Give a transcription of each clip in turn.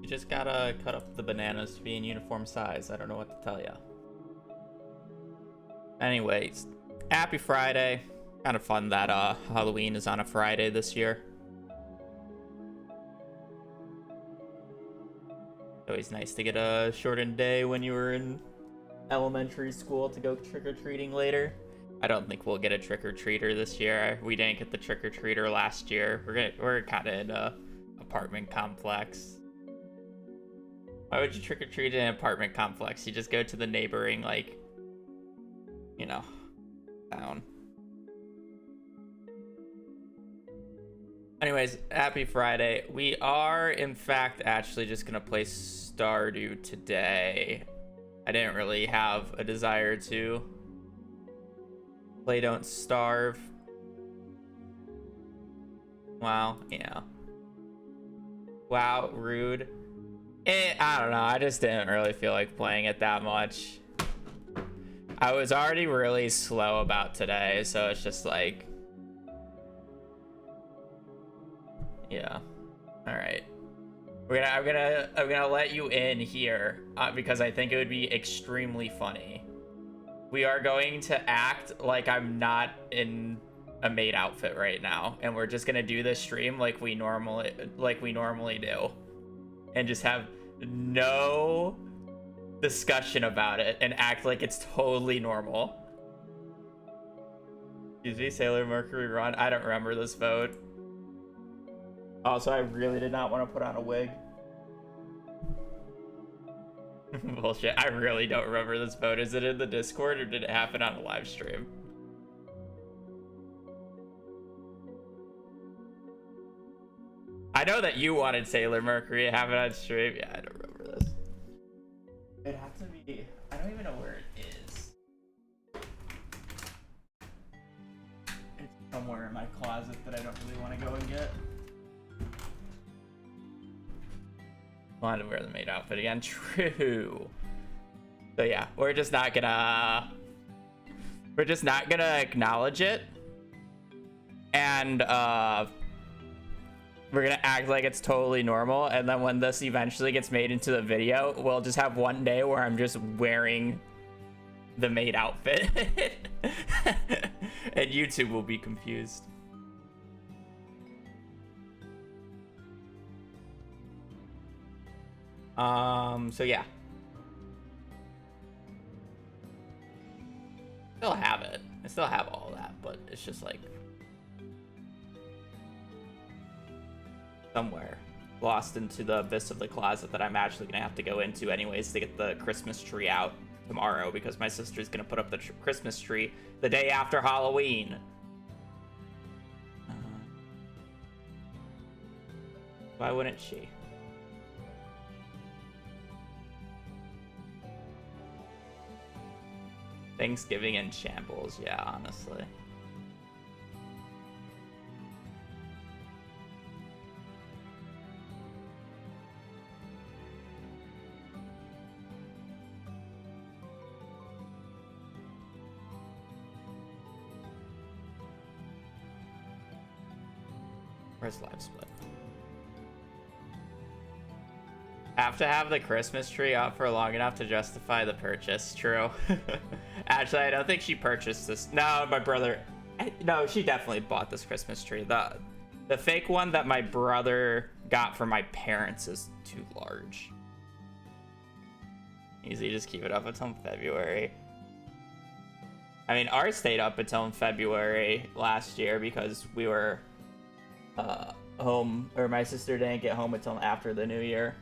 You just gotta cut up the bananas to be in uniform size. I don't know what to tell you. Anyways, happy Friday. Kind of fun that Halloween is on a Friday this year. Always nice to get a shortened day when you were in elementary school to go trick-or-treating later. I don't think we'll get a trick-or-treater this year. We didn't get the trick-or-treater last year. We're kind of in a apartment complex. Why would you trick-or-treat in an apartment complex? You just go to the neighboring, like, you know, town. Anyways, happy Friday. We are, in fact, actually just gonna play Stardew today. I didn't really have a desire to play Don't Starve. Wow, yeah. Wow, rude. I don't know, I just didn't really feel like playing it that much. I was already really slow about today, so it's just like, yeah. All right. I'm gonna let you in here because I think it would be extremely funny. We are going to act like I'm not in a maid outfit right now, and we're just gonna do this stream like we normally do, and just have no discussion about it and act like it's totally normal. Excuse me, Sailor Mercury run. I don't remember this vote. Also, I really did not want to put on a wig. Bullshit. I really don't remember this vote. Is it in the Discord or did it happen on a live stream? I know that you wanted Sailor Mercury to have it on stream. Yeah, I don't remember this. It'd have to be... I don't even know where it is. It's somewhere in my closet that I don't really want to go and get. Wanted to wear the maid outfit again. True. So yeah, we're just not gonna acknowledge it, and we're gonna act like it's totally normal. And then when this eventually gets made into the video, we'll just have one day where I'm just wearing the maid outfit, and YouTube will be confused. So yeah. Still have it. I still have all that, but it's just like somewhere lost into the abyss of the closet that I'm actually gonna have to go into anyways to get the Christmas tree out tomorrow, because my sister's gonna put up the Christmas tree the day after Halloween. Why wouldn't she? Thanksgiving in shambles, yeah, honestly. Where's live split? Have to have the Christmas tree up for long enough to justify the purchase. True. Actually, I don't think she purchased this. No, my brother. No, she definitely bought this Christmas tree. The fake one that my brother got for my parents is too large. Easy, just keep it up until February. I mean, ours stayed up until February last year because we were home, or my sister didn't get home until after the new year.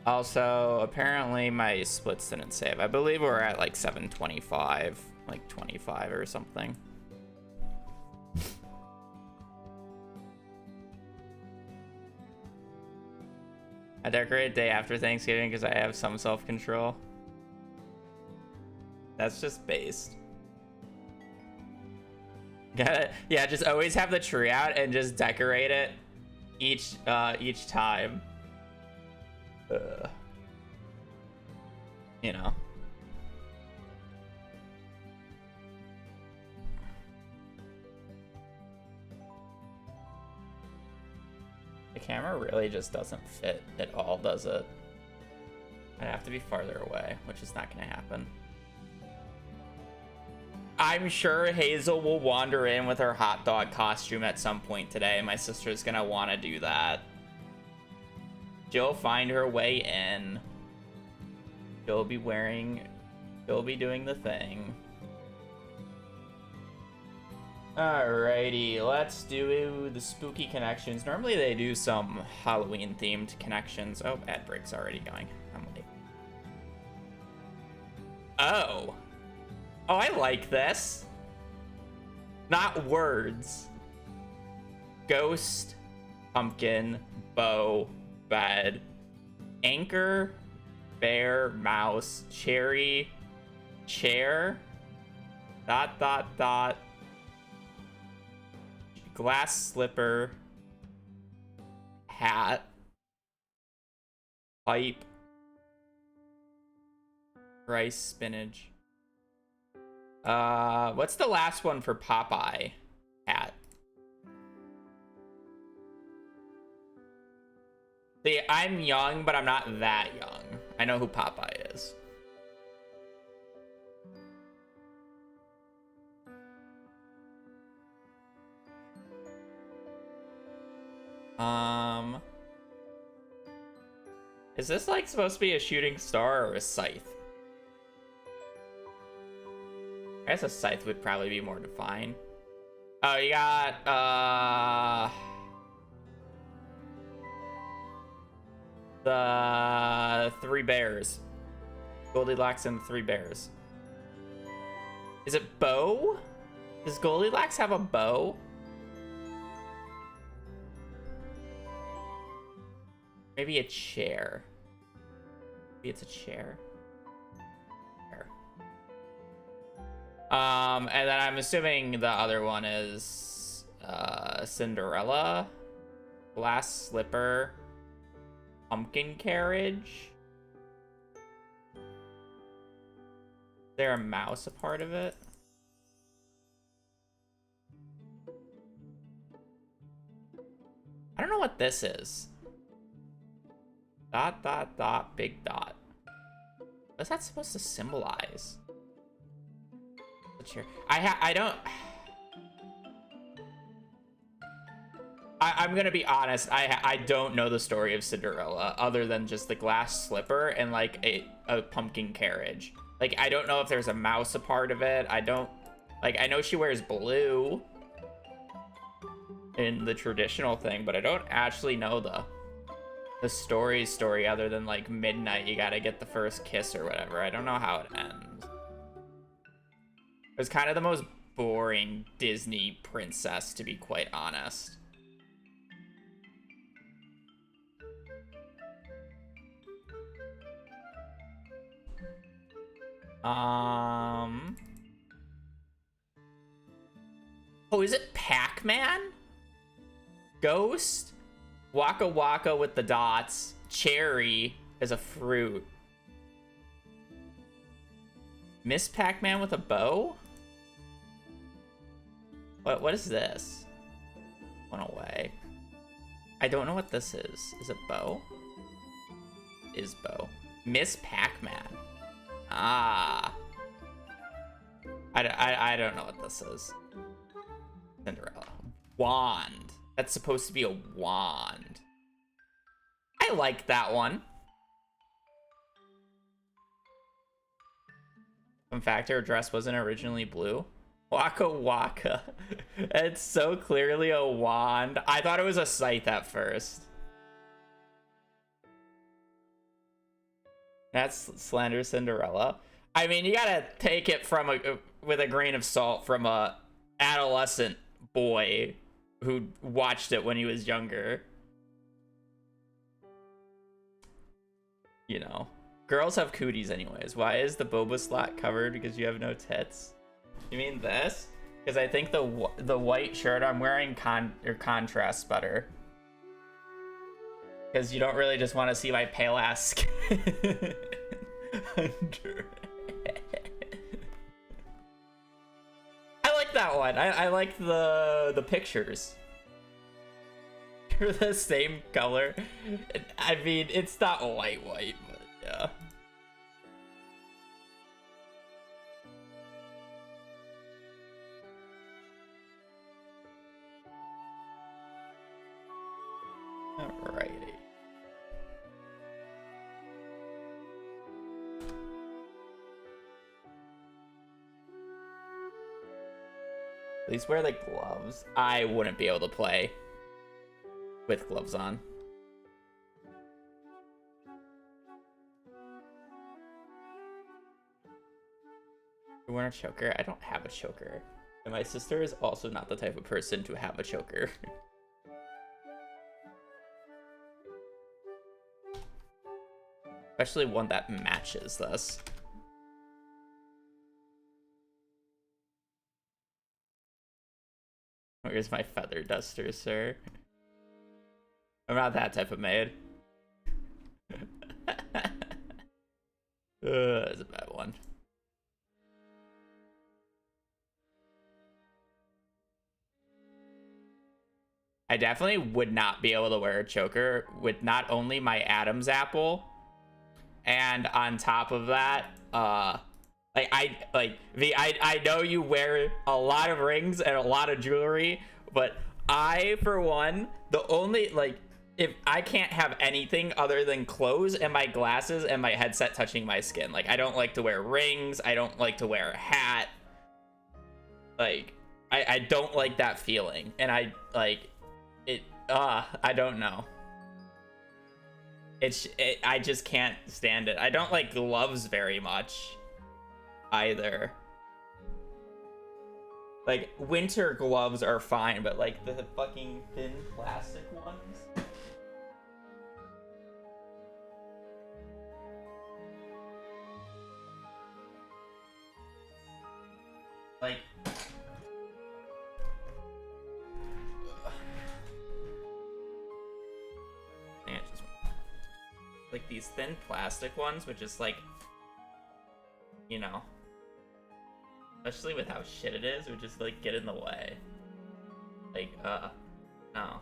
Also, apparently my splits didn't save. I believe we're at like 725, like 25 or something. I decorate day after Thanksgiving because I have some self-control. That's just based. Yeah, just always have the tree out and just decorate it each time. You know. camera really just doesn't fit at all, does it? I'd have to be farther away, which is not going to happen. I'm sure Hazel will wander in with her hot dog costume at some point today. My sister's going to want to do that. She'll find her way in. She'll be doing the thing. Alrighty, let's do the spooky connections. Normally they do some Halloween themed connections. Oh, ad break's already going. I'm late. Oh, I like this. Not words. Ghost, pumpkin, bow, bed, anchor, bear, mouse, cherry, chair, ... glass slipper, hat, pipe, rice, spinach. What's the last one for Popeye? Hat. See, I'm young, but I'm not that young. I know who Popeye is. Is this like supposed to be a shooting star or a scythe? I guess a scythe would probably be more defined. Oh, you got the three bears. Goldilocks and the three bears. Is it bow? Does Goldilocks have a bow? Maybe a chair. Maybe it's a chair. And then I'm assuming the other one is Cinderella, glass slipper, pumpkin carriage. Is there a mouse a part of it? I don't know what this is. ... big dot. What's that supposed to symbolize? I'm gonna be honest, I don't know the story of Cinderella other than just the glass slipper and like a pumpkin carriage. Like, I don't know if there's a mouse a part of it. I know she wears blue in the traditional thing, but I don't actually know the story other than like midnight you gotta get the first kiss or whatever. I don't know how it ends. It was kind of the most boring Disney princess, to be quite honest. Oh, is it Pac-Man? Ghost? Waka Waka with the dots. Cherry is a fruit. Miss Pac-Man with a bow? What is this? Went away. I don't know what this is. Is it bow? Is bow. Miss Pac-Man. Ah. I don't know what this is. Cinderella. Wand. That's supposed to be a wand. I like that one. In fact, her dress wasn't originally blue. Waka Waka. It's so clearly a wand. I thought it was a scythe at first. That's Slender Cinderella. I mean, you gotta take it from with a grain of salt from a adolescent boy who watched it when he was younger. You know, girls have cooties anyways. Why is the boba slot covered? Because you have no tits. You mean this? Because I think the white shirt I'm wearing contrasts better. Because you don't really just want to see my pale ass skin under it. I like that one. I like the pictures. They're the same color. I mean, it's not white, but yeah. Alrighty. At least wear the gloves. I wouldn't be able to play with gloves on. You want a choker? I don't have a choker. And my sister is also not the type of person to have a choker. Especially one that matches this. Where's my feather duster, sir? I'm not that type of maid. That's a bad one. I definitely would not be able to wear a choker with not only my Adam's apple, and on top of that, I know you wear a lot of rings and a lot of jewelry, but I, for one, the only, like, if I can't have anything other than clothes and my glasses and my headset touching my skin. Like, I don't like to wear rings. I don't like to wear a hat. Like, I don't like that feeling. And I don't know. I just can't stand it. I don't like gloves very much either. Like, winter gloves are fine, but like the fucking thin plastic ones. Like, like these thin plastic ones, which is like, you know, especially with how shit it is, would just like get in the way. Like, no.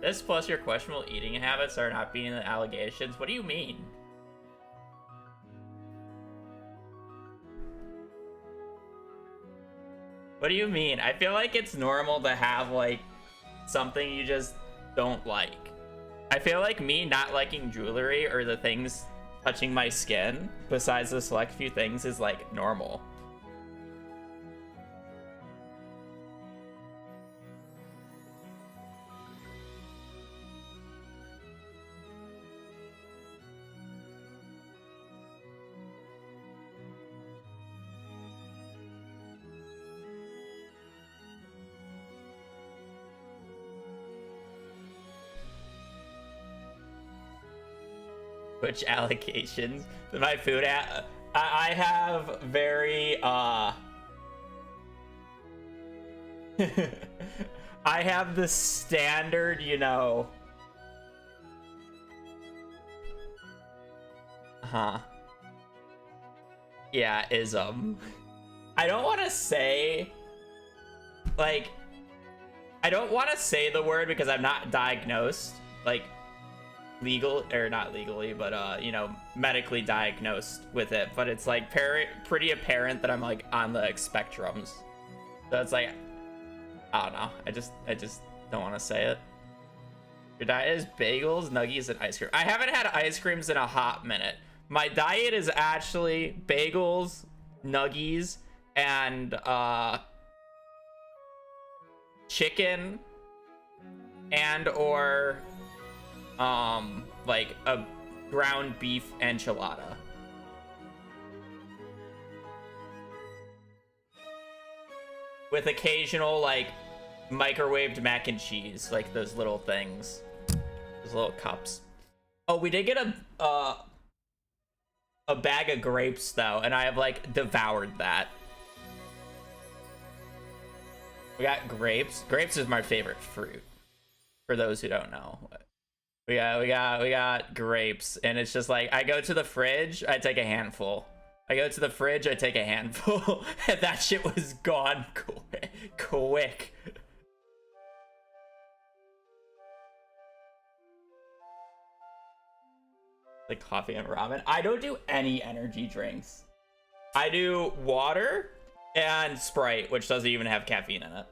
This plus your questionable eating habits are not being the allegations. What do you mean? What do you mean? I feel like it's normal to have, like, something you just don't like. I feel like me not liking jewelry or the things touching my skin, besides the select few things, is, like, normal. Which allocations? My food I have very I have the standard, you know. Yeah, ism. I don't want to say, like, I don't want to say the word because I'm not diagnosed, like, legal, or not legally, but you know, medically diagnosed with it, but it's like pretty apparent that I'm like on the spectrums. So it's like, I don't know, I just don't want to say it. Your diet is bagels, nuggies, and ice cream. I haven't had ice creams in a hot minute. My diet is actually bagels, nuggies, and chicken, and or like a ground beef enchilada. With occasional, like, microwaved mac and cheese, like those little things. Those little cups. Oh, we did get a bag of grapes, though, and I have, like, devoured that. We got grapes. Grapes is my favorite fruit, for those who don't know. We got grapes, and it's just like I go to the fridge, I take a handful. I go to the fridge, I take a handful, and that shit was gone quick. Like coffee and ramen. I don't do any energy drinks. I do water and Sprite, which doesn't even have caffeine in it.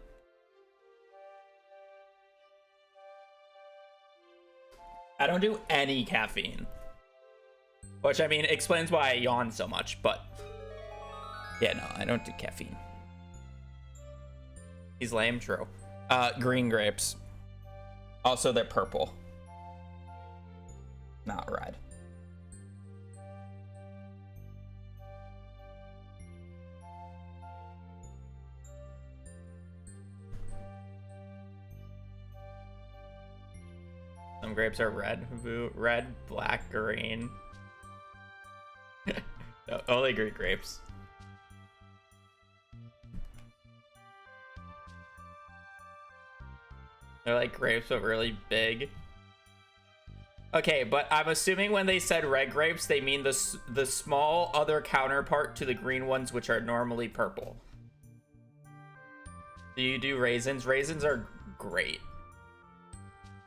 I don't do any caffeine. Which, I mean, explains why I yawn so much, but... yeah, no, I don't do caffeine. He's lame, true. Green grapes. Also, they're purple. Not red. Some grapes are red, red, black, green. Only green grapes. They're like grapes, but really big. Okay, but I'm assuming when they said red grapes, they mean the small other counterpart to the green ones, which are normally purple. Do you do raisins? Raisins are great.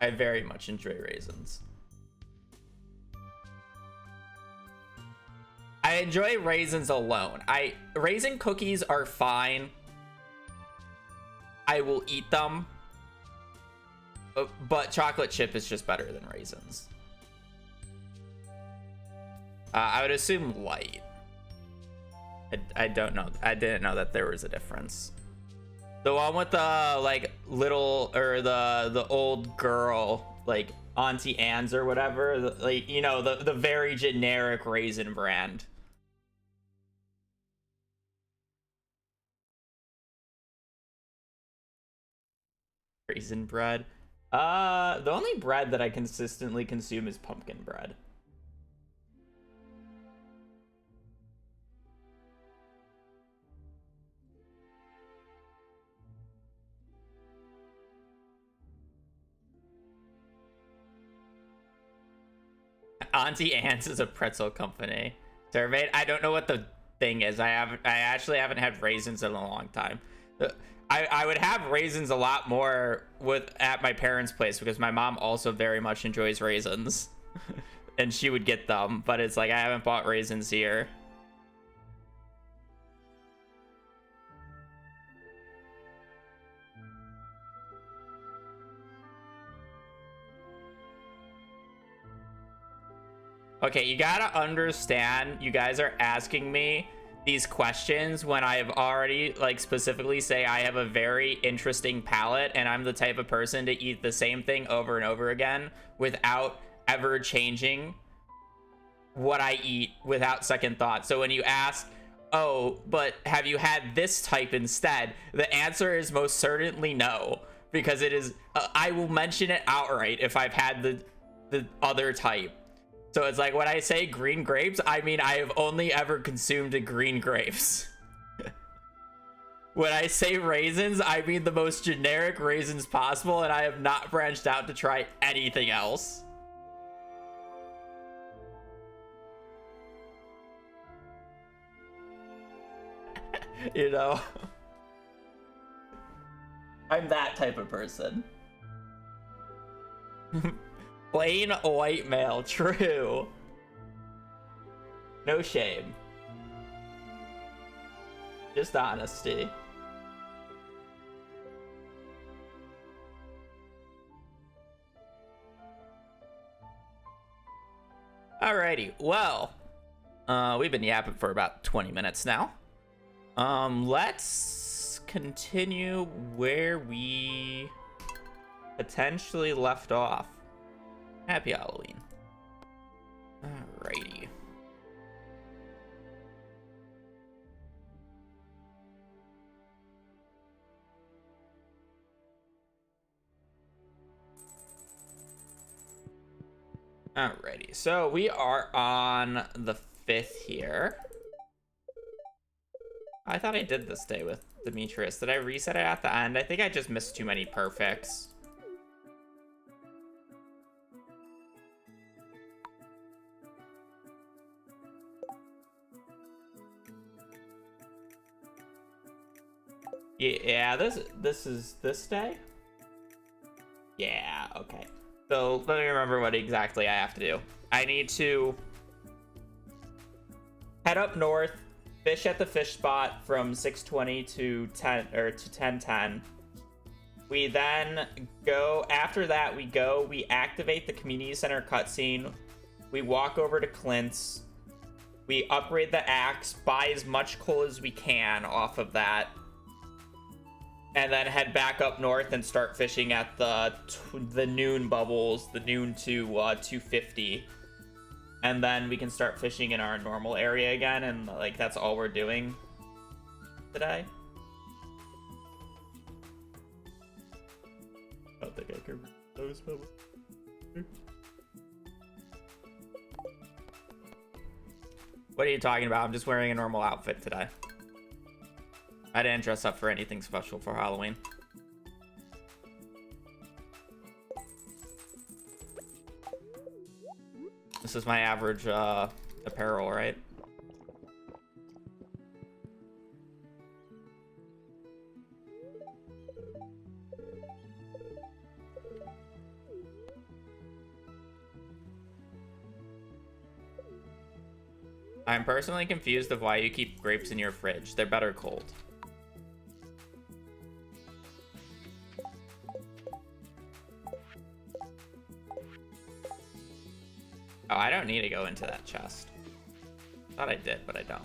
I very much enjoy raisins. I enjoy raisins alone. Raisin cookies are fine. I will eat them. But chocolate chip is just better than raisins. I would assume light. I don't know. I didn't know that there was a difference. The one with the like little or the old girl, like Auntie Anne's or whatever, like, you know, the very generic raisin brand. Raisin bread. The only bread that I consistently consume is pumpkin bread. Auntie Anne's is a pretzel company. Surveyed. I don't know what the thing is. I actually haven't had raisins in a long time. I would have raisins a lot more at my parents' place because my mom also very much enjoys raisins. And she would get them, but it's like I haven't bought raisins here. Okay, you gotta understand, you guys are asking me these questions when I have already, like, specifically say I have a very interesting palate and I'm the type of person to eat the same thing over and over again without ever changing what I eat without second thought. So when you ask, oh, but have you had this type instead? The answer is most certainly no, because it is, I will mention it outright if I've had the other type. So it's like when I say green grapes, I mean I have only ever consumed green grapes. When I say raisins, I mean the most generic raisins possible, and I have not branched out to try anything else. You know? I'm that type of person. Plain white male, true. No shame. Just honesty. Alrighty, well, we've been yapping for about 20 minutes now. Let's continue where we potentially left off. Happy Halloween. Alrighty. Alrighty, so we are on the 5th here. I thought I did this day with Demetrius. Did I reset it at the end? I think I just missed too many perfects. Yeah, this is this day? Yeah, okay. So let me remember what exactly I have to do. I need to head up north, fish at the fish spot from 6:20 to 10 or to 10:10. We then go, after that we activate the community center cutscene. We walk over to Clint's. We upgrade the axe, buy as much coal as we can off of that, and then head back up north and start fishing at the noon bubbles, the noon to 250. And then we can start fishing in our normal area again, and like that's all we're doing today. I don't think I can read those bubbles. What are you talking about? I'm just wearing a normal outfit today. I didn't dress up for anything special for Halloween. This is my average apparel, right? I'm personally confused of why you keep grapes in your fridge. They're better cold. Oh, I don't need to go into that chest. Thought I did, but I don't.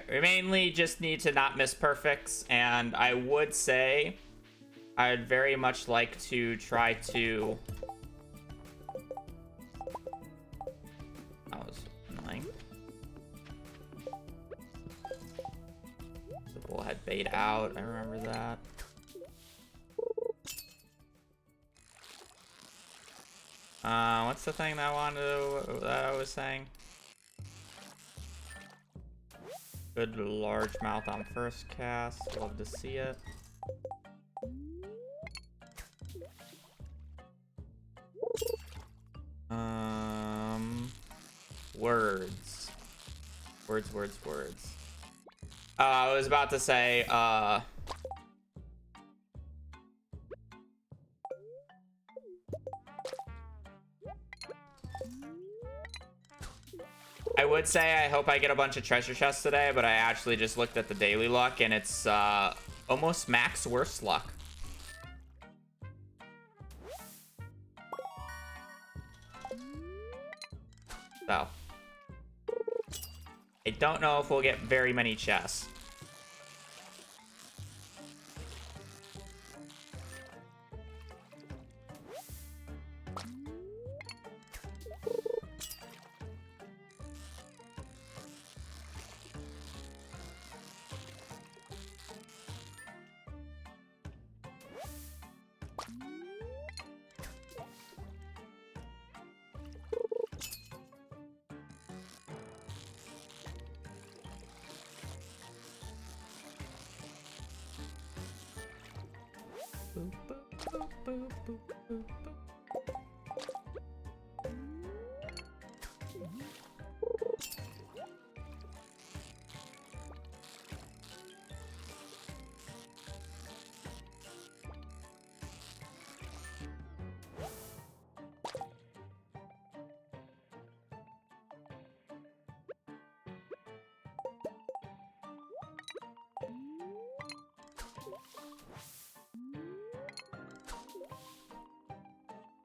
We mainly just need to not miss perfects, and I would say I'd very much like to try to... That was annoying. The bullhead bait out, I remember that. What's the thing that I was saying? Good largemouth on first cast. Love to see it. Words. Words. I was about to say, I would say I hope I get a bunch of treasure chests today, but I actually just looked at the daily luck and it's almost max worst luck. So I don't know if we'll get very many chests.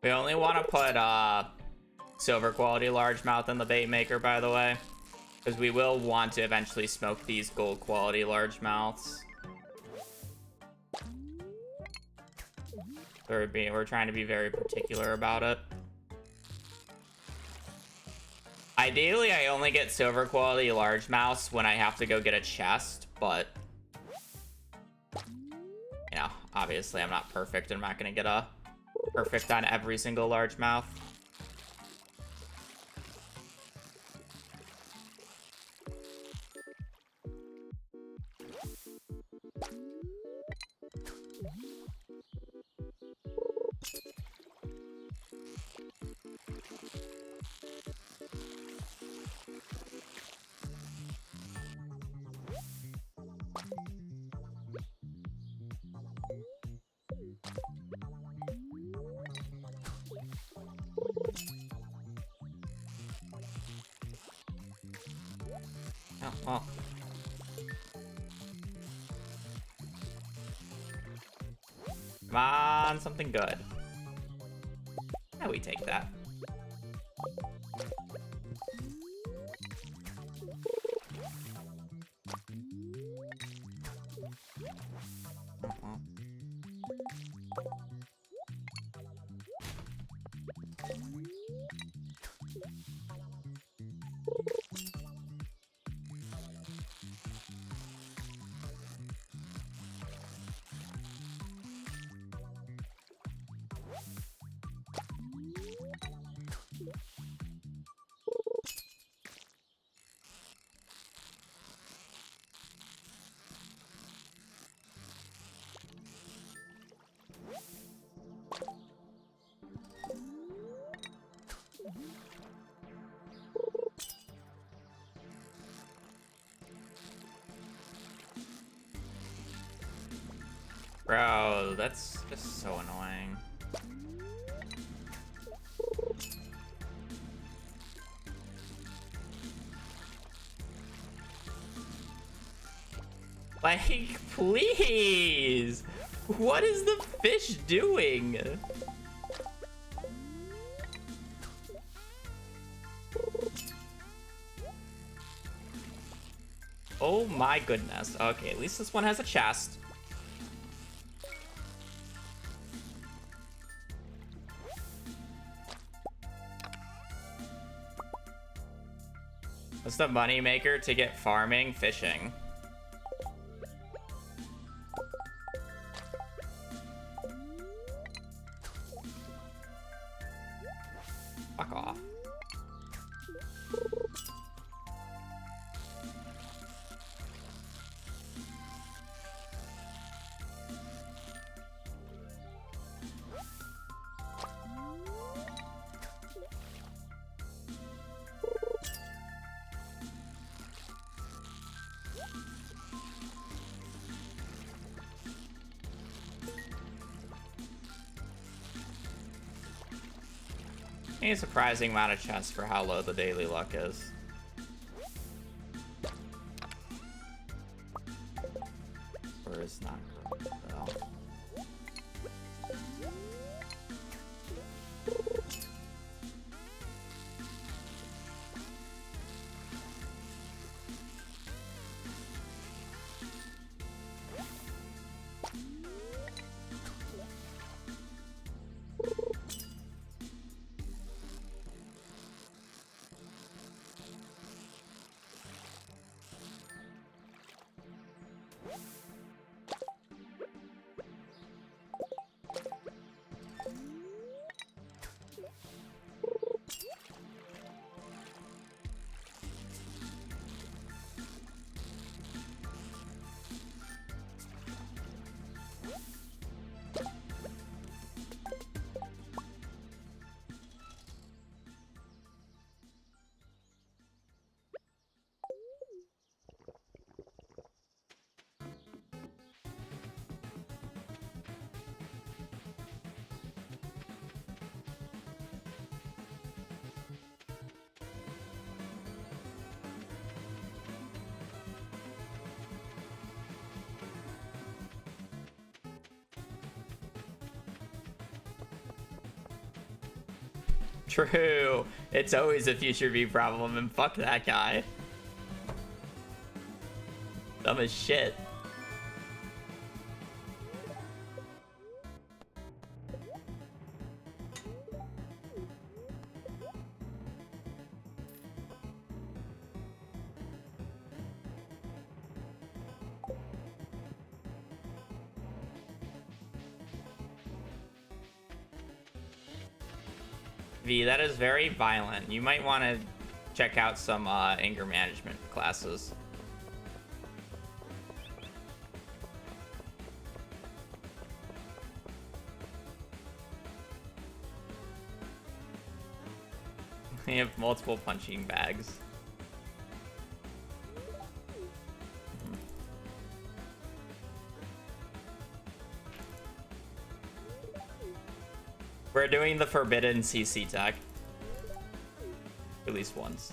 We only want to put silver quality largemouth in the bait maker, by the way, because we will want to eventually smoke these gold quality largemouths. We're trying to be very particular about it. Ideally, I only get silver quality largemouths when I have to go get a chest, but you know, obviously I'm not perfect. I'm not going to get a perfect on every single largemouth. well. Come on, something good. Yeah, we take that. Bro, that's just so annoying. Like, please! What is the fish doing? Oh my goodness. Okay, at least this one has a chest. What's the money maker to get farming? Fishing. Fuck off. A surprising amount of chests for how low the daily luck is. Or is not well. True. It's always a future V problem, and fuck that guy. Dumb as shit. V, that is very violent. You might want to check out some anger management classes. You have multiple punching bags. We're doing the forbidden CC tech. At least once.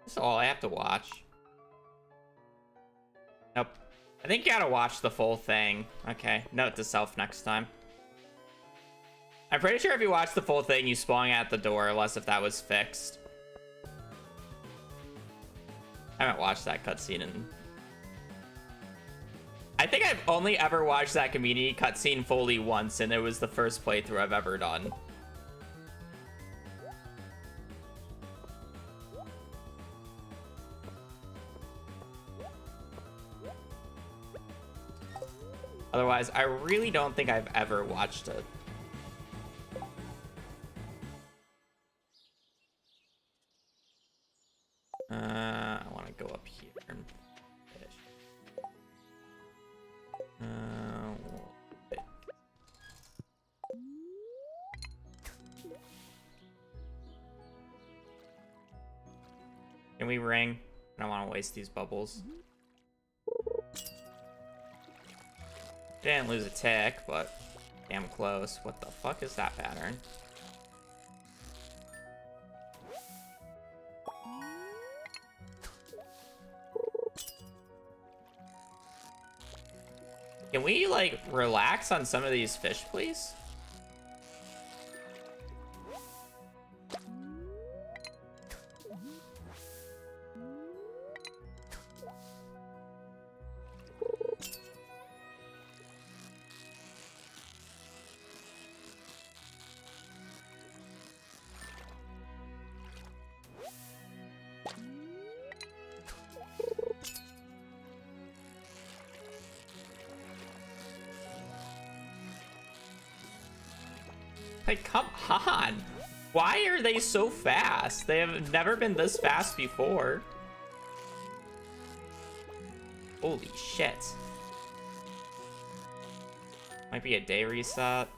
That's all I have to watch. Nope. I think you gotta watch the full thing. Okay, note to self next time. I'm pretty sure if you watch the full thing, you spawn at the door, unless if that was fixed. I haven't watched that cutscene in... I think I've only ever watched that community cutscene fully once, and it was the first playthrough I've ever done. Otherwise, I really don't think I've ever watched it. I want to go up here and fish. Can we ring? I don't want to waste these bubbles. Didn't lose a tick, but damn close. What the fuck is that pattern? Can we, like, relax on some of these fish, please? Like, come on. Why are they so fast? They have never been this fast before. Holy shit. Might be a day reset.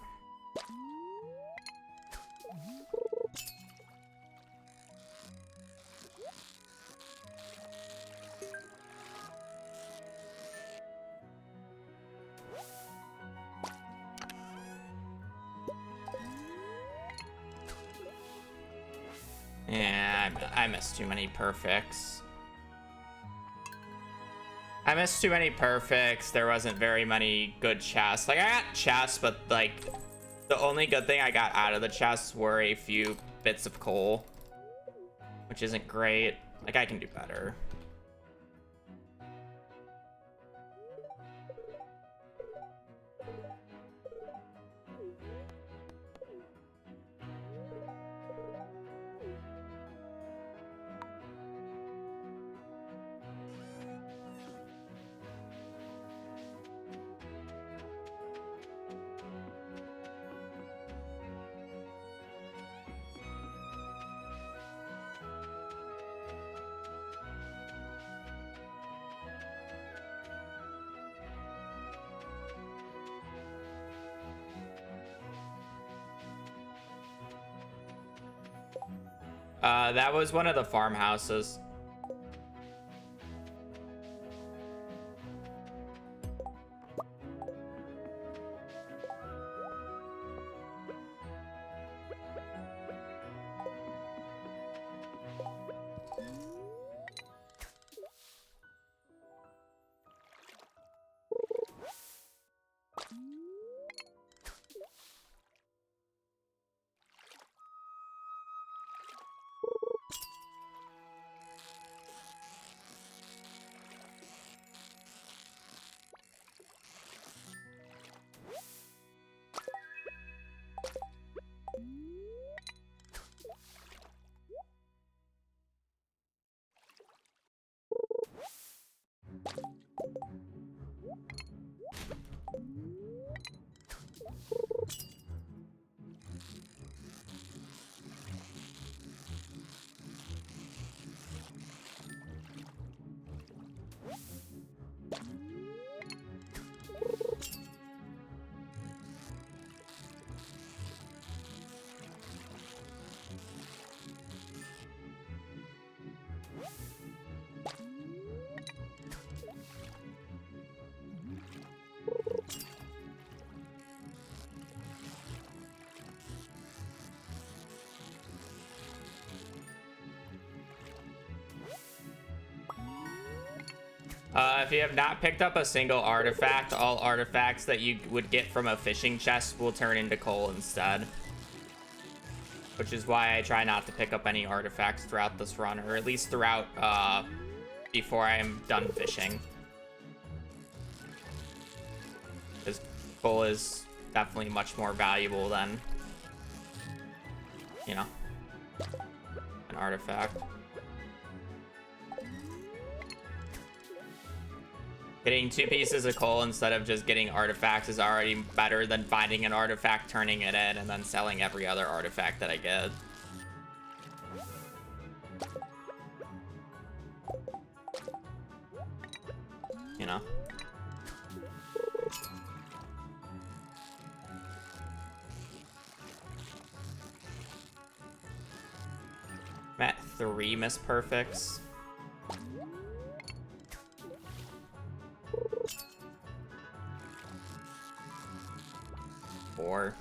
Yeah, I missed too many perfects. I missed too many perfects. There wasn't very many good chests. Like, I got chests, but, like, the only good thing I got out of the chests were a few bits of coal, which isn't great. Like, I can do better. That was one of the farmhouses. if you have not picked up a single artifact, all artifacts that you would get from a fishing chest will turn into coal instead. Which is why I try not to pick up any artifacts throughout this run, or at least throughout, before I'm done fishing. Because coal is definitely much more valuable than, you know, an artifact. Getting 2 pieces of coal instead of just getting artifacts is already better than finding an artifact, turning it in, and then selling every other artifact that I get. You know? I'm at 3 Miss Perfects. 4.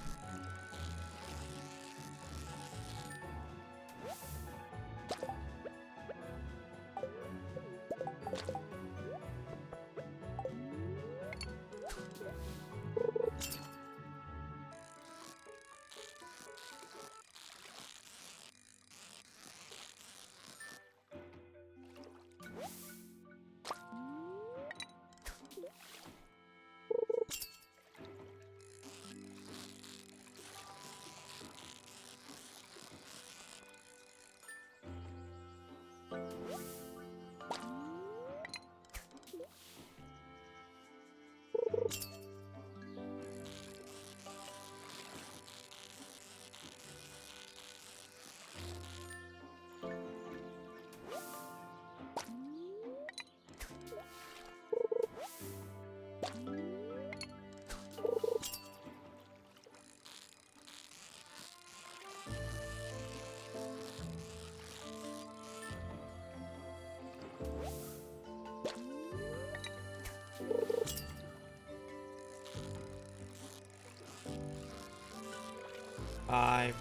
Five.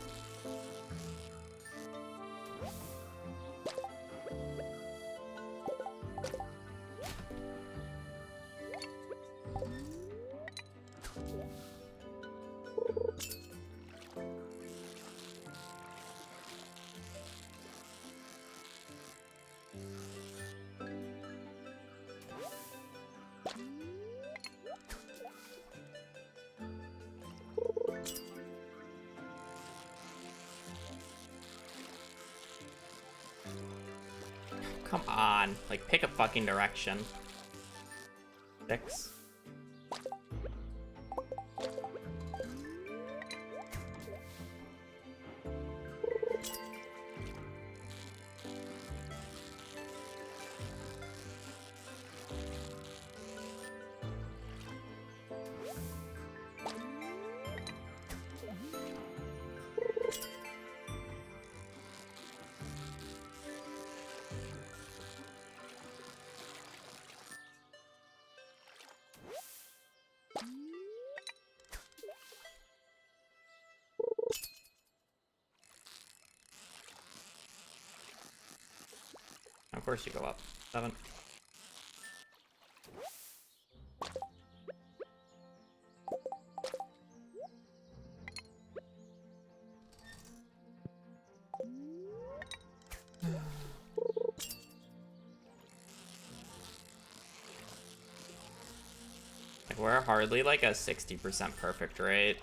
Come on, like, pick a fucking direction. 6. Of course you go up. 7. Like, we're hardly like a 60% perfect rate.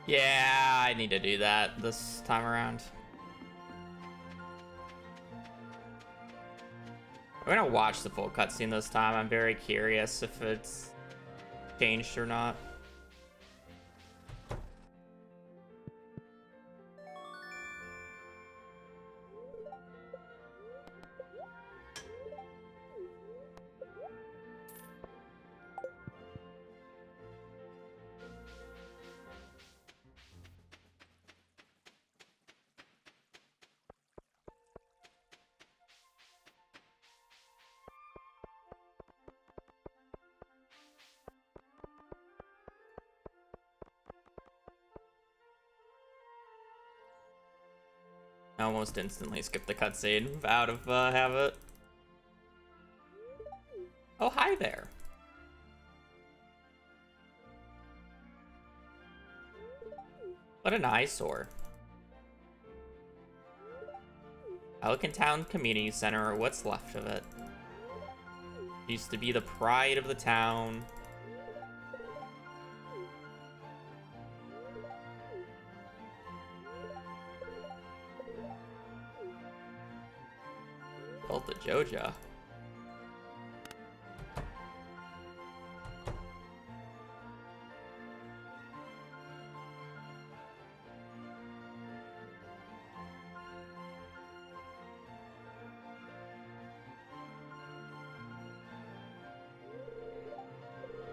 Yeah, I need to do that this time around. I'm gonna watch the full cutscene this time. I'm very curious if it's changed or not. I almost instantly skipped the cutscene out of habit. Oh, hi there. What an eyesore. Pelican Town Community Center, or what's left of it. Used to be the pride of the town. Built the Joja.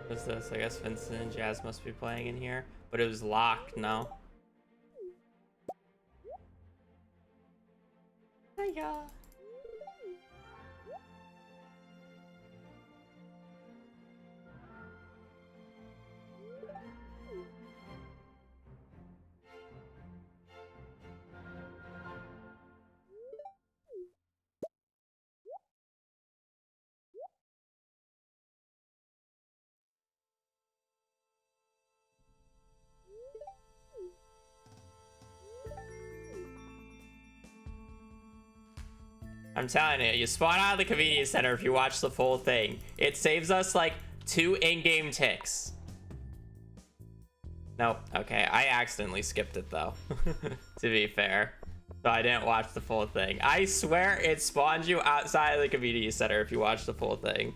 What's this? I guess Vincent and Jazz must be playing in here. But it was locked, no? Hiya. I'm telling you, you spawn out of the convenience center if you watch the full thing. It saves us like 2 in-game ticks. Nope. Okay, I accidentally skipped it though, to be fair. So I didn't watch the full thing. I swear it spawns you outside of the convenience center if you watch the full thing.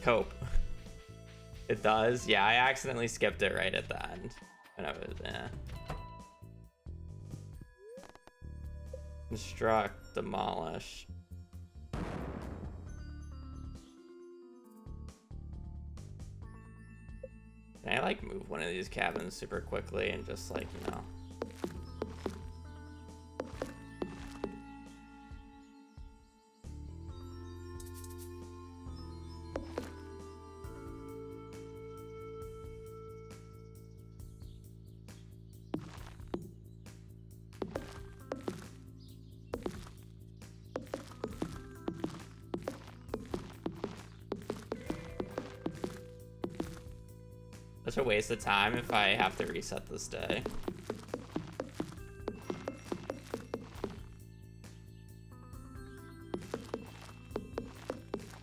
Cope. It does? Yeah, I accidentally skipped it right at the end. When I was, Construct, demolish. Can I like move one of these cabins super quickly and just like, you know? Such a waste of time if I have to reset this day.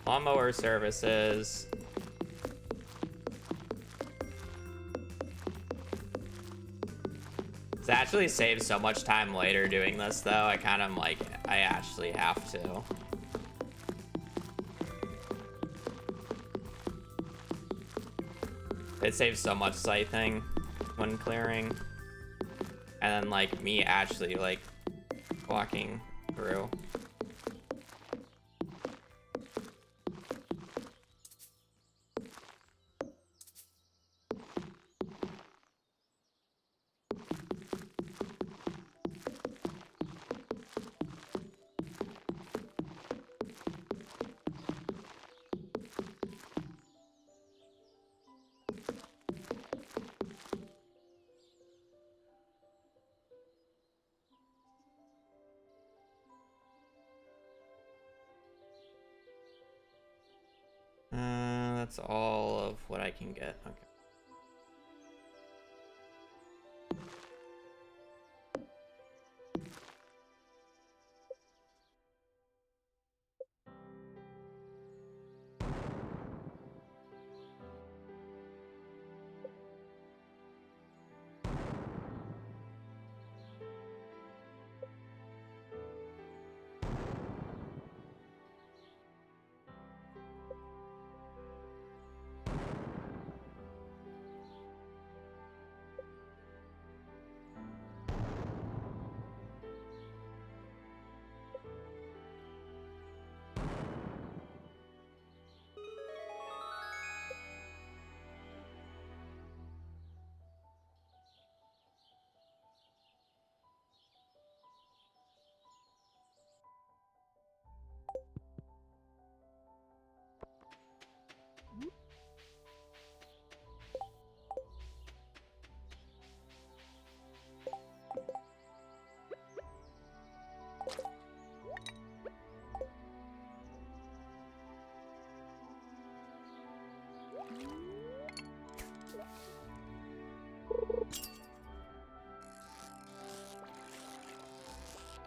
Lawnmower services. This actually saves so much time later doing this though. I kind of like, I actually have to. It saves so much scything when clearing. And then like me actually like walking through. That's all of what I can get. Okay.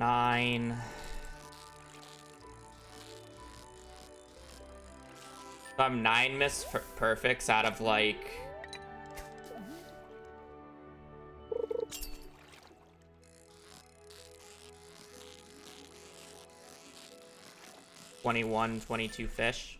9. So I'm 9 miss perfects out of like 21, 22 fish.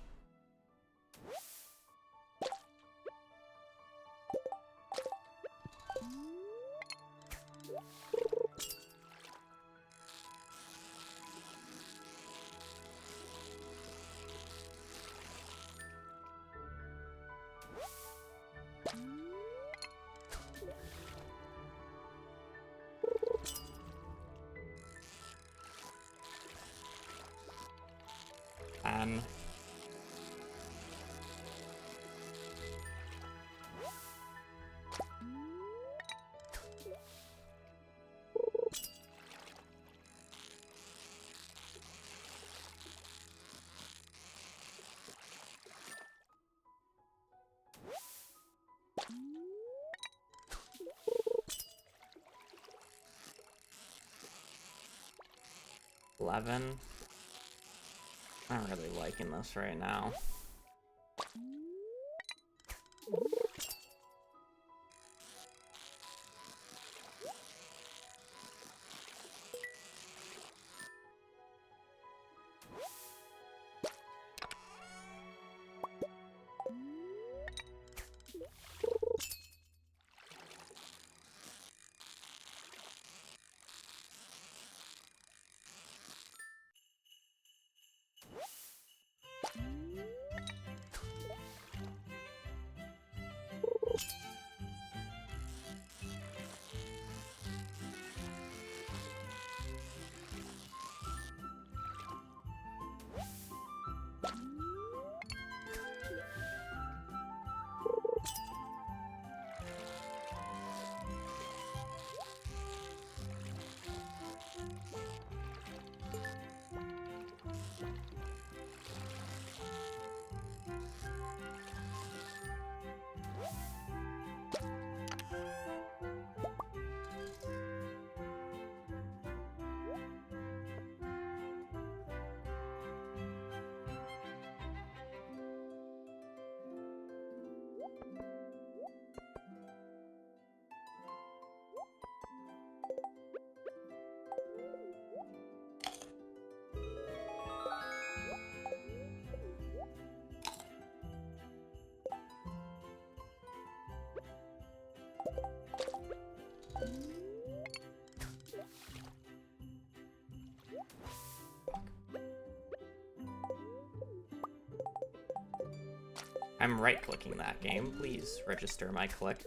And 11. I'm not really liking this right now. I'm right-clicking that game. Please register my click.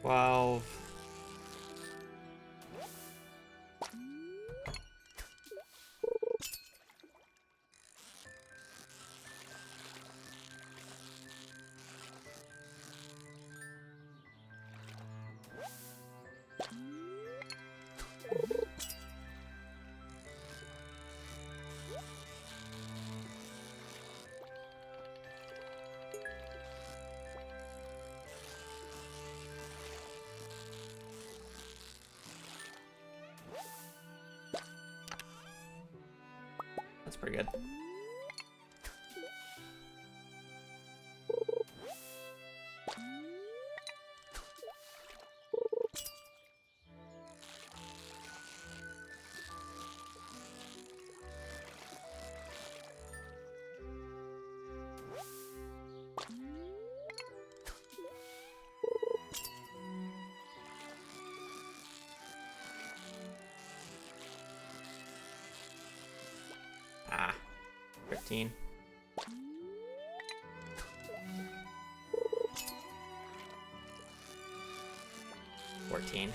Well, that's pretty good. 15. $14.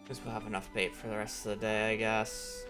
Guess we'll have enough bait for the rest of the day, I guess.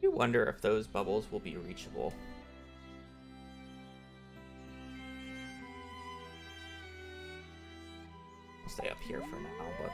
I wonder if those bubbles will be reachable. I'll stay up here for now, but...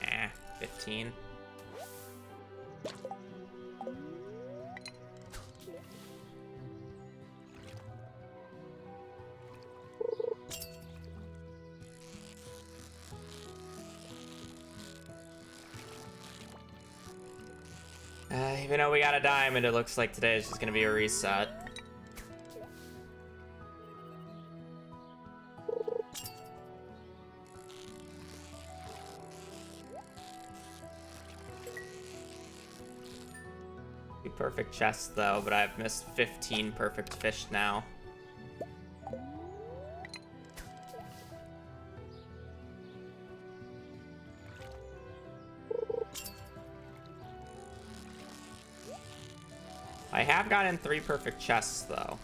Eh, 15. Even though we got a diamond, it looks like today is just gonna be a reset. Perfect chest though, but I've missed 15 perfect fish now. I have gotten 3 perfect chests though.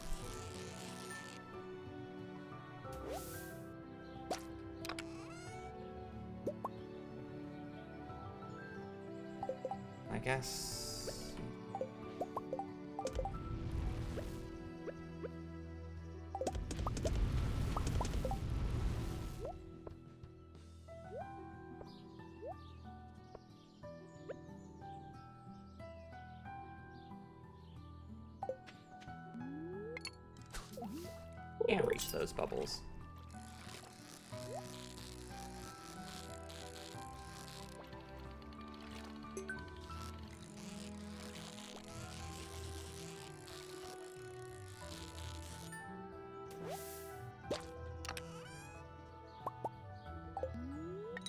I guess. Can't reach those bubbles.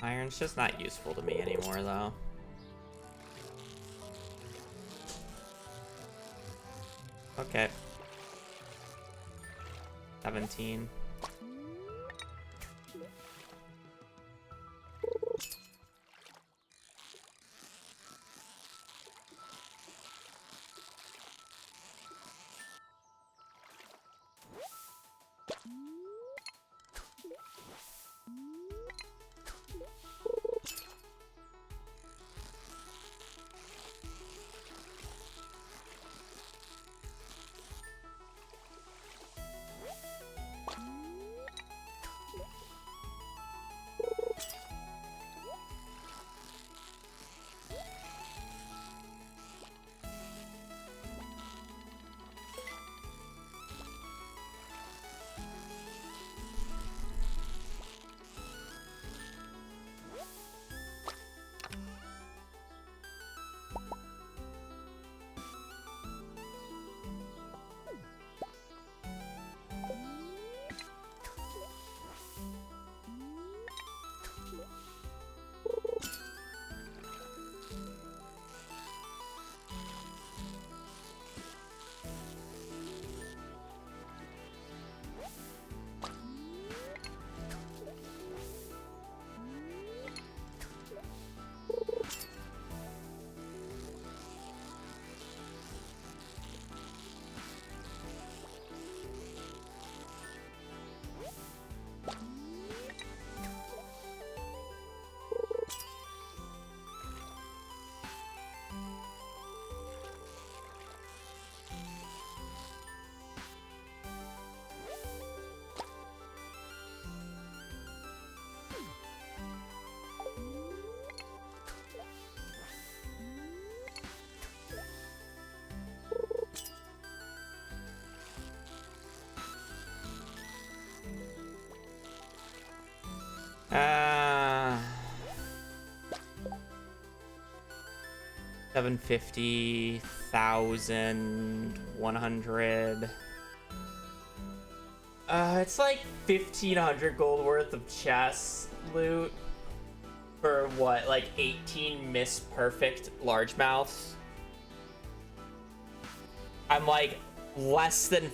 Iron's just not useful to me anymore, though. Okay. 17. 750, 1,000, 100. It's like 1,500 gold worth of chest loot for what, like 18 Miss Perfect largemouths. I'm like less than.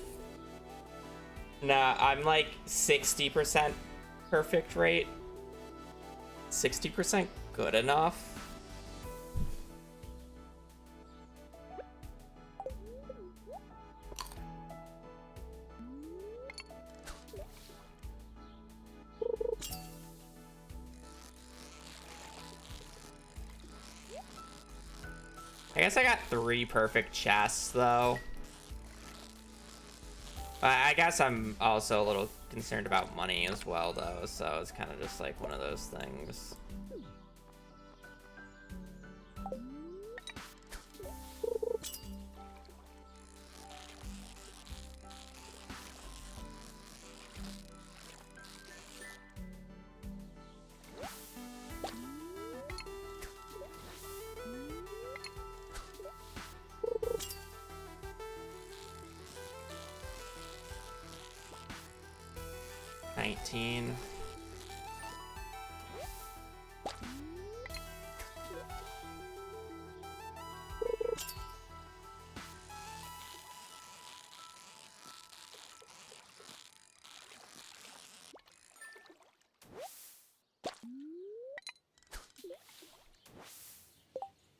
Nah, I'm like 60% perfect rate. 60% good enough. I guess I got 3 perfect chests, though. I guess I'm also a little concerned about money as well, though, so it's kind of just like one of those things.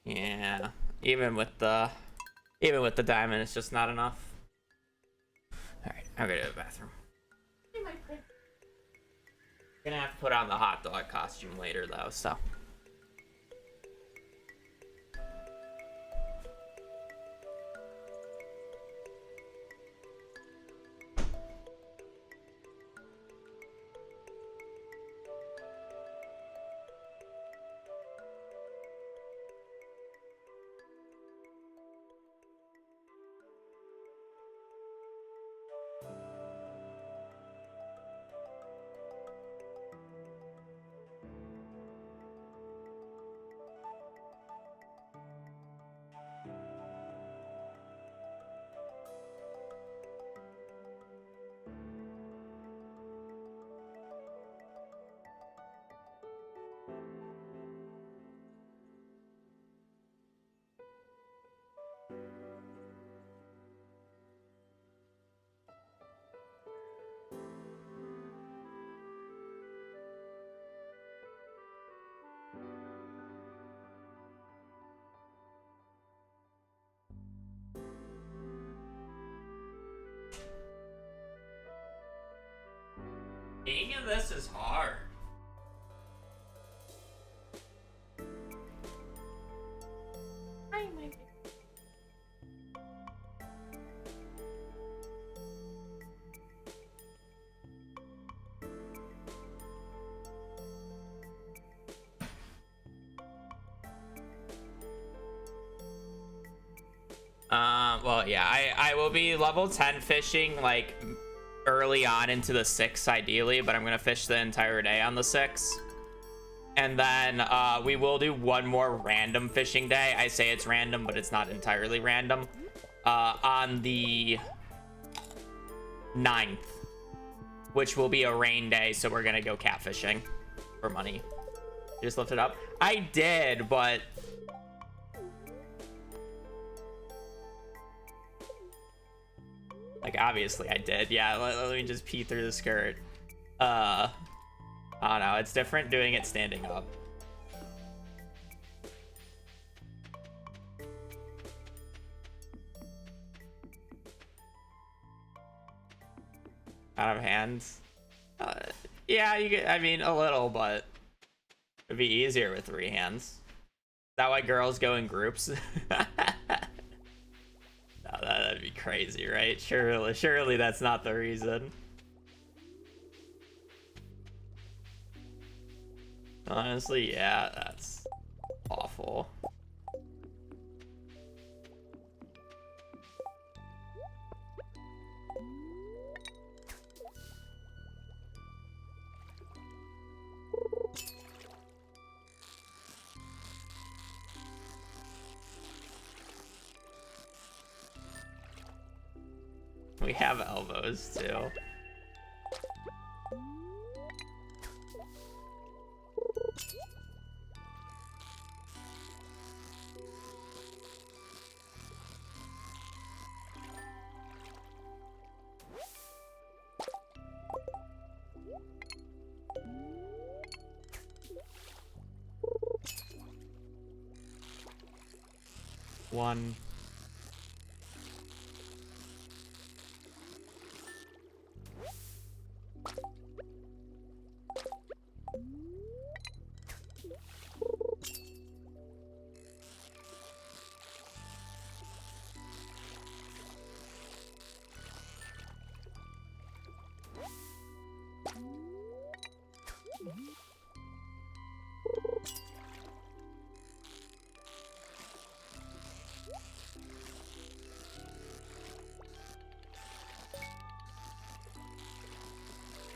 Yeah, even with the diamond, it's just not enough. All right, I'll go to the bathroom. Gonna have to put on the hot dog costume later, though, so. Being in this is hard. Hi, my well, yeah, I will be level 10 fishing, like, early on into the 6, ideally, but I'm gonna fish the entire day on the 6. And then we will do one more random fishing day. I say it's random, but it's not entirely random. On the 9th, which will be a rain day, so we're gonna go catfishing for money. You just lift it up? I did, but... like, obviously I did. Yeah, let me just pee through the skirt. I don't know. It's different doing it standing up. Out of hands? Yeah, you get, I mean, a little, but it'd be easier with 3 hands. Is that why girls go in groups? No, that'd be crazy, right? Surely that's not the reason. Honestly, yeah, that's awful. We have elbows too. One.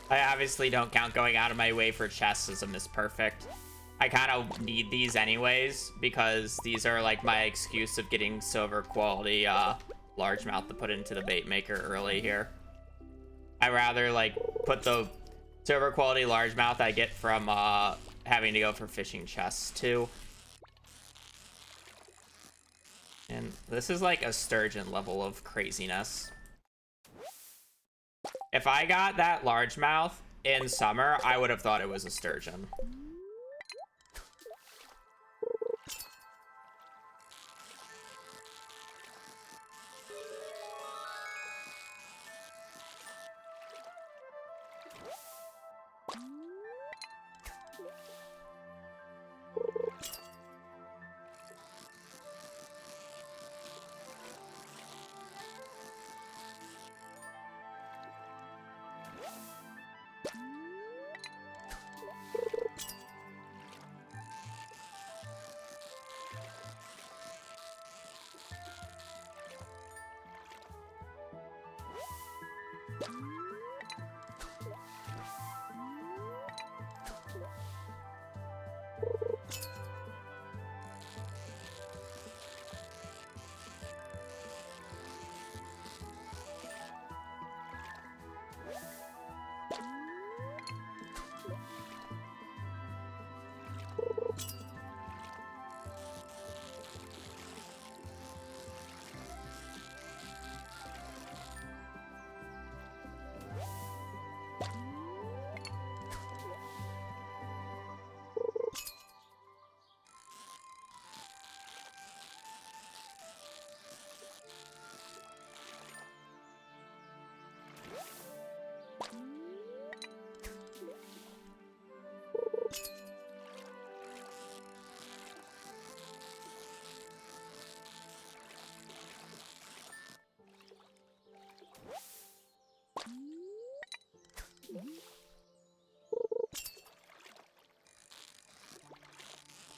I obviously don't count going out of my way for chests as a miss perfect. I kind of need these anyways, because these are like my excuse of getting silver quality largemouth to put into the bait maker early here. I rather like put the silver quality largemouth I get from having to go for fishing chests too. And this is like a sturgeon level of craziness. If I got that largemouth in summer, I would have thought it was a sturgeon.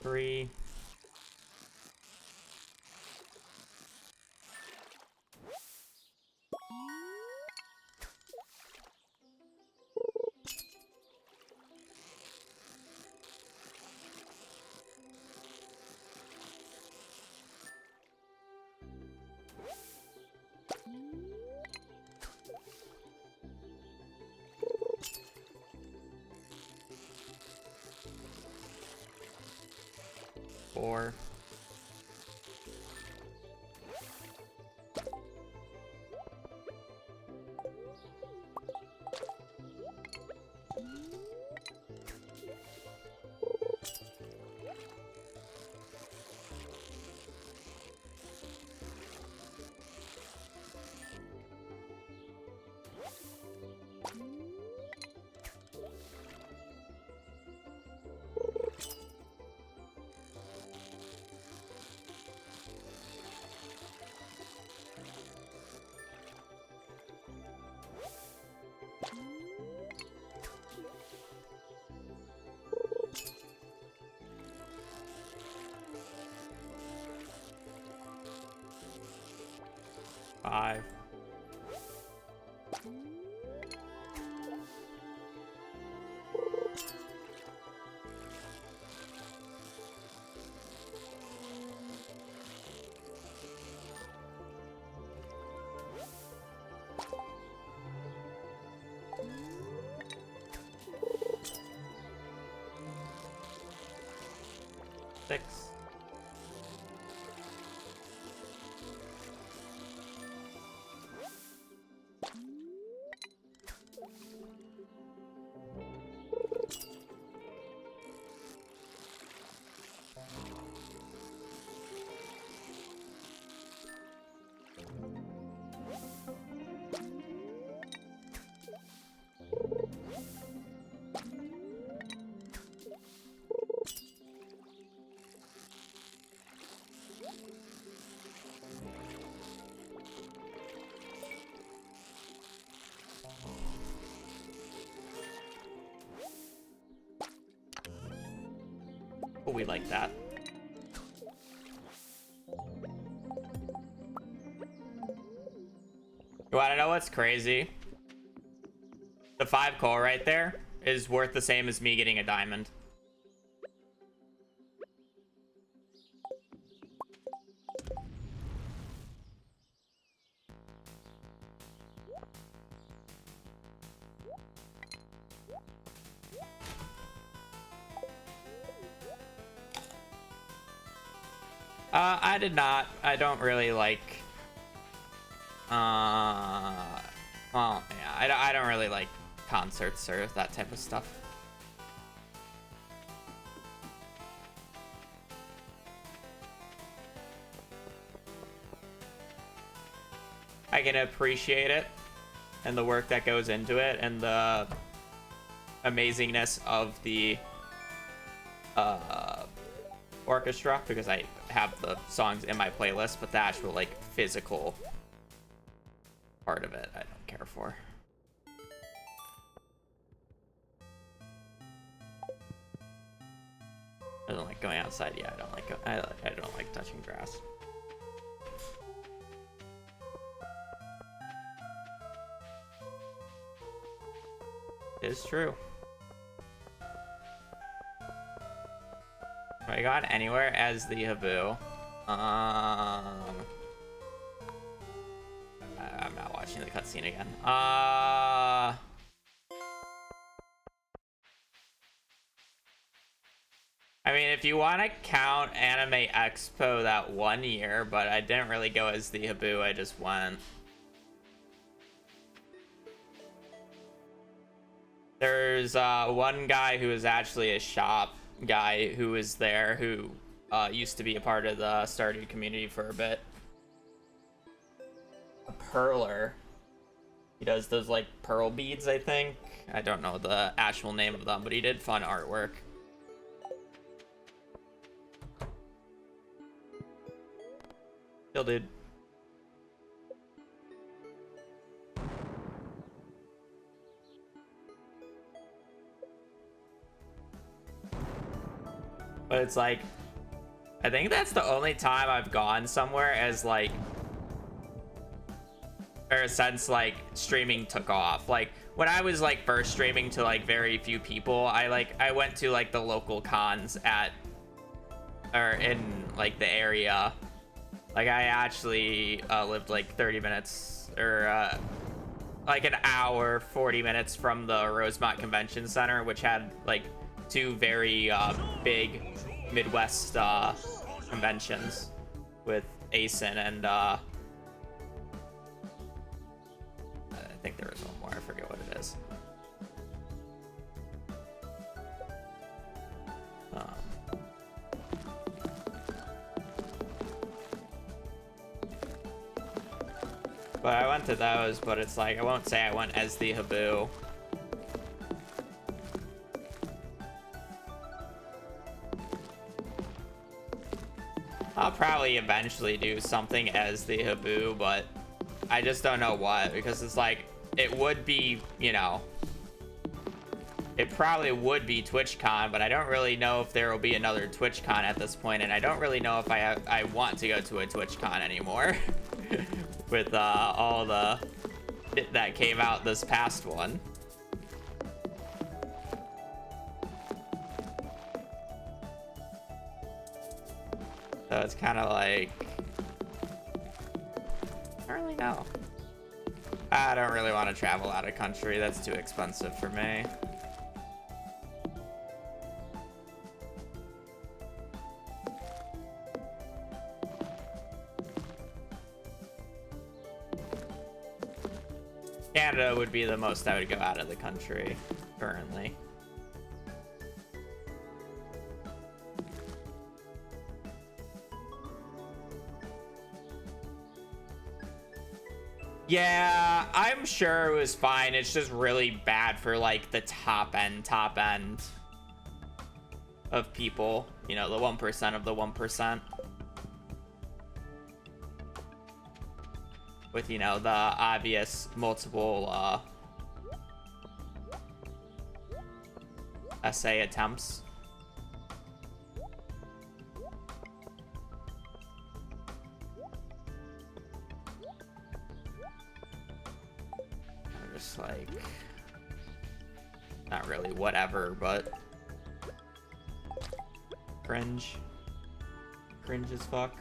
Three. Four. Five. 6. Oh, we like that. You wanna know what's crazy? The 5 coal right there is worth the same as me getting a diamond. I did not. I don't really like... well, yeah, I don't really like concerts or that type of stuff. I can appreciate it and the work that goes into it and the amazingness of the orchestra, because I have the songs in my playlist, but the actual like physical part of it I don't care for. I don't like going outside. Yeah, I don't like touching grass. It's true. I got anywhere as the Habu. I'm not watching the cutscene again. I mean, if you want to count Anime Expo that 1 year, but I didn't really go as the Habu, I just went. There's one guy who is actually a shop guy who was there who used to be a part of the Stardew community for a bit. A perler. He does those like pearl beads, I think. I don't know the actual name of them, but he did fun artwork. Still did. But it's like, I think that's the only time I've gone somewhere as like, or since like streaming took off. Like when I was like first streaming to like very few people, I went to like the local cons at, or in like the area. Like I actually lived like 30 minutes or like an hour, 40 minutes from the Rosemont Convention Center, which had like 2 very big Midwest conventions with ASIN and I think there was one more. I forget what it is. But I went to those, but it's like I won't say I went as the Habu. I'll probably eventually do something as the Habu, but I just don't know what, because it's like, it would be, you know, it probably would be TwitchCon, but I don't really know if there will be another TwitchCon at this point, and I don't really know if I want to go to a TwitchCon anymore with all the shit that came out this past one. So it's kind of like, I don't really know. I don't really want to travel out of country. That's too expensive for me. Canada would be the most I would go out of the country currently. Yeah, I'm sure it was fine. It's just really bad for like the top end of people. You know, the 1% of the 1%. With, you know, the obvious multiple essay attempts. I'm just like, not really whatever, but cringe as fuck.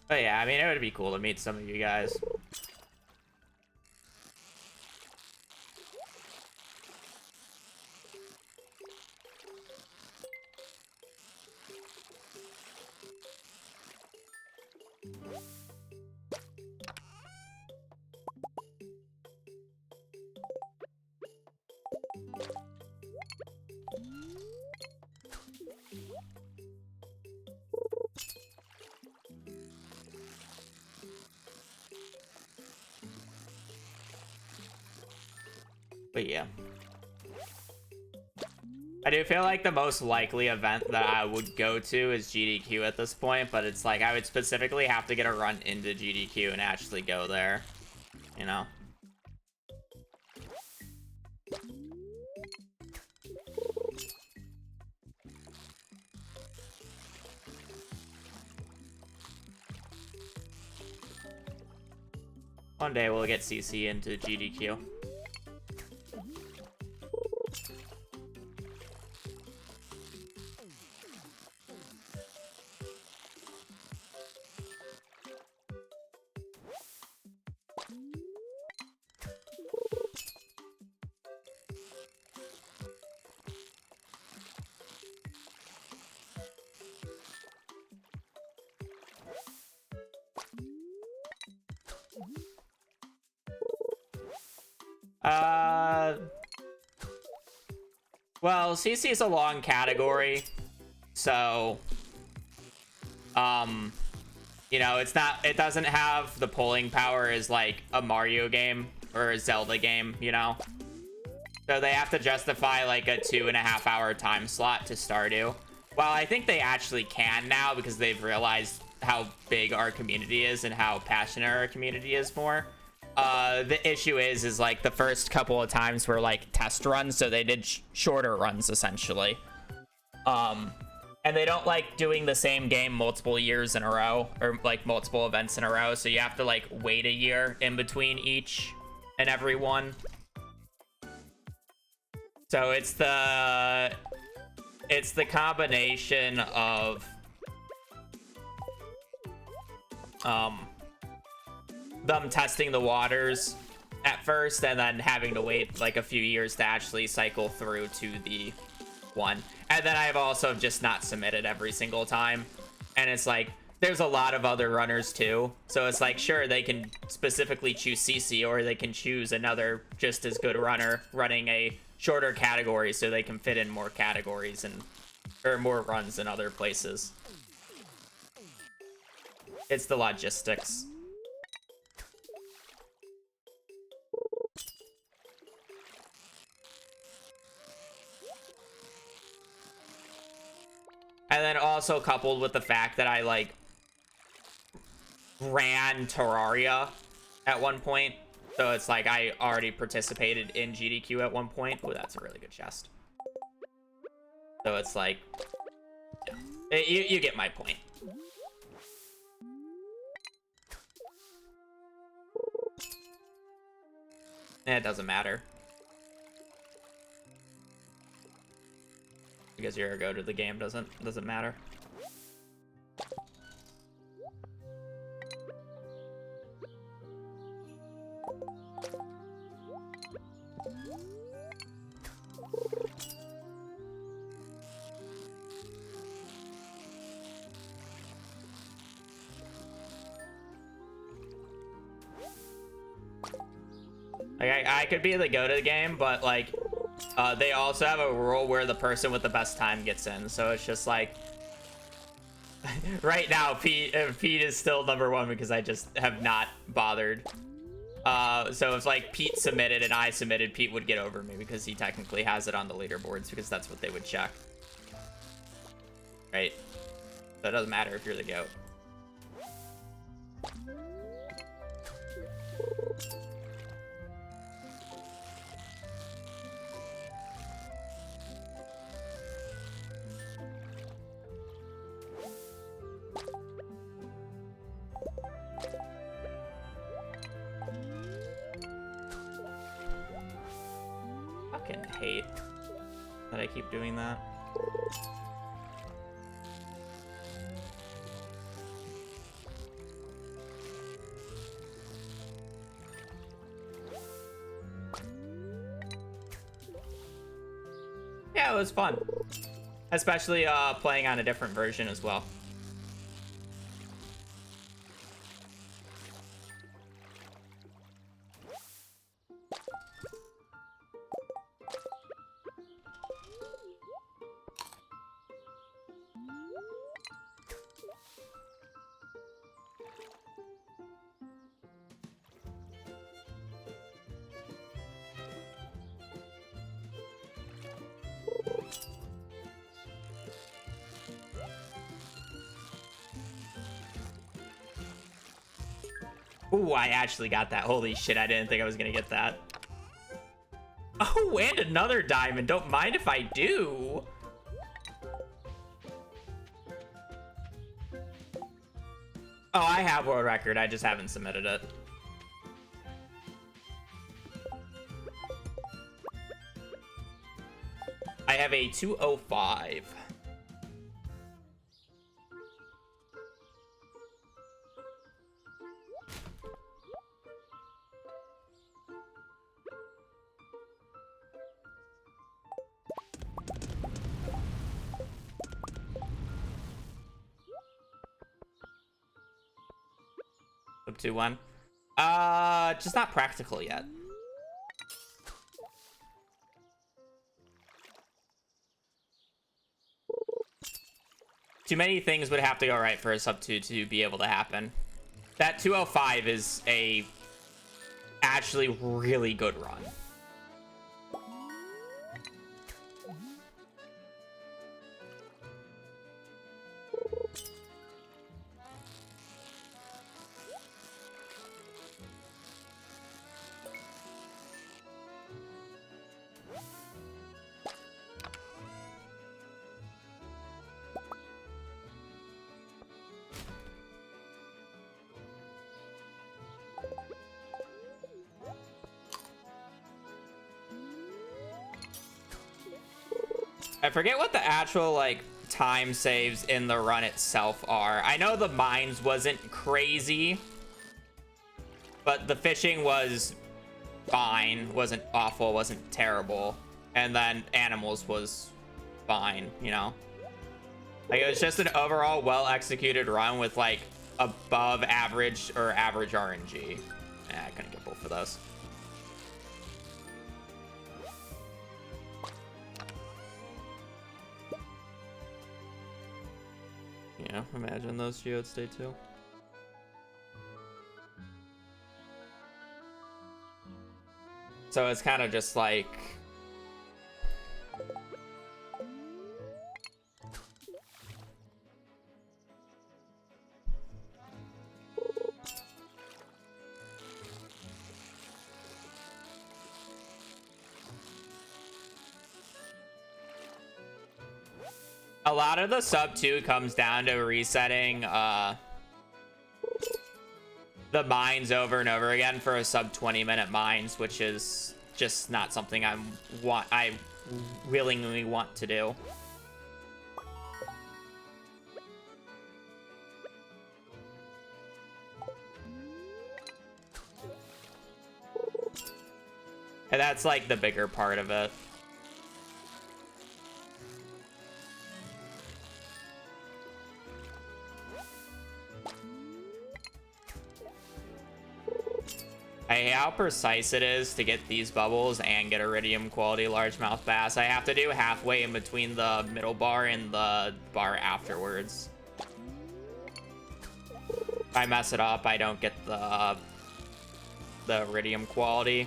But yeah, I mean, it would be cool to meet some of you guys. But yeah. I do feel like the most likely event that I would go to is GDQ at this point, but it's like I would specifically have to get a run into GDQ and actually go there, you know? One day we'll get CC into GDQ. Well, CC is a long category, so, you know, it doesn't have the pulling power as, like, a Mario game or a Zelda game, you know? So they have to justify, like, a 2.5-hour time slot to Stardew. Well, I think they actually can now because they've realized how big our community is and how passionate our community is more. The issue is like the first couple of times were like test runs, so they did shorter runs essentially. And they don't like doing the same game multiple years in a row or like multiple events in a row, so you have to like wait a year in between each and every one. So it's the combination of them testing the waters at first and then having to wait like a few years to actually cycle through to the one. And then I've also just not submitted every single time, and it's like there's a lot of other runners too, so it's like sure they can specifically choose CC or they can choose another just as good runner running a shorter category so they can fit in more categories and or more runs in other places. It's the logistics. And then also coupled with the fact that I like ran Terraria at one point, so it's like I already participated in GDQ at one point. Oh, that's a really good chest. So it's like, yeah. You get my point. It doesn't matter. Because you're a go to the game doesn't matter. Like, I could be the goat of the game, but, like, they also have a rule where the person with the best time gets in. So it's just like, right now, Pete is still #1 because I just have not bothered. So if, like, Pete submitted and I submitted, Pete would get over me because he technically has it on the leaderboards because that's what they would check. Right? So it doesn't matter if you're the goat. Fucking hate that I keep doing that. Yeah, it was fun. Especially playing on a different version as well. Ooh, I actually got that. Holy shit, I didn't think I was gonna get that. Oh, and another diamond. Don't mind if I do. Oh, I have world record. I just haven't submitted it. I have a 205. Up 2-1. Just not practical yet. Too many things would have to go right for a sub 2 to be able to happen. That 205 is a actually really good run. I forget what the actual, like, time saves in the run itself are. I know the mines wasn't crazy, but the fishing was fine. Wasn't awful, wasn't terrible. And then animals was fine, you know? Like, it was just an overall well-executed run with, like, above average or average RNG. Yeah, I couldn't get both of those. Yeah, imagine those geodes stay too. So it's kind of just like... a lot of the sub 2 comes down to resetting the mines over and over again for a sub 20-minute mines, which is just not something I willingly want to do. And that's like the bigger part of it. I hate how precise it is to get these bubbles and get iridium quality largemouth bass. I have to do halfway in between the middle bar and the bar afterwards. If I mess it up, I don't get the iridium quality.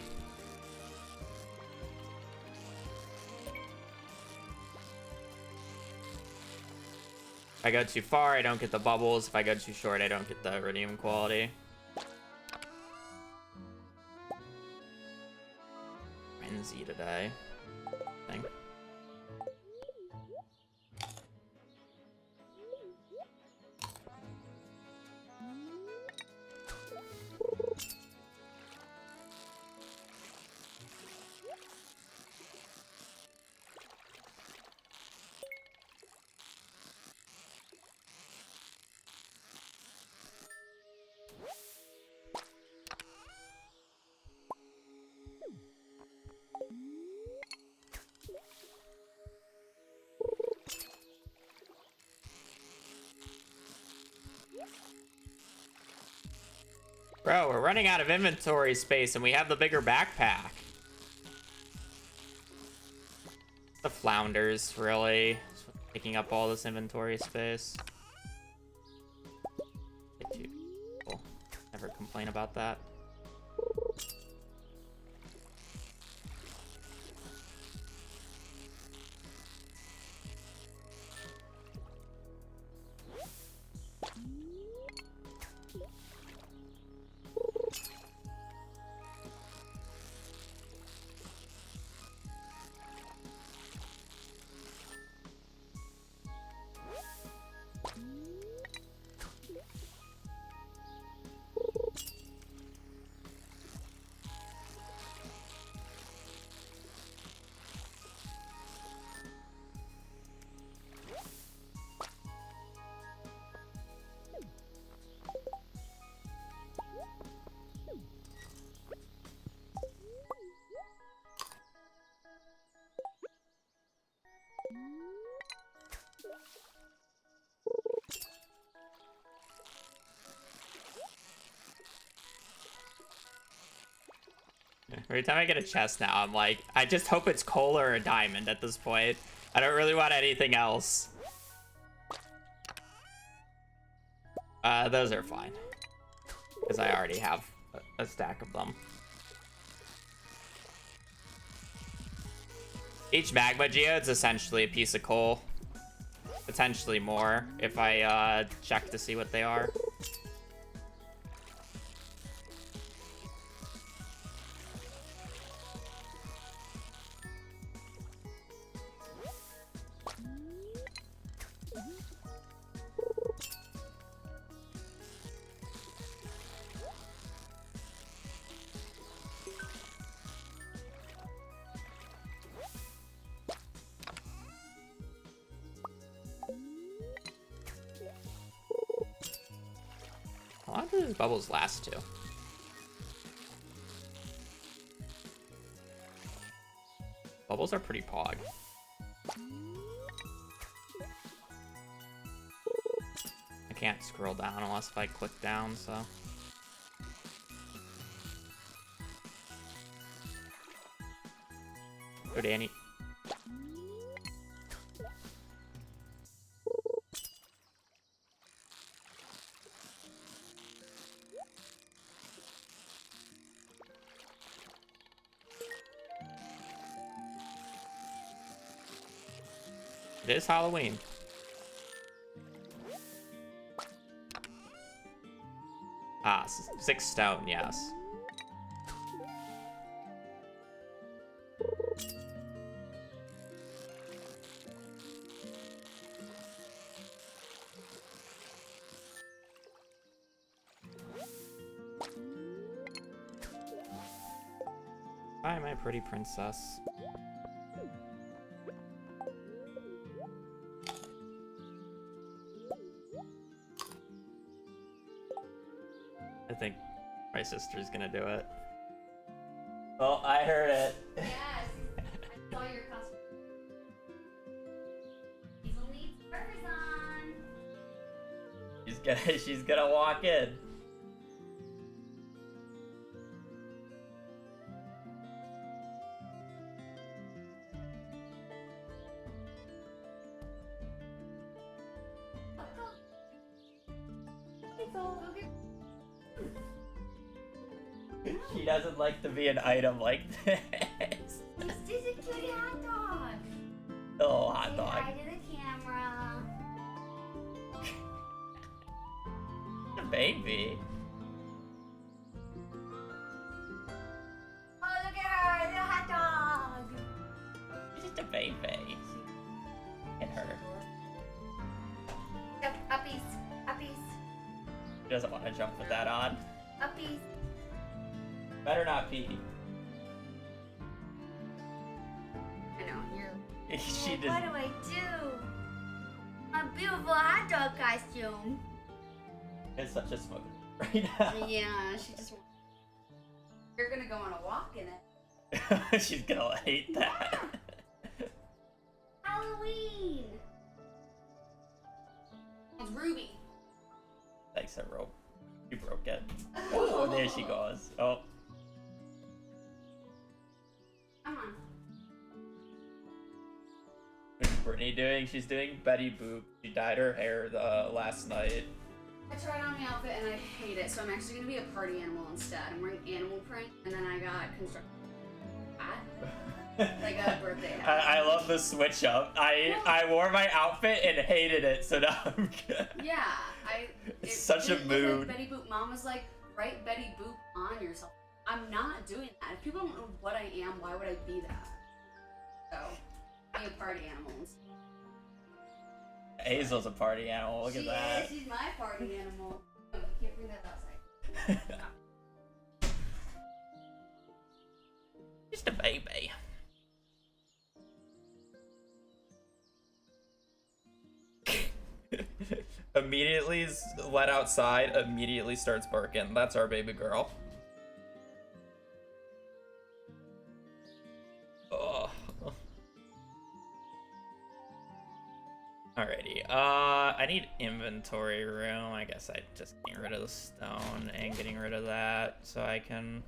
If I go too far, I don't get the bubbles. If I go too short, I don't get the iridium quality. Frenzy today. Thing. Bro, we're running out of inventory space and we have the bigger backpack. The flounders, really. Picking up all this inventory space. Cool. Never complain about that. Every time I get a chest now, I'm like, I just hope it's coal or a diamond at this point. I don't really want anything else. Those are fine. Because I already have a stack of them. Each magma geode is essentially a piece of coal. Potentially more, if I check to see what they are. How long do these bubbles last to? Bubbles are pretty pog. I can't scroll down unless if I click down, so. Go Danny. It is Halloween. Ah, 6 stone, yes. Hi, my pretty princess. I think my sister's gonna do it. Oh, I heard it. Yes, I saw your costume. Hazel needs furs on. She's gonna walk in. She doesn't like to be an item like this. This is a cutie hot dog. Oh, hot Say dog. hi to the camera. The baby. Oh, look at her, the hot dog. She's just a baby. Look at her. Yep, uppies, uppies, She doesn't want to jump with that on. uppies. Better not pee. I know, you're... She What just. do I do? A beautiful hot dog costume. It's such a smoke right now. Yeah, she just... You're gonna go on a walk in it. She's gonna hate that. Halloween! It's Ruby. Thanks, a rope. You broke it. Oh, there she goes. Oh. Come on. What's Brittany doing? She's doing Betty Boop. She dyed her hair last night. I tried on the outfit and I hate it, so I'm actually gonna be a party animal instead. I'm wearing animal print, and then I got constructed hat, like a birthday hat. I love the switch up. I wore my outfit and hated it, so now I'm good. Yeah, It's such a didn't look mood. like Betty Boop. Mom was like, write Betty Boop on yourself. I'm not doing that. If people don't know what I am, why would I be that? So, be a party animal instead. Hazel's a party animal. Look at that. She's my party animal. Oh, you can't bring that outside. Just a baby. Immediately is let outside, immediately starts barking. That's our baby girl. Oh. Alrighty, I need inventory room. I guess I just get rid of the stone and getting rid of that so I can...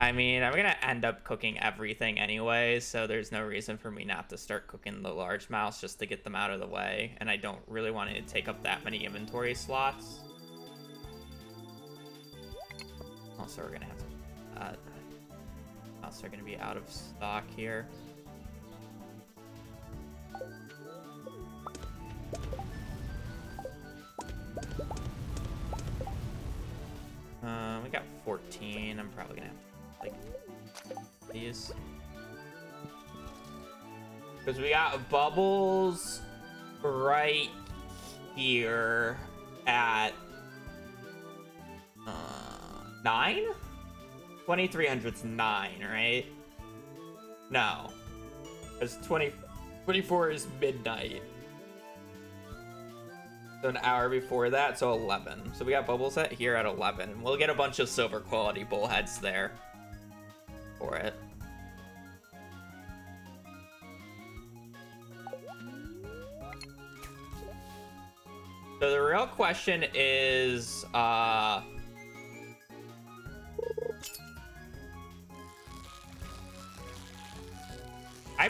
I mean, I'm gonna end up cooking everything anyway, so there's no reason for me not to start cooking the large mouse just to get them out of the way, and I don't really want it to take up that many inventory slots. Also, we're gonna have to... also, we're gonna be out of stock here. We got 14. I'm probably gonna have to, like, these. Because we got bubbles right here at 9? 2300's 9, right? No. Because 24 is midnight. So an hour before that, so 11. So we got bubbles at here at 11. And we'll get a bunch of silver quality bullheads there for it. So the real question is, I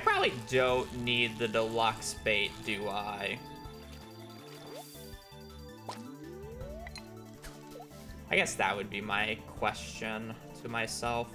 probably don't need the deluxe bait, do I? I guess that would be my question to myself.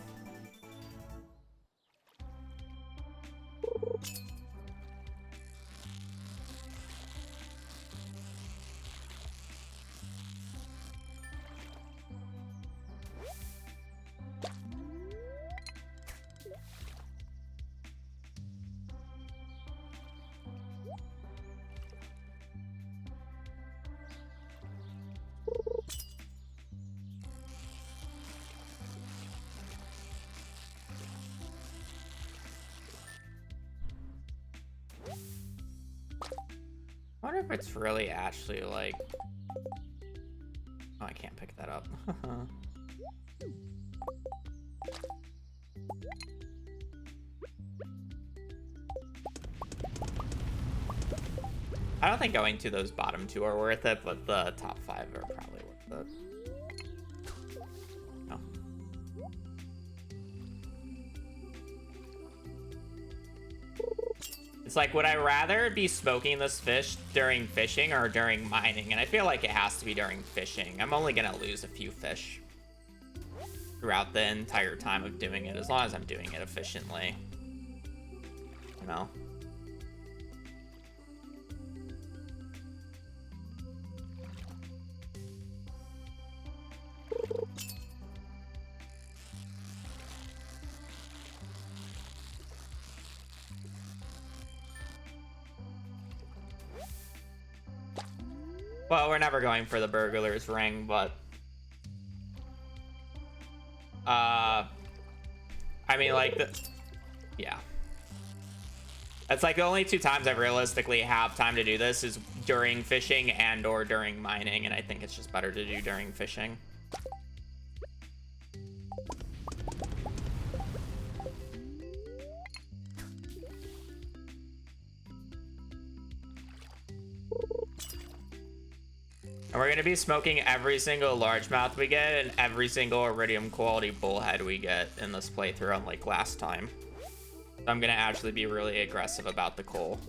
I wonder if it's really actually like... Oh, I can't pick that up. I don't think going to those bottom 2 are worth it, but the top 5 are probably worth it. No. It's like, would I rather be smoking this fish during fishing or during mining? And I feel like it has to be during fishing. I'm only gonna lose a few fish throughout the entire time of doing it, as long as I'm doing it efficiently. You know? Well, we're never going for the burglar's ring, but I mean, like, yeah. That's like the only 2 times I realistically have time to do this is during fishing and or during mining, and I think it's just better to do during fishing. And we're going to be smoking every single largemouth we get and every single iridium quality bullhead we get in this playthrough, unlike last time. So I'm going to actually be really aggressive about the coal.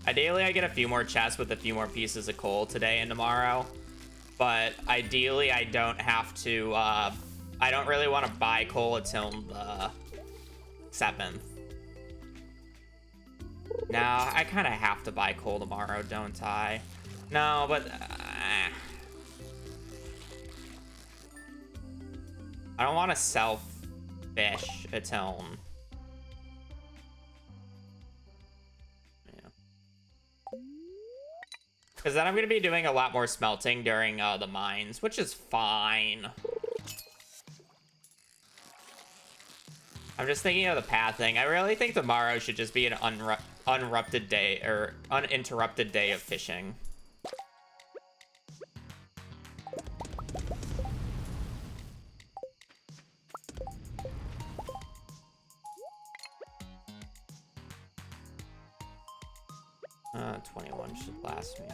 Ideally, I get a few more chests with a few more pieces of coal today and tomorrow. But ideally, I don't have to... I don't really want to buy coal until the 7th. No, I kind of have to buy coal tomorrow, don't I? No, but... I don't want to sell fish until... Yeah. Because then I'm going to be doing a lot more smelting during the mines, which is fine. I'm just thinking of the pathing. I really think tomorrow should just be an uninterrupted day of fishing. Uh, 21 should last me.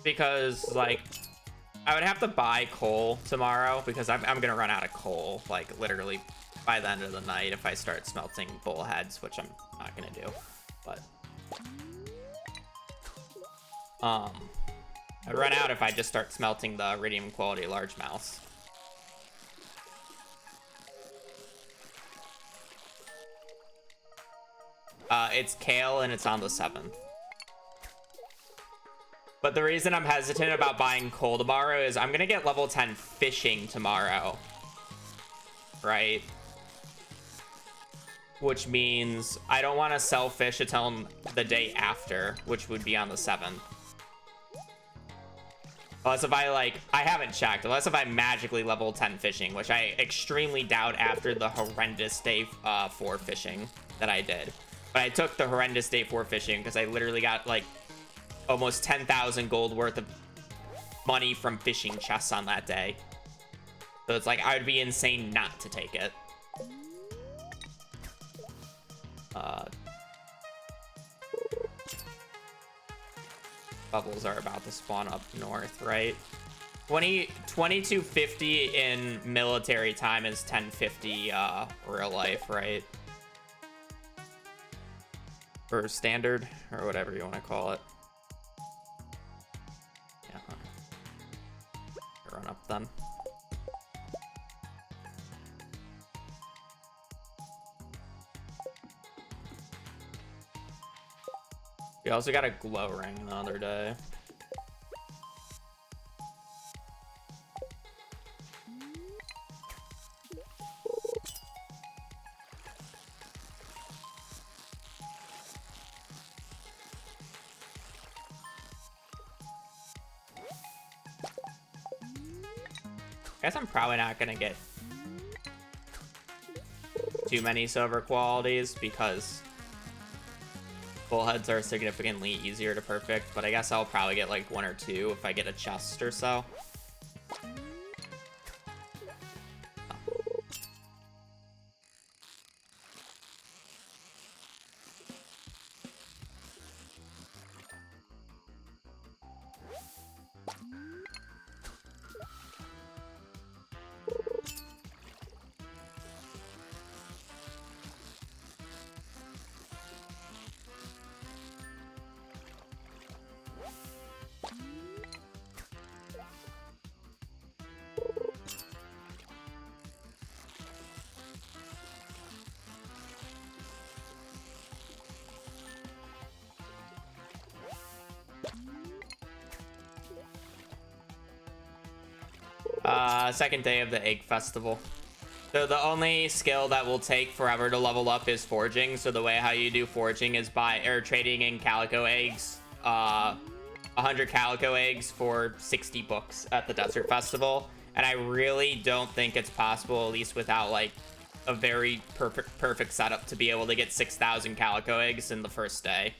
Because, like, I would have to buy coal tomorrow because I'm gonna run out of coal, like, literally by the end of the night if I start smelting bullheads, which I'm not gonna do. But I'd run out if I just start smelting the iridium quality largemouths. It's kale and it's on the 7th. But the reason I'm hesitant about buying coal tomorrow is I'm gonna get level 10 fishing tomorrow. Right? Which means I don't want to sell fish until the day after, which would be on the 7th. Unless if I haven't checked, unless if I magically level 10 fishing, which I extremely doubt after the horrendous day 4 fishing that I did. But I took the horrendous day 4 fishing because I literally got like almost 10,000 gold worth of money from fishing chests on that day. So it's like, I would be insane not to take it. Bubbles are about to spawn up north, right? 2250 in military time is 1050 real life, right? Or standard, or whatever you want to call it. Yeah. Run up then. We also got a glow ring the other day. I guess I'm probably not gonna get too many silver qualities because full heads are significantly easier to perfect, but I guess I'll probably get like 1 or 2 if I get a chest or so. Second day of the egg festival. So the only skill that will take forever to level up is forging. So the way how you do forging is by trading in calico eggs. 100 calico eggs for 60 books at the desert festival. And I really don't think it's possible, at least without like a very perfect setup, to be able to get 6,000 calico eggs in the first day.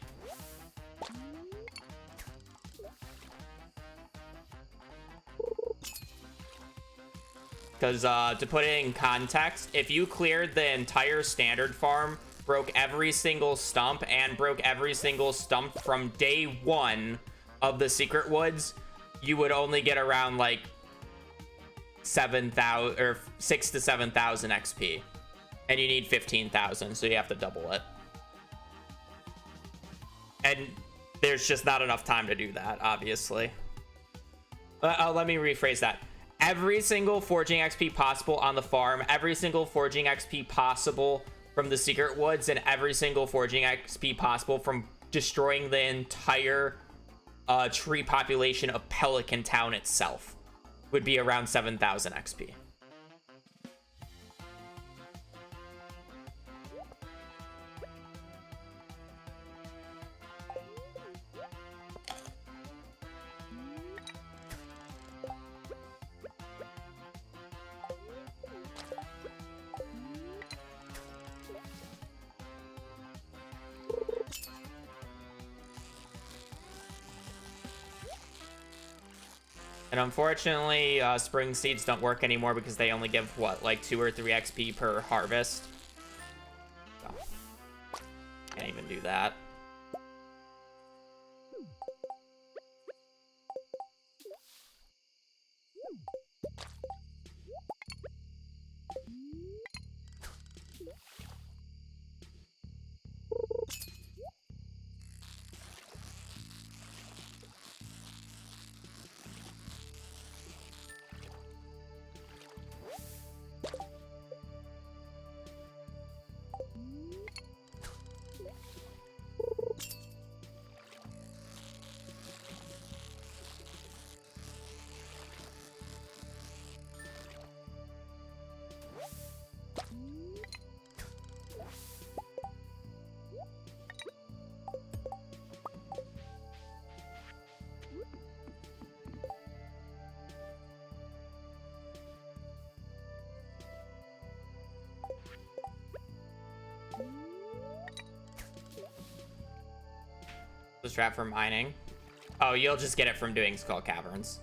Because to put it in context, if you cleared the entire standard farm, broke every single stump, and broke every single stump from day 1 of the secret woods, you would only get around like 7,000 or 6,000 to 7,000 XP, and you need 15,000, so you have to double it. And there's just not enough time to do that, obviously. Let me rephrase that. Every single forging XP possible on the farm, every single forging XP possible from the secret woods, and every single forging XP possible from destroying the entire tree population of Pelican Town itself would be around 7,000 XP. And unfortunately, spring seeds don't work anymore because they only give, what, like 2 or 3 XP per harvest. So, can't even do that. The strap for mining. Oh, you'll just get it from doing skull caverns.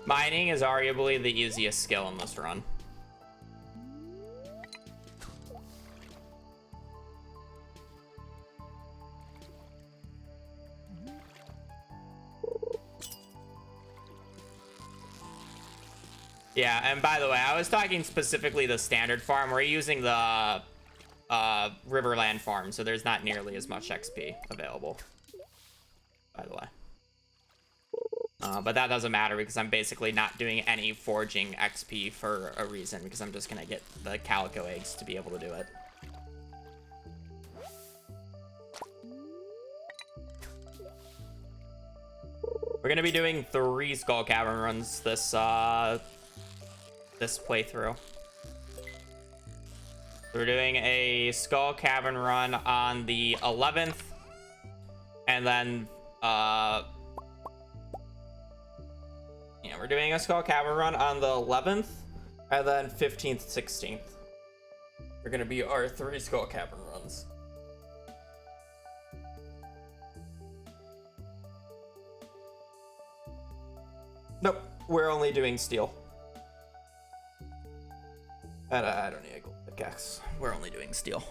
Mining is arguably the easiest skill in this run. Yeah, and by the way, I was talking specifically the standard farm. We're using the Riverland farm, so there's not nearly as much XP available, by the way. But that doesn't matter because I'm basically not doing any forging XP for a reason, because I'm just going to get the calico eggs to be able to do it. We're going to be doing 3 skull cavern runs this playthrough. We're doing a skull cavern run on the 11th, And then, yeah, we're doing a Skull Cavern run on the 11th, and then 15th, 16th. Are gonna be our 3 Skull Cavern runs. Nope, we're only doing steel. And I don't need a gold pickaxe. We're only doing steel.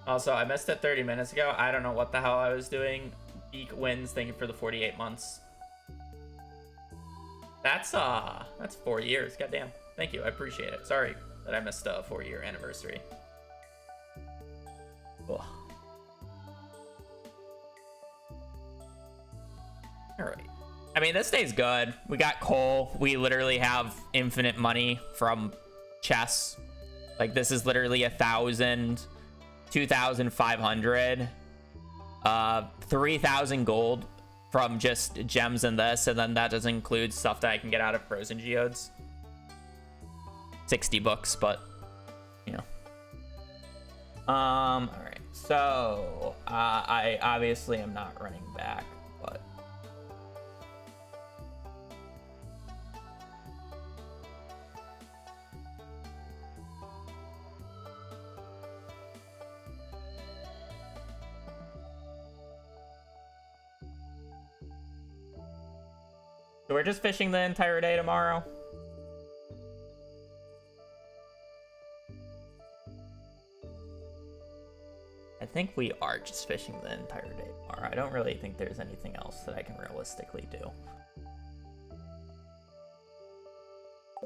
Also, I missed it 30 minutes ago. I don't know what the hell I was doing. Beak wins. Thank you for the 48 months. That's 4 years. Goddamn. Thank you. I appreciate it. Sorry that I missed a 4-year anniversary. Ugh. All right. I mean, this day's good. We got coal. We literally have infinite money from chests. Like, this is literally 1,000, 2,500, 3,000 gold from just gems in this, and then that doesn't include stuff that I can get out of frozen geodes. 60 books, but you know. All right. So I obviously am not running back, but. So we're just fishing the entire day tomorrow? I think we are just fishing the entire day tomorrow. I don't really think there's anything else that I can realistically do.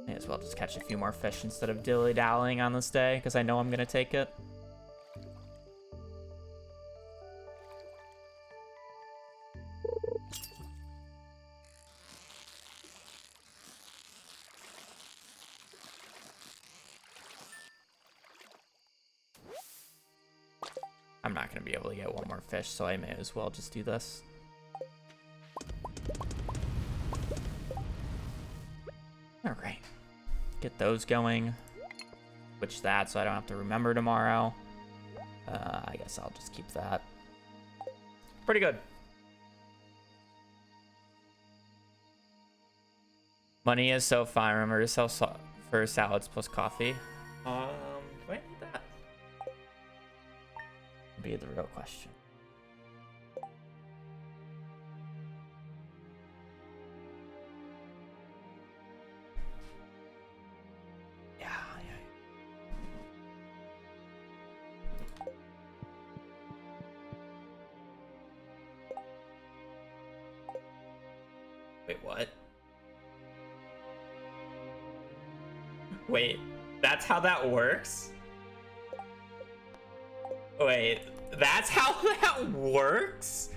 May as well just catch a few more fish instead of dilly-dallying on this day, because I know I'm going to take it. I'm not going to be able to get one more fish, so I may as well just do this. All right. Get those going. Switch that so I don't have to remember tomorrow. I guess I'll just keep that. Pretty good. Money is so fine. Remember to sell for salads plus coffee. Do I need that? Be the real question. Yeah. Wait, what? Wait, that's how that works? Wait, that's how that works?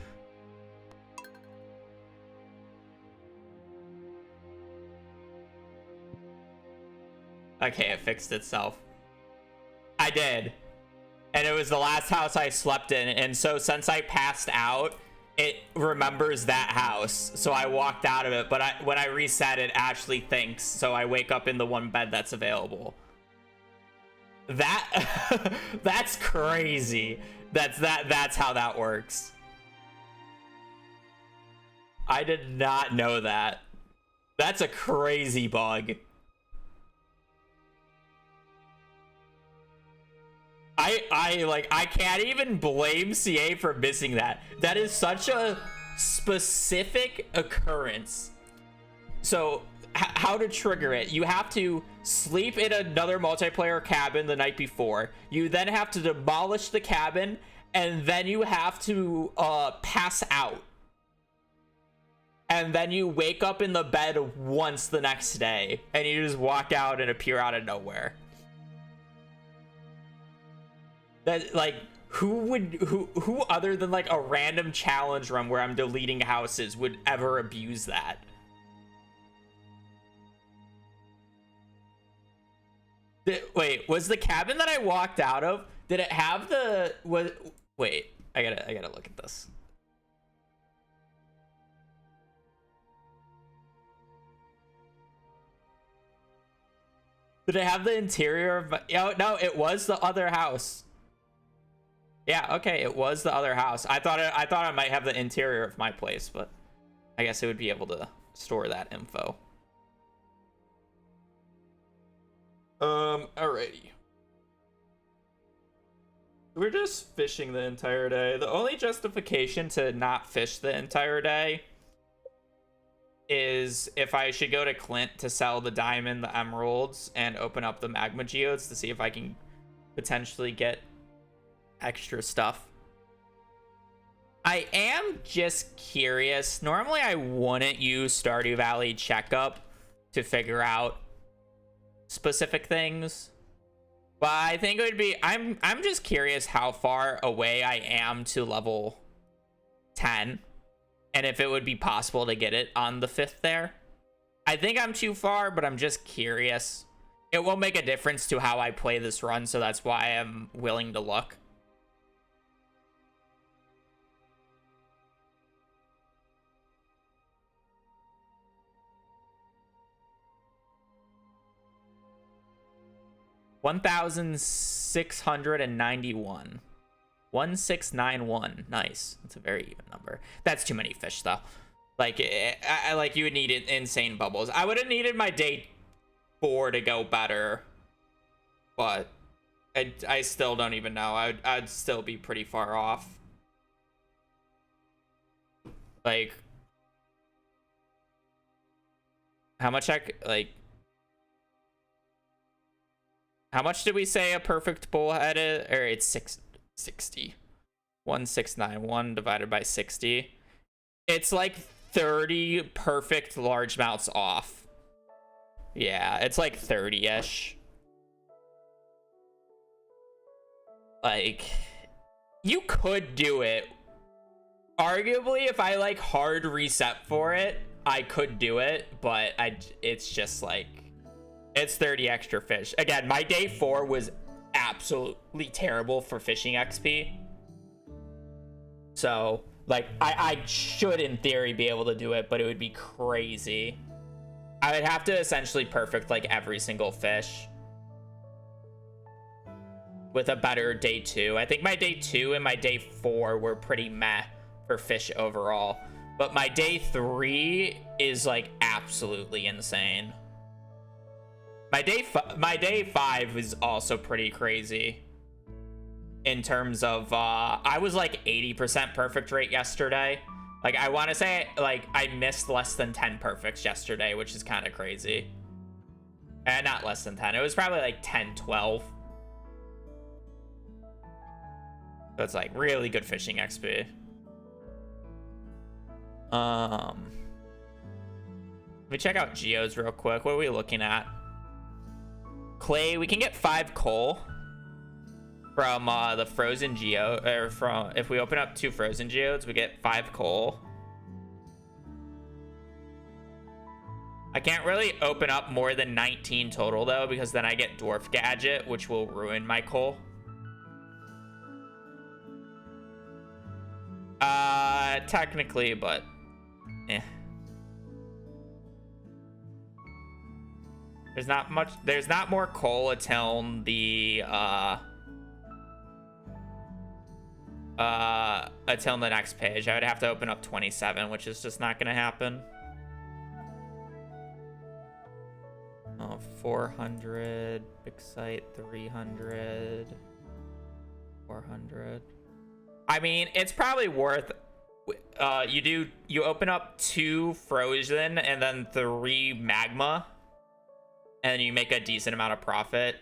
Okay, it fixed itself. I did. And it was the last house I slept in, and so since I passed out, it remembers that house. So I walked out of it, but when I reset, it actually thinks, so I wake up in the one bed that's available. That that's crazy. That's how that works. I did not know that. That's a crazy bug. I can't even blame CA for missing that. That is such a specific occurrence. So how to trigger it: you have to sleep in another multiplayer cabin the night before, you then have to demolish the cabin, and then you have to pass out, and then you wake up in the bed once the next day, and you just walk out and appear out of nowhere. That, like, who other than like a random challenge run where I'm deleting houses would ever abuse that? Wait, was the cabin that I walked out of, did it have the, wait, I gotta look at this. Did it have the interior of... Oh, no, it was the other house. Yeah, okay, it was the other house. I thought it might have the interior of my place, but I guess it would be able to store that info. Alrighty. We're just fishing the entire day. The only justification to not fish the entire day is if I should go to Clint to sell the diamond, the emeralds, and open up the magma geodes to see if I can potentially get extra stuff. I am just curious. Normally I wouldn't use Stardew Valley checkup to figure out specific things, but I think it would be... I'm just curious how far away I am to level 10 and if it would be possible to get it on the 5th there. I think I'm too far, but I'm just curious. It won't make a difference to how I play this run, so that's why I'm willing to look. $1,691. 1691. Nice. That's a very even number. That's too many fish though. Like like you would need insane bubbles. I would have needed my day 4 to go better, but I still don't even know. I'd still be pretty far off. Like how much how much did we say a perfect bullhead is? Or it's 60. 1691 divided by 60. It's like 30 perfect largemouths off. Yeah, it's like 30-ish. Like, you could do it. Arguably, if I like hard reset for it, I could do it, but it's just like... It's 30 extra fish. Again, my day 4 was absolutely terrible for fishing XP. So, like, I should, in theory, be able to do it, but it would be crazy. I would have to essentially perfect, like, every single fish with a better day 2. I think my day 2 and my day 4 were pretty meh for fish overall. But my day 3 is, like, absolutely insane. My day 5 is also pretty crazy in terms of I was like 80% perfect rate yesterday. Like, I want to say, like, I missed less than 10 perfects yesterday, which is kind of crazy. And not less than 10. It was probably like 10, 12. So it's like really good fishing XP. Let me check out geodes real quick. What are we looking at? Clay, we can get 5 coal from the frozen geo, or from, if we open up 2 frozen geodes, we get 5 coal. I can't really open up more than 19 total though, because then I get dwarf gadget, which will ruin my coal. Technically, but eh. There's not more coal until the until the next page. I would have to open up 27, which is just not gonna happen. Oh, 400 big site, 300, 400. I mean, it's probably worth you open up 2 frozen and then 3 magma, and you make a decent amount of profit.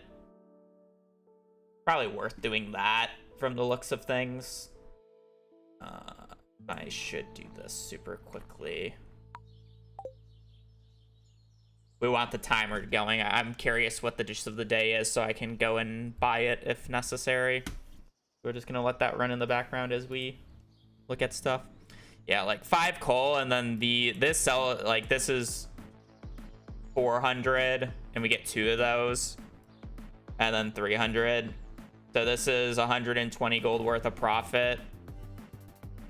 Probably worth doing that from the looks of things. I should do this super quickly. We want the timer going. I'm curious what the dish of the day is so I can go and buy it if necessary. We're just gonna let that run in the background as we look at stuff. Yeah, like 5 coal, and then this is 400, and we get 2 of those, and then 300. So this is 120 gold worth of profit,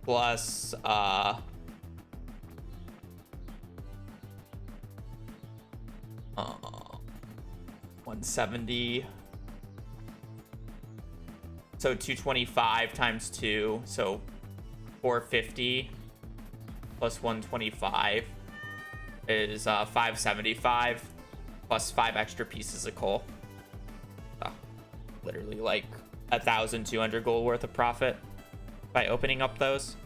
plus 170. So 225 times 2, so 450 plus 125 is 575 plus 5 extra pieces of coal. Literally like 1,200 gold worth of profit by opening up those.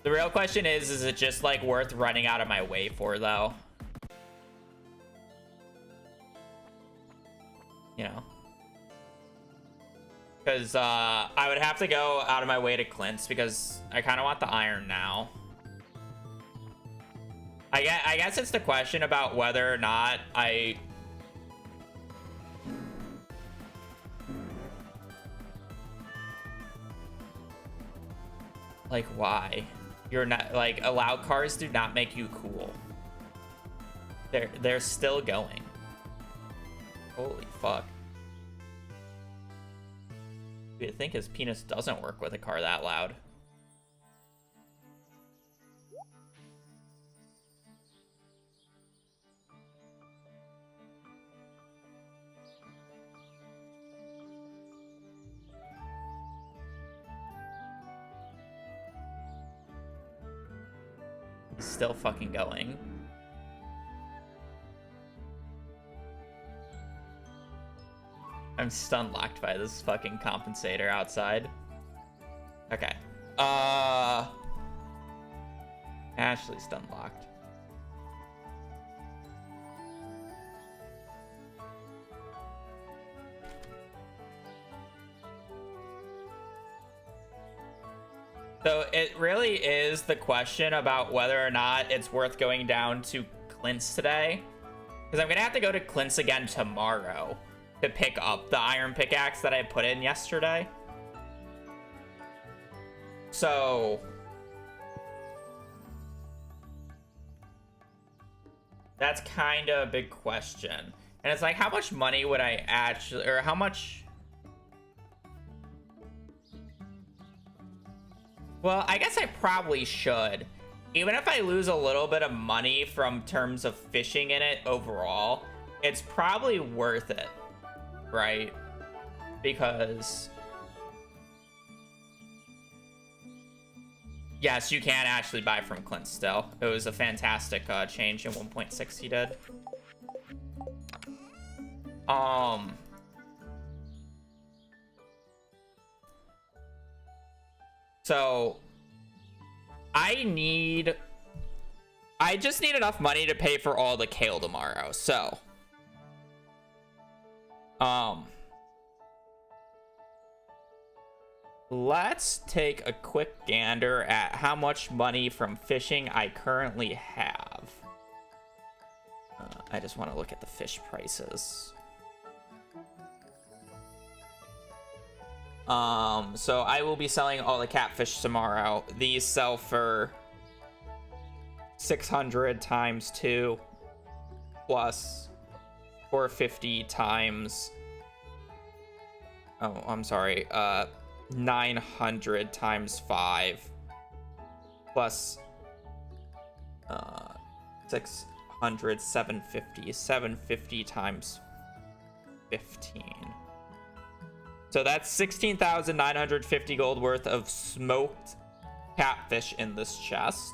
The real question is it just like worth running out of my way for though? You know? Because I would have to go out of my way to Clint's because I kind of want the iron now. I guess it's the question about whether or not I... Like, why? You're not... Like, allowed cars do not make you cool. They're still going. Holy fuck. You'd think his penis doesn't work with a car that loud. He's still fucking going. I'm stun locked by this fucking compensator outside. Okay. Ashley stun locked. So it really is the question about whether or not it's worth going down to Clint's today. Because I'm gonna have to go to Clint's again tomorrow to pick up the iron pickaxe that I put in yesterday. So that's kind of a big question. And it's like, how much money would I actually, or how much... Well, I guess I probably should. Even if I lose a little bit of money from terms of fishing in it overall, it's probably worth it. Right? Because yes, you can actually buy from Clint still. It was a fantastic change in 1.6 he did. So I just need enough money to pay for all the kale tomorrow. So let's take a quick gander at how much money from fishing I currently have. I just want to look at the fish prices. So I will be selling all the catfish tomorrow. These sell for 600 times 2 plus 450 times, oh, I'm sorry, 900 times 5 plus 600, 750 times 15. So that's 16,950 gold worth of smoked catfish in this chest.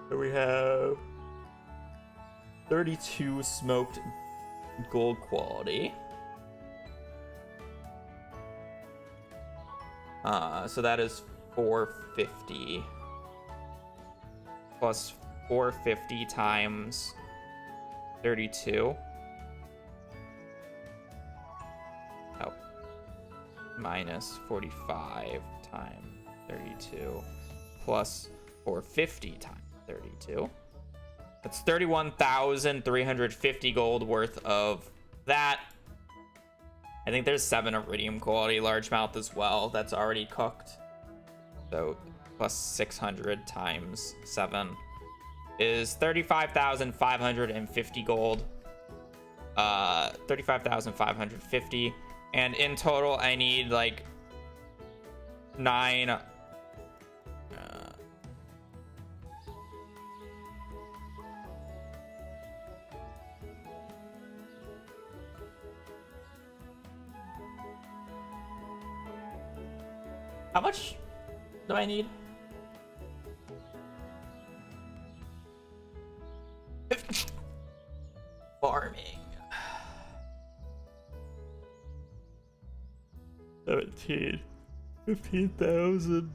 So we have 32 smoked gold quality. So that is 450 plus 450 times 32. Oh, minus 45 times 32 plus 450 times 32. That's 31,350 gold worth of that. I think there's 7 iridium quality largemouth as well that's already cooked. So plus 600 times 7 is 35,550 gold. 35,550. And in total, I need like 9 do I need? Farming. 17. 15,000.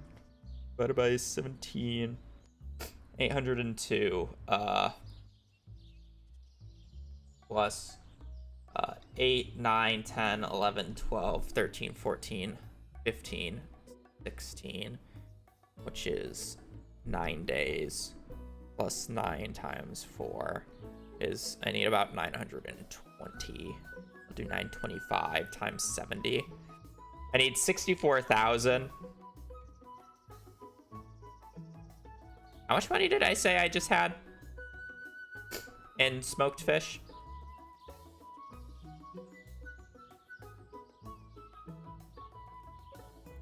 Divided by 17. 802. Plus 8, 9, 10, 11, 12, 13, 14, 15, 16, which is 9 days, plus 9 times 4 is, I need about 920. I'll do 925 times 70. I need 64,000. How much money did I say I just had in smoked fish?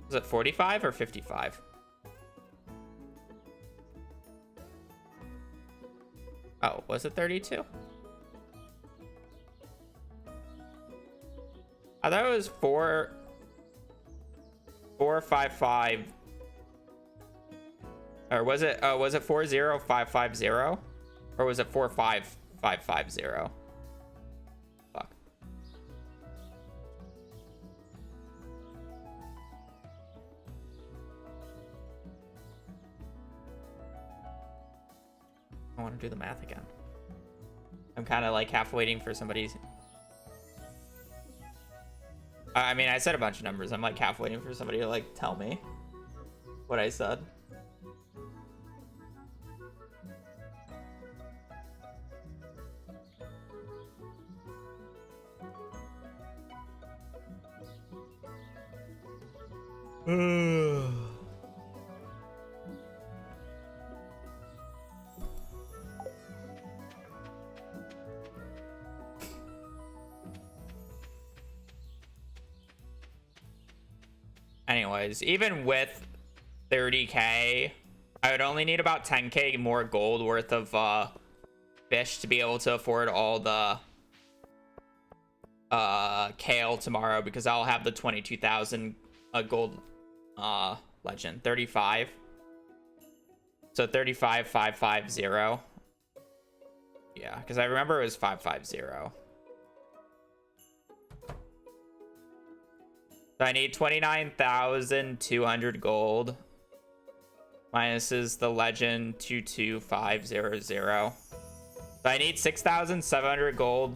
Was it 45 or 55? Oh, was it 32? I thought it was 455. Or was it 40550? Or was it 45550? Fuck. I want to do the math again. I'm kind of like half waiting for somebody. I mean, I said a bunch of numbers. I'm like half waiting for somebody to like tell me what I said. Anyways, even with 30k, I would only need about 10k more gold worth of fish to be able to afford all the kale tomorrow, because I'll have the 22,000 gold legend. 35. So 35,550. Yeah, because I remember it was 550. So I need 29,200 gold. Minus is the legend 22500. So I need 6,700 gold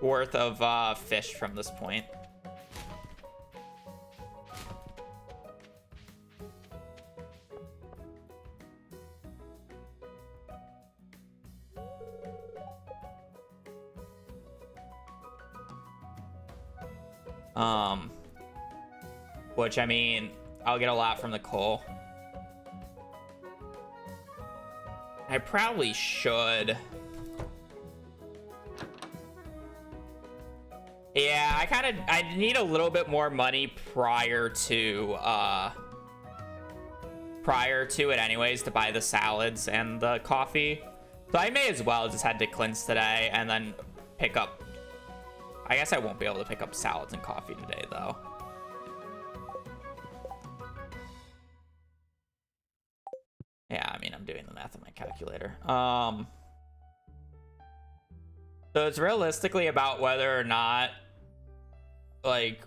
worth of fish from this point. Which, I mean, I'll get a lot from the coal. I probably should. Yeah, I need a little bit more money prior to it anyways, to buy the salads and the coffee. So I may as well just head to Clint's today and then pick up. I guess I won't be able to pick up salads and coffee today though. Yeah, I mean, I'm doing the math on my calculator. So it's realistically about whether or not, like,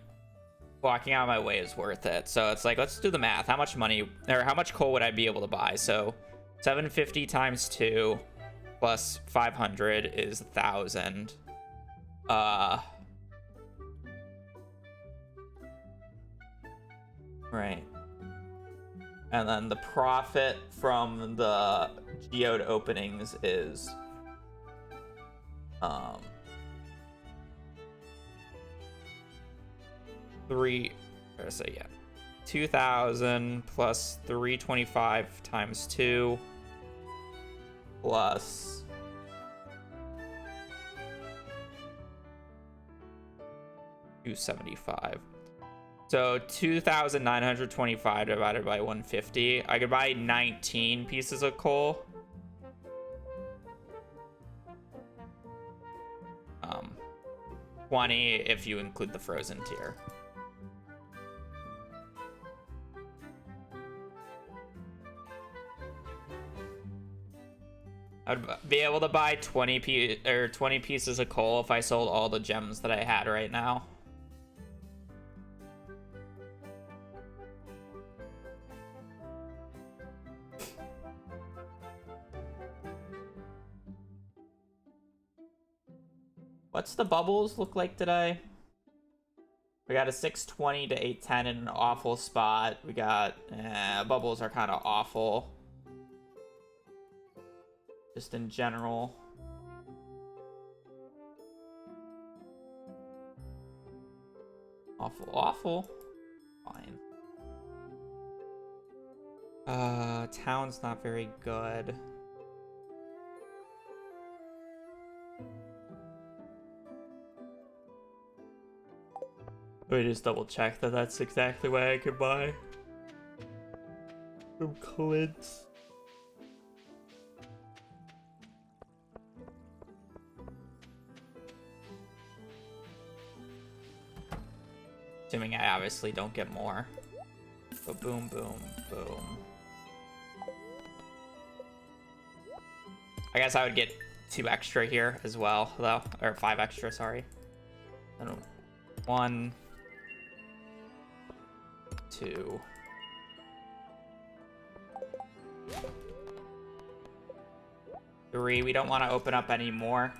walking out of my way is worth it. So it's like, let's do the math. How much money, or how much coal would I be able to buy? So 750 times 2 plus 500 is 1,000. Right. And then the profit from the geode openings is 2,000 plus 325 times 2 plus 275. So 2,925 divided by 150. I could buy 19 pieces of coal. 20 if you include the frozen tier. I'd be able to buy 20 pieces of coal if I sold all the gems that I had right now. What's the bubbles look like today? We got a 620 to 810 in an awful spot. We got bubbles are kind of awful. Just in general. Awful, awful. Fine. Town's not very good. Let me just double check that that's exactly what I could buy from Clint's. Assuming I obviously don't get more. But boom, boom, boom. I guess I would get 2 extra here as well, though. Or 5 extra, sorry. And 1, 2. Three. We don't want to open up any more.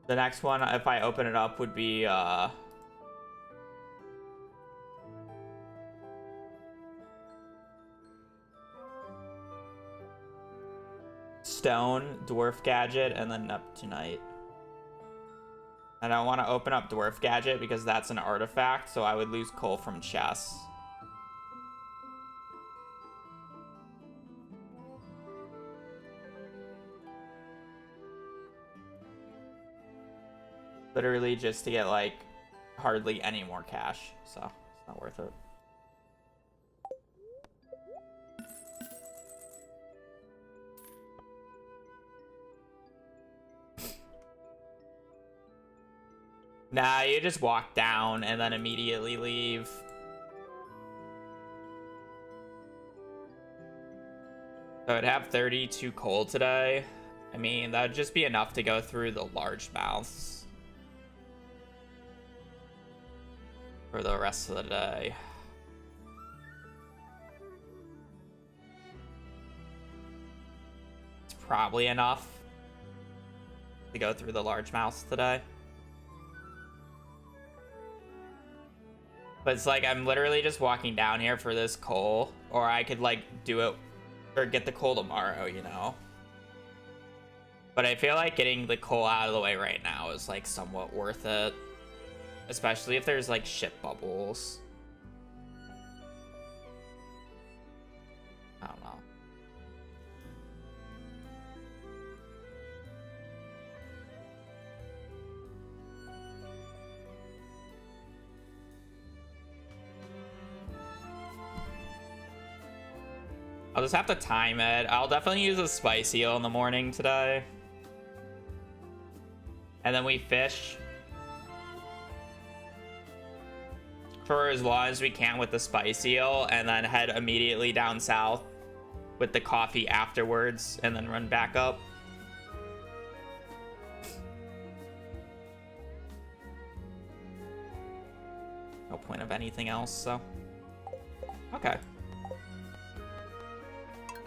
The next one, if I open it up, would be Stone, Dwarf Gadget, and then Neptunite. And I want to open up Dwarf Gadget because that's an artifact, so I would lose coal from chess. Literally just to get, like, hardly any more cash, so it's not worth it. Nah, you just walk down and then immediately leave. So I'd have 32 coal today. I mean, that would just be enough to go through the large mouths for the rest of the day. It's probably enough to go through the large mouths today. But it's like, I'm literally just walking down here for this coal. Or I could, like, do it, or get the coal tomorrow, you know? But I feel like getting the coal out of the way right now is, like, somewhat worth it. Especially if there's, like, ship bubbles. I don't know. I'll just have to time it. I'll definitely use a spice eel in the morning today. And then we fish for as long as we can with the spice eel, and then head immediately down south with the coffee afterwards, and then run back up. No point of anything else, so. Okay.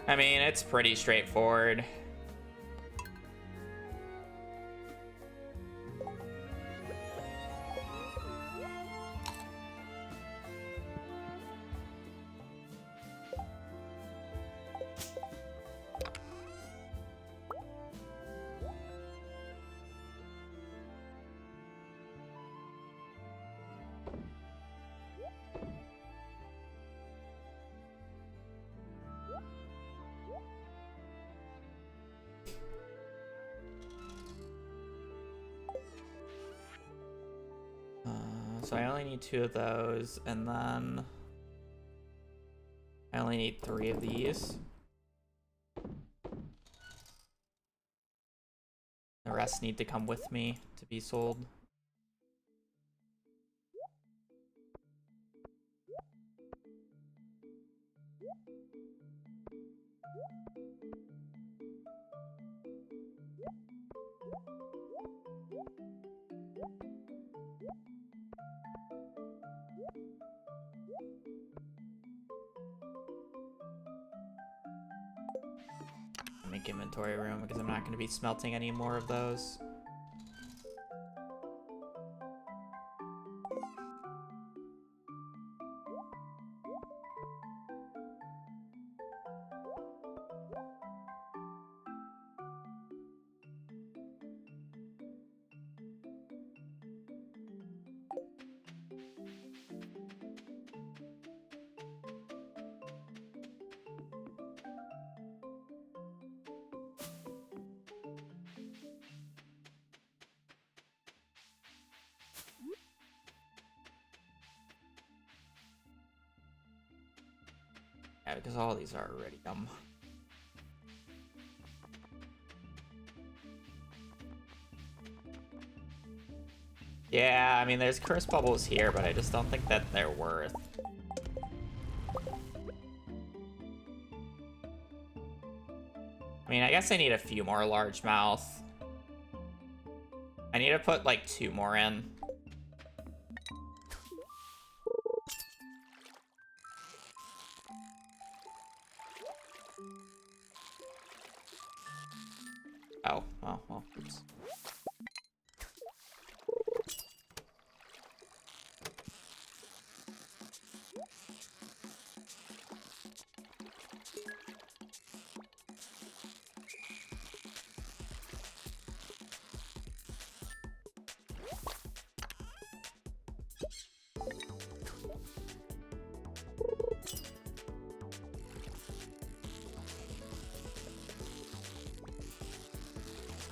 I mean, it's pretty straightforward. So I only need 2 of those, and then I only need 3 of these. The rest need to come with me to be sold. Make inventory room because I'm not going to be smelting any more of those. Yeah, because all these are already dumb. Yeah, I mean, there's curse bubbles here, but I just don't think that they're worth. I mean, I guess I need a few more largemouth. I need to put, like, 2 more in. Oh, well, oops.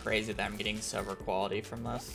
Crazy that I'm getting silver quality from this.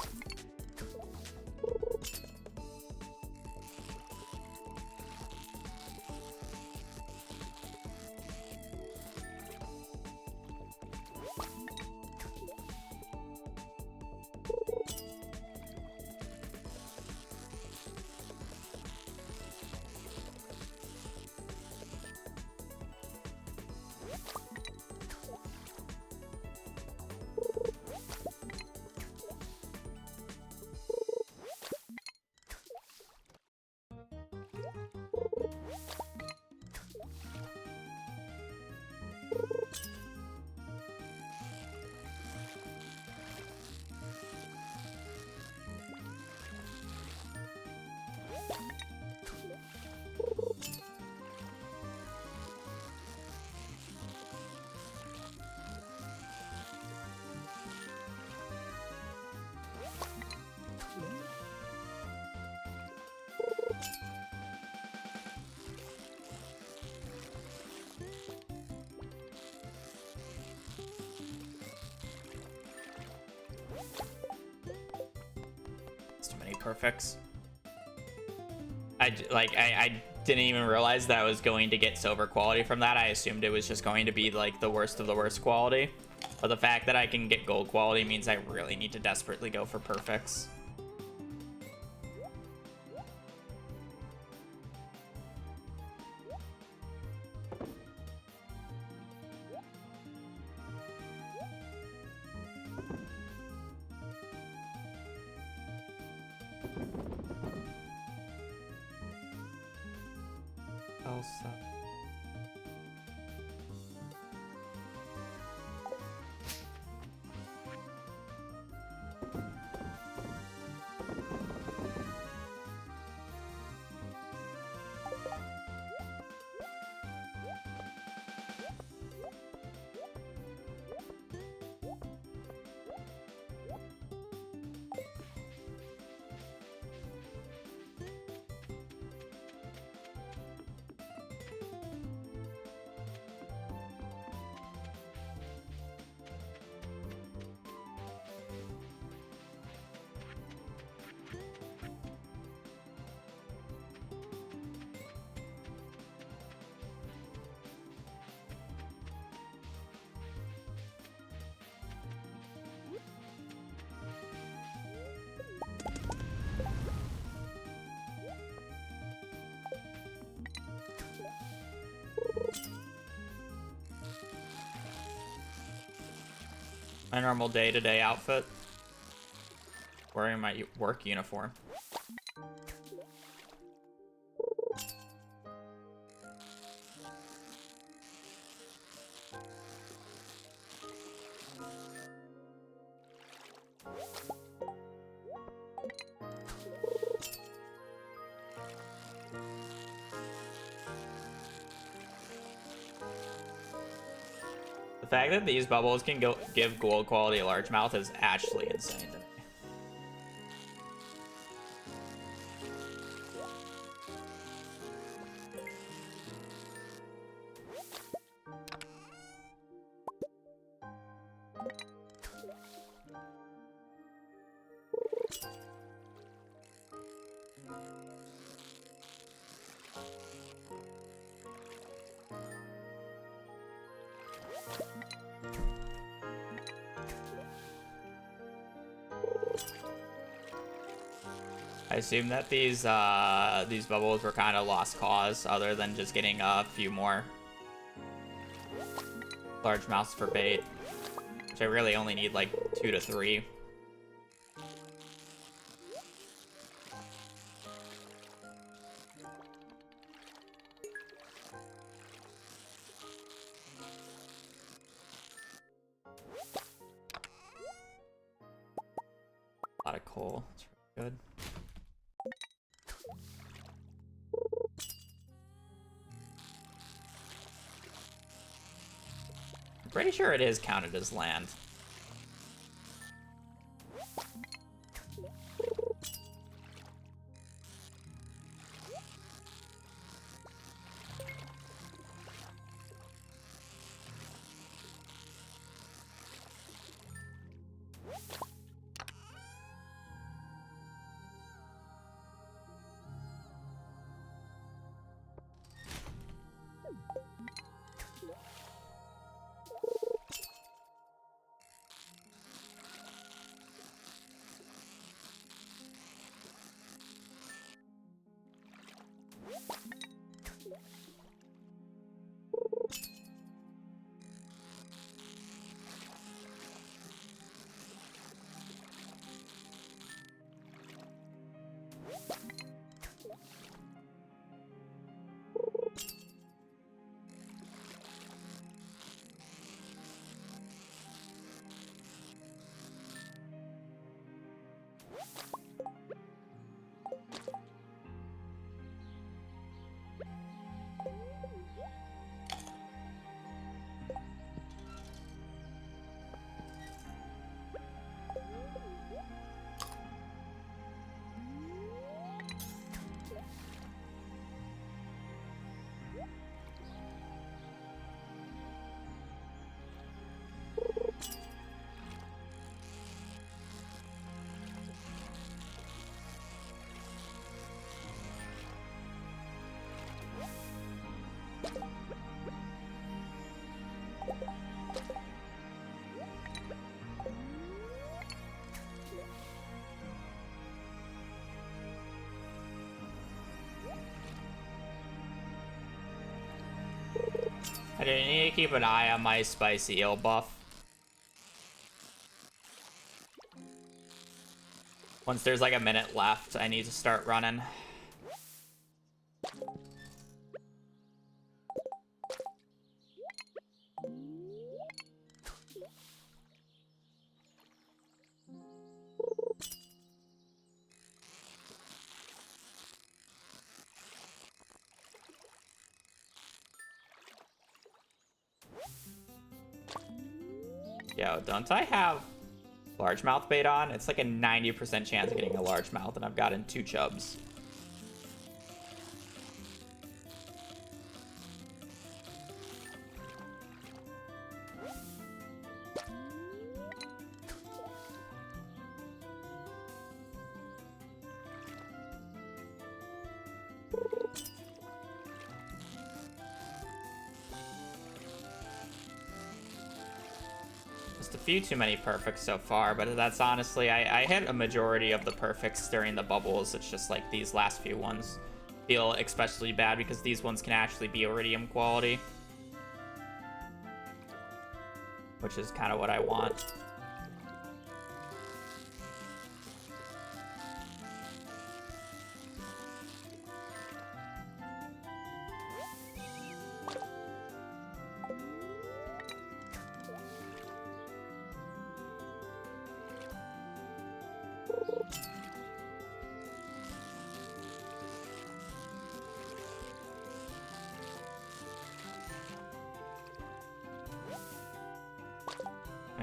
Too many perfects. I didn't even realize that I was going to get silver quality from that. I assumed it was just going to be like the worst of the worst quality. But the fact that I can get gold quality means I really need to desperately go for perfects. Elsa. My normal day-to-day outfit. wearing my work uniform. The fact that these bubbles can give gold quality largemouth is actually insane to me. I assume that these bubbles were kind of lost cause, other than just getting a few more largemouths for bait, which I really only need like 2 to 3. A lot of coal. It's really good. I'm pretty sure it is counted as land. I do need to keep an eye on my spicy eel buff. Once there's like a minute left, I need to start running. Yo, don't I have largemouth bait on? It's like a 90% chance of getting a largemouth, and I've gotten 2 chubs. Just a few too many perfects so far, but that's honestly, I hit a majority of the perfects during the bubbles. It's just like these last few ones feel especially bad because these ones can actually be iridium quality, which is kind of what I want.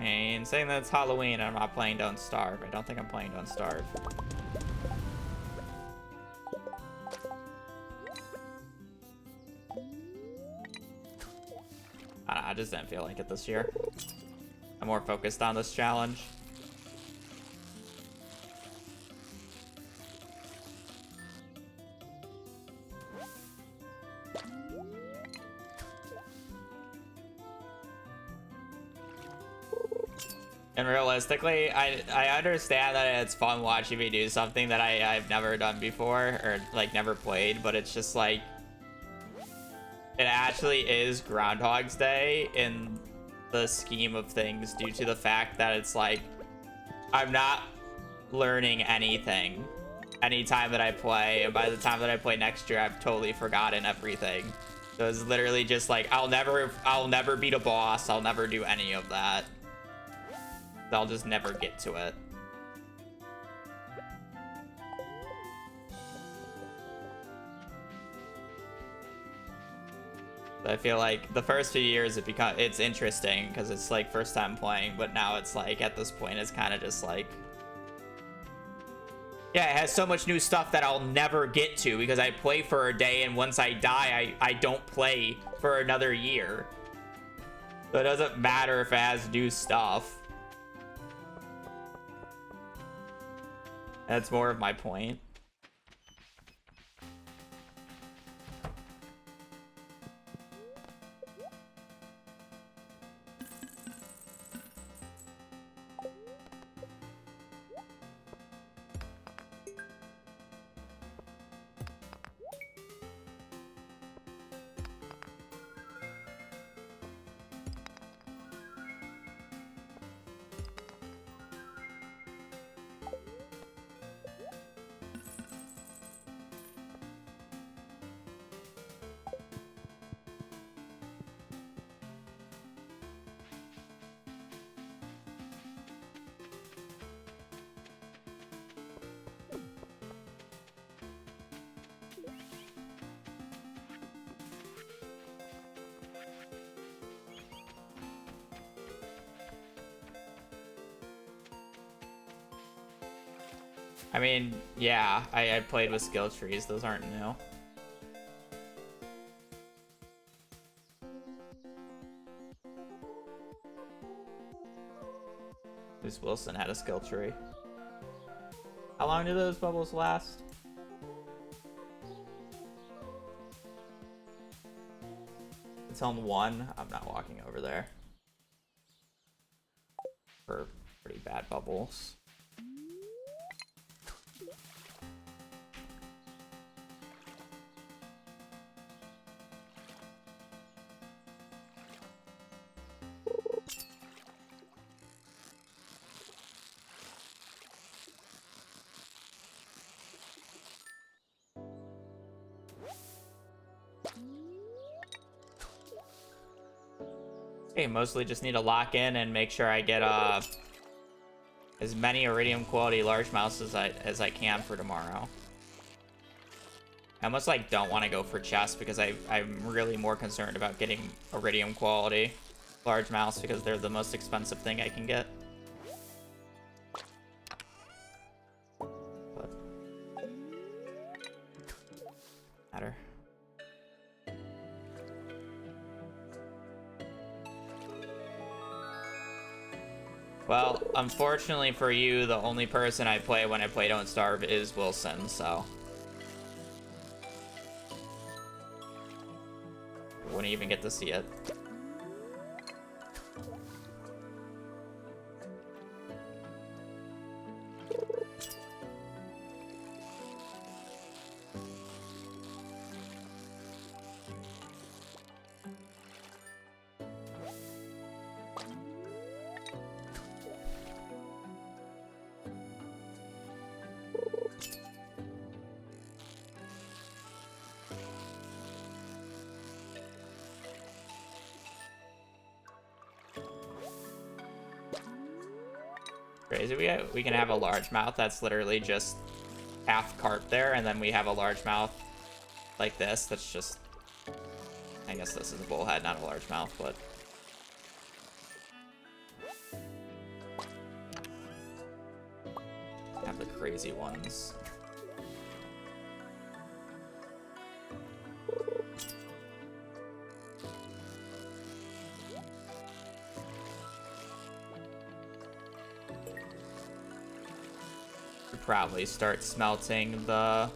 mean, saying that it's Halloween and I'm not playing Don't Starve. I don't think I'm playing Don't Starve. I don't know, I just didn't feel like it this year. I'm more focused on this challenge. And realistically, I understand that it's fun watching me do something that I've never done before, or like never played, but it's just like, it actually is Groundhog's Day in the scheme of things, due to the fact that it's like, I'm not learning anything anytime that I play, and by the time that I play next year, I've totally forgotten everything. So it's literally just like, I'll never beat a boss, I'll never do any of that. I'll just never get to it. I feel like the first few years it's interesting because it's like first time playing, but now it's like at this point it's kind of just like, yeah, it has so much new stuff that I'll never get to because I play for a day and once I die, I don't play for another year. So it doesn't matter if it has new stuff. That's more of my point. I mean, yeah, I played with skill trees. Those aren't new. Who's Wilson had a skill tree. How long do those bubbles last? It's on 1. I'm not walking over there. For pretty bad bubbles. Okay, mostly just need to lock in and make sure I get as many iridium quality largemouths as I can for tomorrow. I almost like don't want to go for chests because I'm really more concerned about getting iridium quality largemouths because they're the most expensive thing I can get. But matter. Well, unfortunately for you, the only person I play when I play Don't Starve is Wilson, so I wouldn't even get to see it. Crazy. We can have a largemouth that's literally just half carp there, and then we have a largemouth like this that's just, I guess this is a bullhead, not a largemouth, but crazy ones. Should probably start smelting the...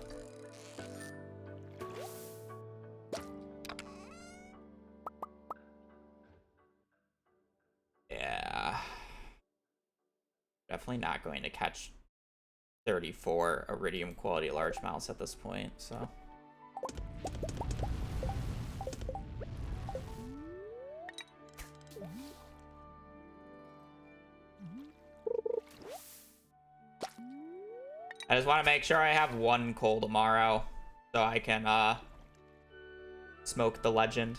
Yeah. Definitely not going to catch 34 iridium quality largemouths at this point, so. I just want to make sure I have one coal tomorrow so I can smoke the legend.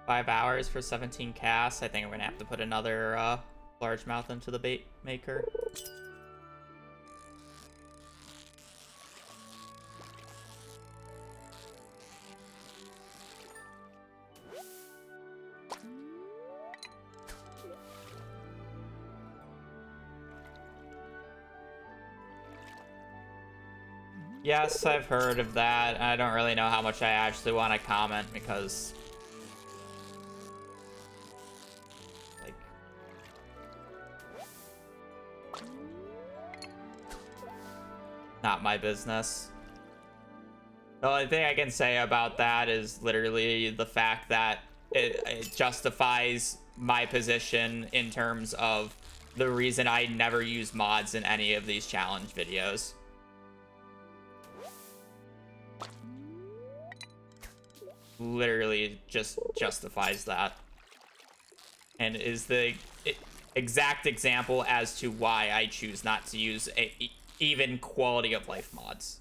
$5 for 17 casts. I think I'm gonna have to put another largemouth into the bait maker. Yes, I've heard of that. I don't really know how much I actually want to comment because, like, not my business. The only thing I can say about that is literally the fact that it justifies my position in terms of the reason I never use mods in any of these challenge videos. Literally just justifies that, and is the exact example as to why I choose not to use even quality of life mods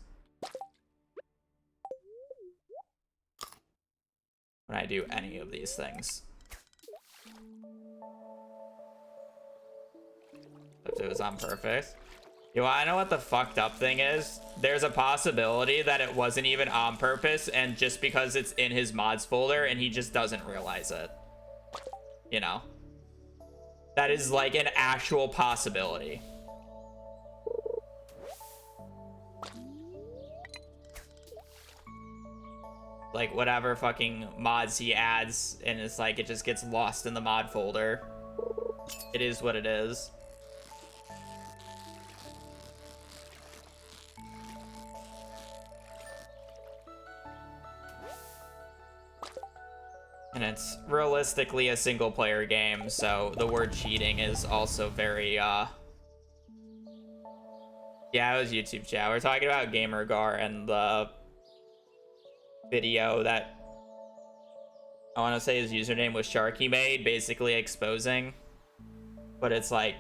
when I do any of these things. If it was on purpose. You wanna know what the fucked up thing is? There's a possibility that it wasn't even on purpose, and just because it's in his mods folder and he just doesn't realize it. You know? That is like an actual possibility. Like whatever fucking mods he adds, and it's like it just gets lost in the mod folder. It is what it is. And it's realistically a single player game, so the word cheating is also very, yeah, it was YouTube chat. We're talking about GamerGar and the video that I want to say his username was Sharky made, basically exposing. But it's like,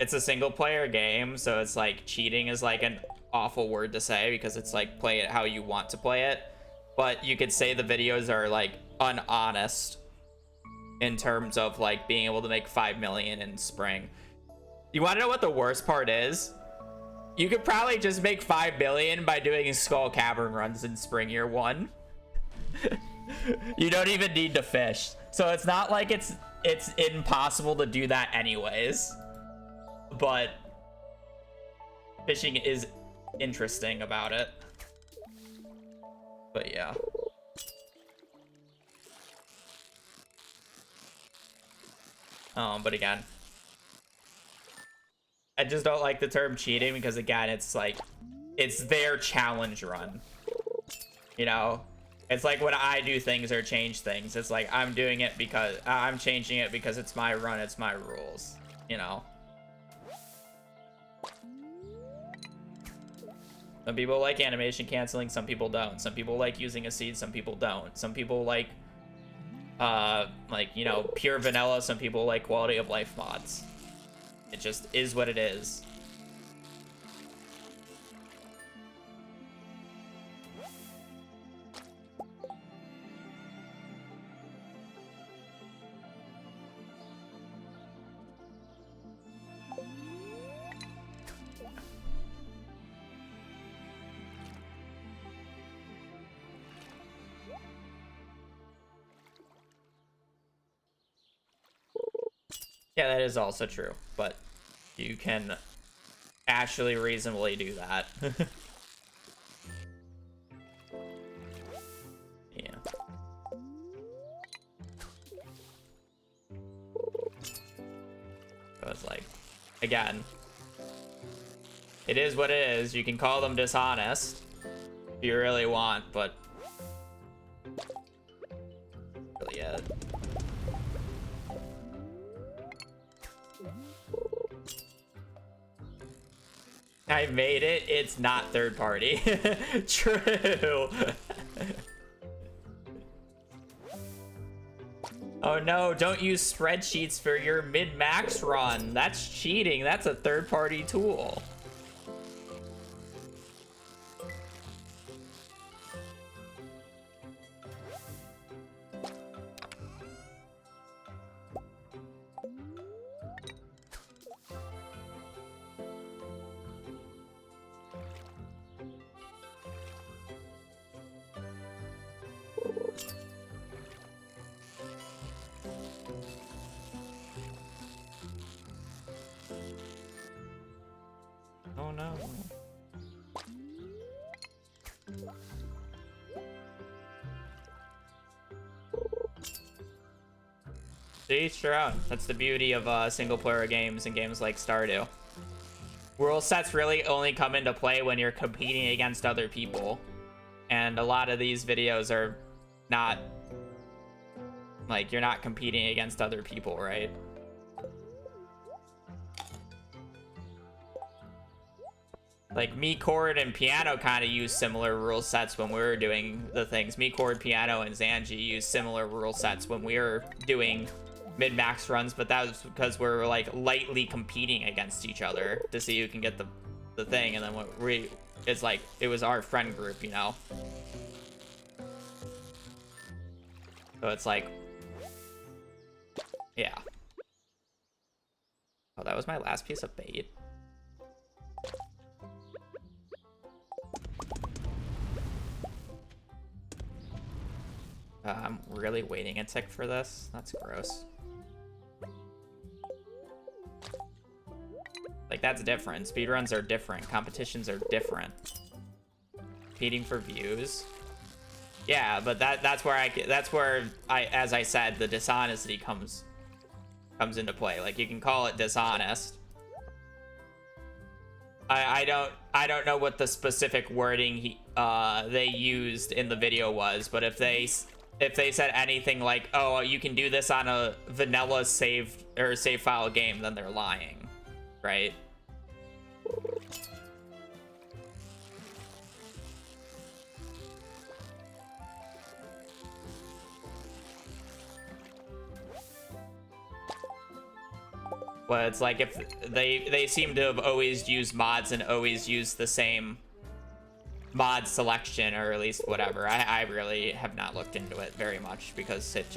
it's a single player game, so it's like cheating is like an awful word to say because it's like play it how you want to play it. But you could say the videos are like unhonest in terms of like being able to make 5 million in spring. You want to know what the worst part is? You could probably just make 5 million by doing Skull Cavern runs in spring year 1. You don't even need to fish, so it's not like it's impossible to do that anyways. But fishing is interesting about it. But yeah. But again, I just don't like the term cheating because, again, it's like, it's their challenge run. You know? It's like when I do things or change things, it's like I'm doing it because I'm changing it because it's my run, it's my rules, you know? Some people like animation canceling, some people don't. Some people like using a seed, some people don't. Some people like, you know, pure vanilla, some people like quality of life mods. It just is what it is. Yeah, that is also true, but you can actually reasonably do that. Yeah. So it's like, again, it is what it is. You can call them dishonest if you really want, but really, yeah. I made it. It's not third party. True. Oh no, don't use spreadsheets for your min-max run. That's cheating. That's a third party tool. Oh no. To each their own. That's the beauty of single player games and games like Stardew. Rule sets really only come into play when you're competing against other people. And a lot of these videos are not, like, you're not competing against other people, right? Like, me, chord, and piano kind of use similar rule sets when we were doing the things. Me, chord, piano, and Zanji use similar rule sets when we were doing mid-max runs, but that was because we're, like, lightly competing against each other to see who can get the thing, and then what it's like, it was our friend group, you know? So it's like, yeah. Oh, that was my last piece of bait. I'm really waiting a tick for this. That's gross. Like, that's different. Speedruns are different. Competitions are different. Competing for views. Yeah, but that's where I as I said, the dishonesty comes into play. Like, you can call it dishonest. I don't know what the specific wording they used in the video was, but if they said anything like, oh, you can do this on a vanilla save file game, then they're lying, right? But it's like, if they seem to have always used mods and always used the same mod selection, or at least whatever. I really have not looked into it very much because it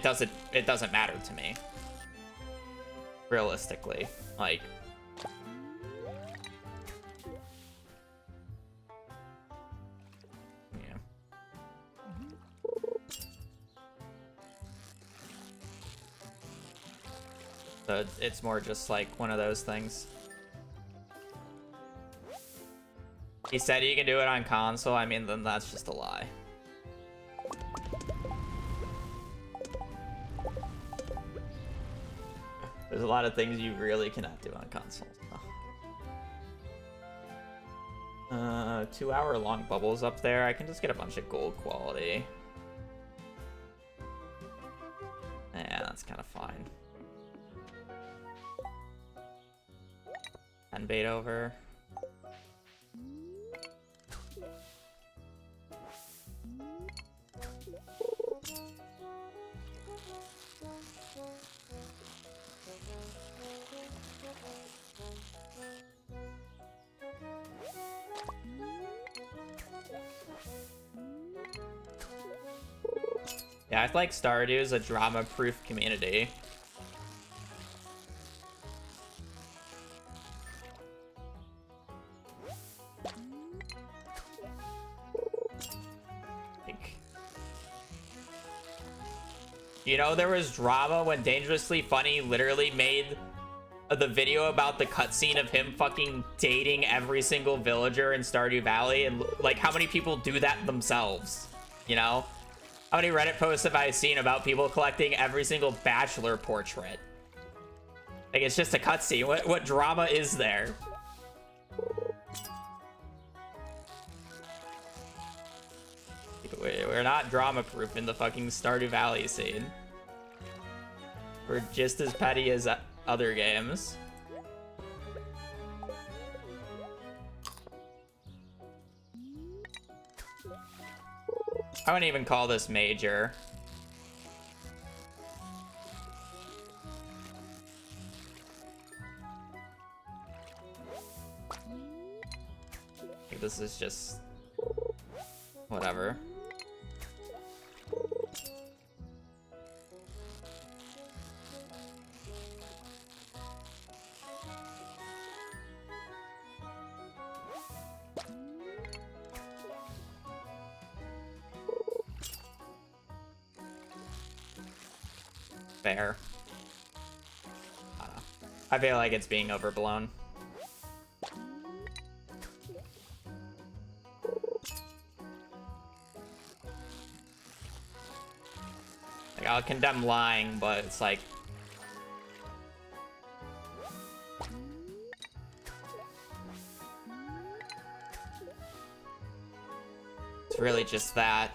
doesn't matter to me, realistically. Like, yeah. So it's more just like one of those things. He said you can do it on console. I mean, then that's just a lie. There's a lot of things you really cannot do on console. 2-hour long bubbles up there. I can just get a bunch of gold quality. Yeah, that's kind of fine. 10 bait over. Yeah, I feel like Stardew is a drama-proof community. You know, there was drama when Dangerously Funny literally made the video about the cutscene of him fucking dating every single villager in Stardew Valley, and like, how many people do that themselves, you know? How many Reddit posts have I seen about people collecting every single bachelor portrait? Like, it's just a cutscene. What drama is there? We're not drama-proof in the fucking Stardew Valley scene. We're just as petty as other games. I wouldn't even call this major. I think this is just whatever. Fair. I don't know. I feel like it's being overblown. Like, I'll condemn lying, but it's like... it's really just that.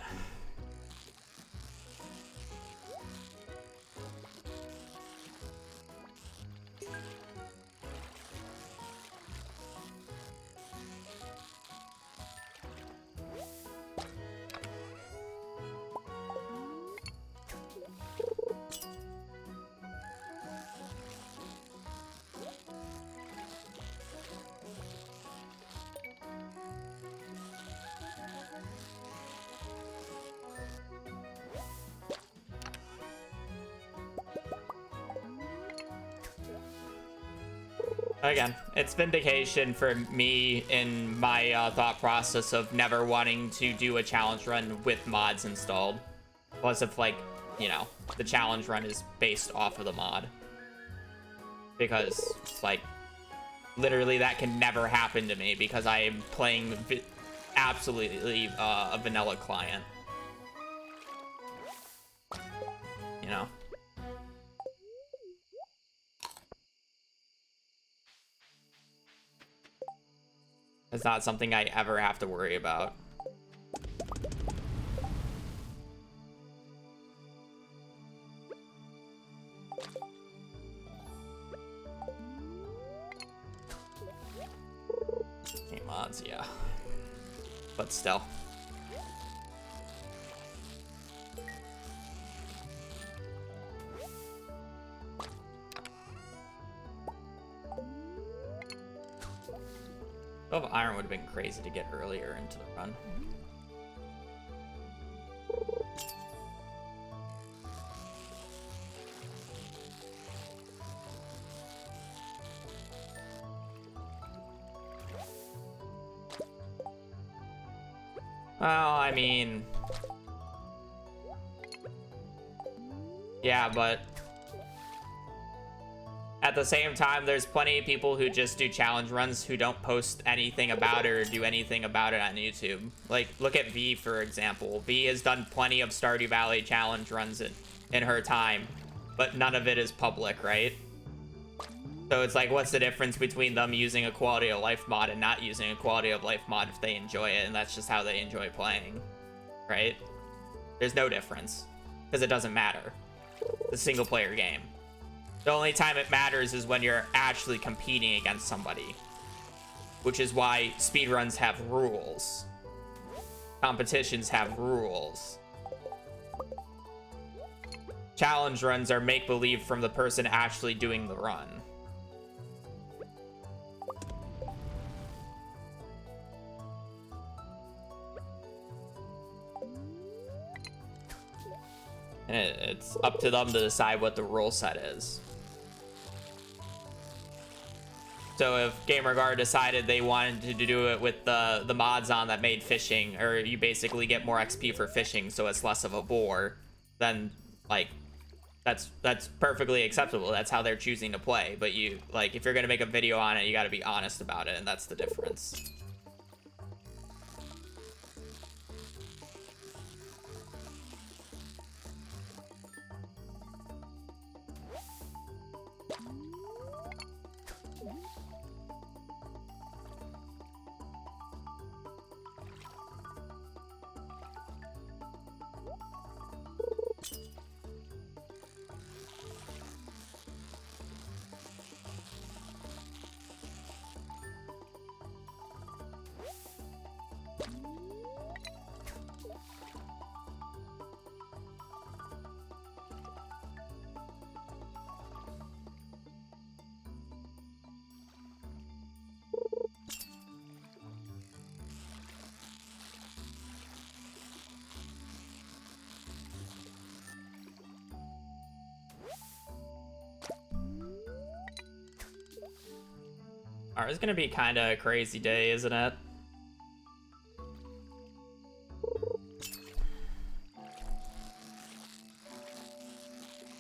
Again, it's vindication for me in my thought process of never wanting to do a challenge run with mods installed. Plus, if, like, you know, the challenge run is based off of the mod. Because, like, literally that can never happen to me because I am playing absolutely a vanilla client. You know? It's not something I ever have to worry about. Hey, mods, yeah. But still. Oh, iron would have been crazy to get earlier into the run. Well, I mean... yeah, but... at the same time, there's plenty of people who just do challenge runs who don't post anything about it or do anything about it on YouTube. Like, look at V, for example. V has done plenty of Stardew Valley challenge runs in her time, but none of it is public, right? So it's like, what's the difference between them using a quality of life mod and not using a quality of life mod if they enjoy it, and that's just how they enjoy playing, right? There's no difference, because it doesn't matter. It's a single player game. The only time it matters is when you're actually competing against somebody, which is why speedruns have rules. Competitions have rules. Challenge runs are make-believe from the person actually doing the run. And it's up to them to decide what the rule set is. So if GamerGuard decided they wanted to do it with the mods on that made fishing, or you basically get more XP for fishing, so it's less of a bore, then like that's perfectly acceptable. That's how they're choosing to play. But you like, if you're gonna make a video on it, you got to be honest about it, and that's the difference. Alright, it's gonna be kind of a crazy day, isn't it?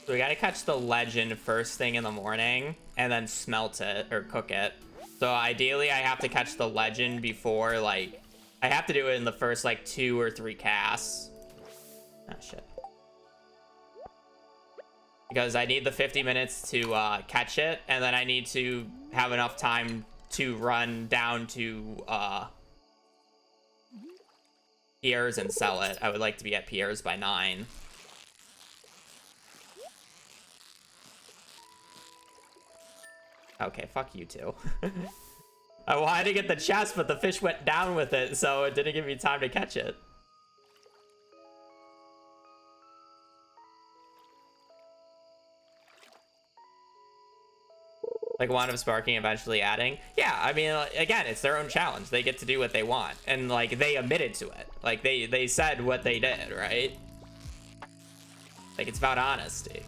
So we gotta catch the legend first thing in the morning, and then smelt it, or cook it. So ideally, I have to catch the legend before, like, I have to do it in the first, like, 2 or 3 casts. Oh, shit. Because I need the 50 minutes to catch it, and then I need to have enough time to run down to Pierre's and sell it. I would like to be at Pierre's by 9. Okay, fuck you two. I wanted to get the chest, but the fish went down with it, so it didn't give me time to catch it. Like, Wand of Sparking eventually adding. Yeah, I mean, again, it's their own challenge. They get to do what they want. And, like, they admitted to it. Like, they said what they did, right? Like, it's about honesty.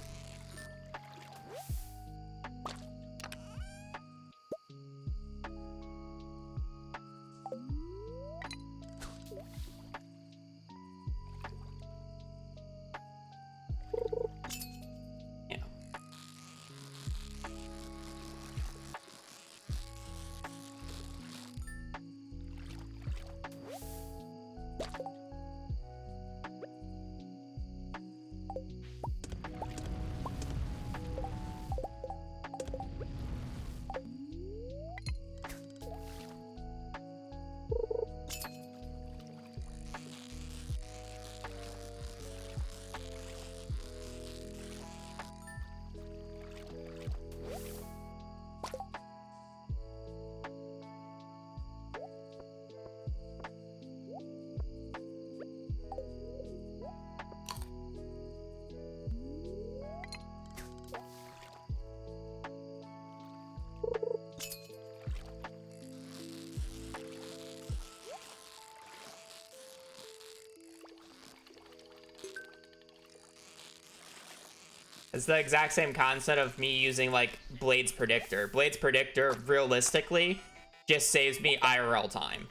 It's the exact same concept of me using, like, Blade's Predictor. Blade's Predictor, realistically, just saves me IRL time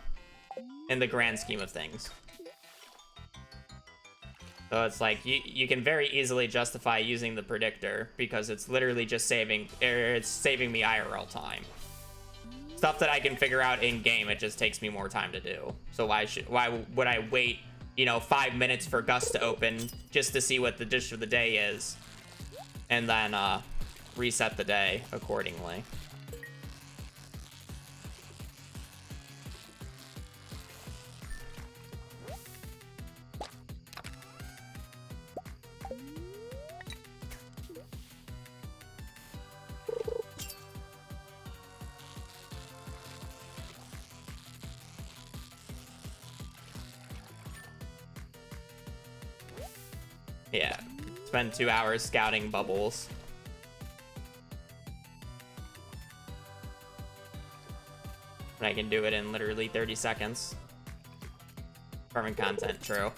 in the grand scheme of things. So it's like, you can very easily justify using the Predictor because it's literally just saving me IRL time. Stuff that I can figure out in-game, it just takes me more time to do. So why would I wait, you know, 5 minutes for Gus to open just to see what the dish of the day is? And then reset the day accordingly. Yeah. Spend 2 hours scouting bubbles. And I can do it in literally 30 seconds. Farming content, true.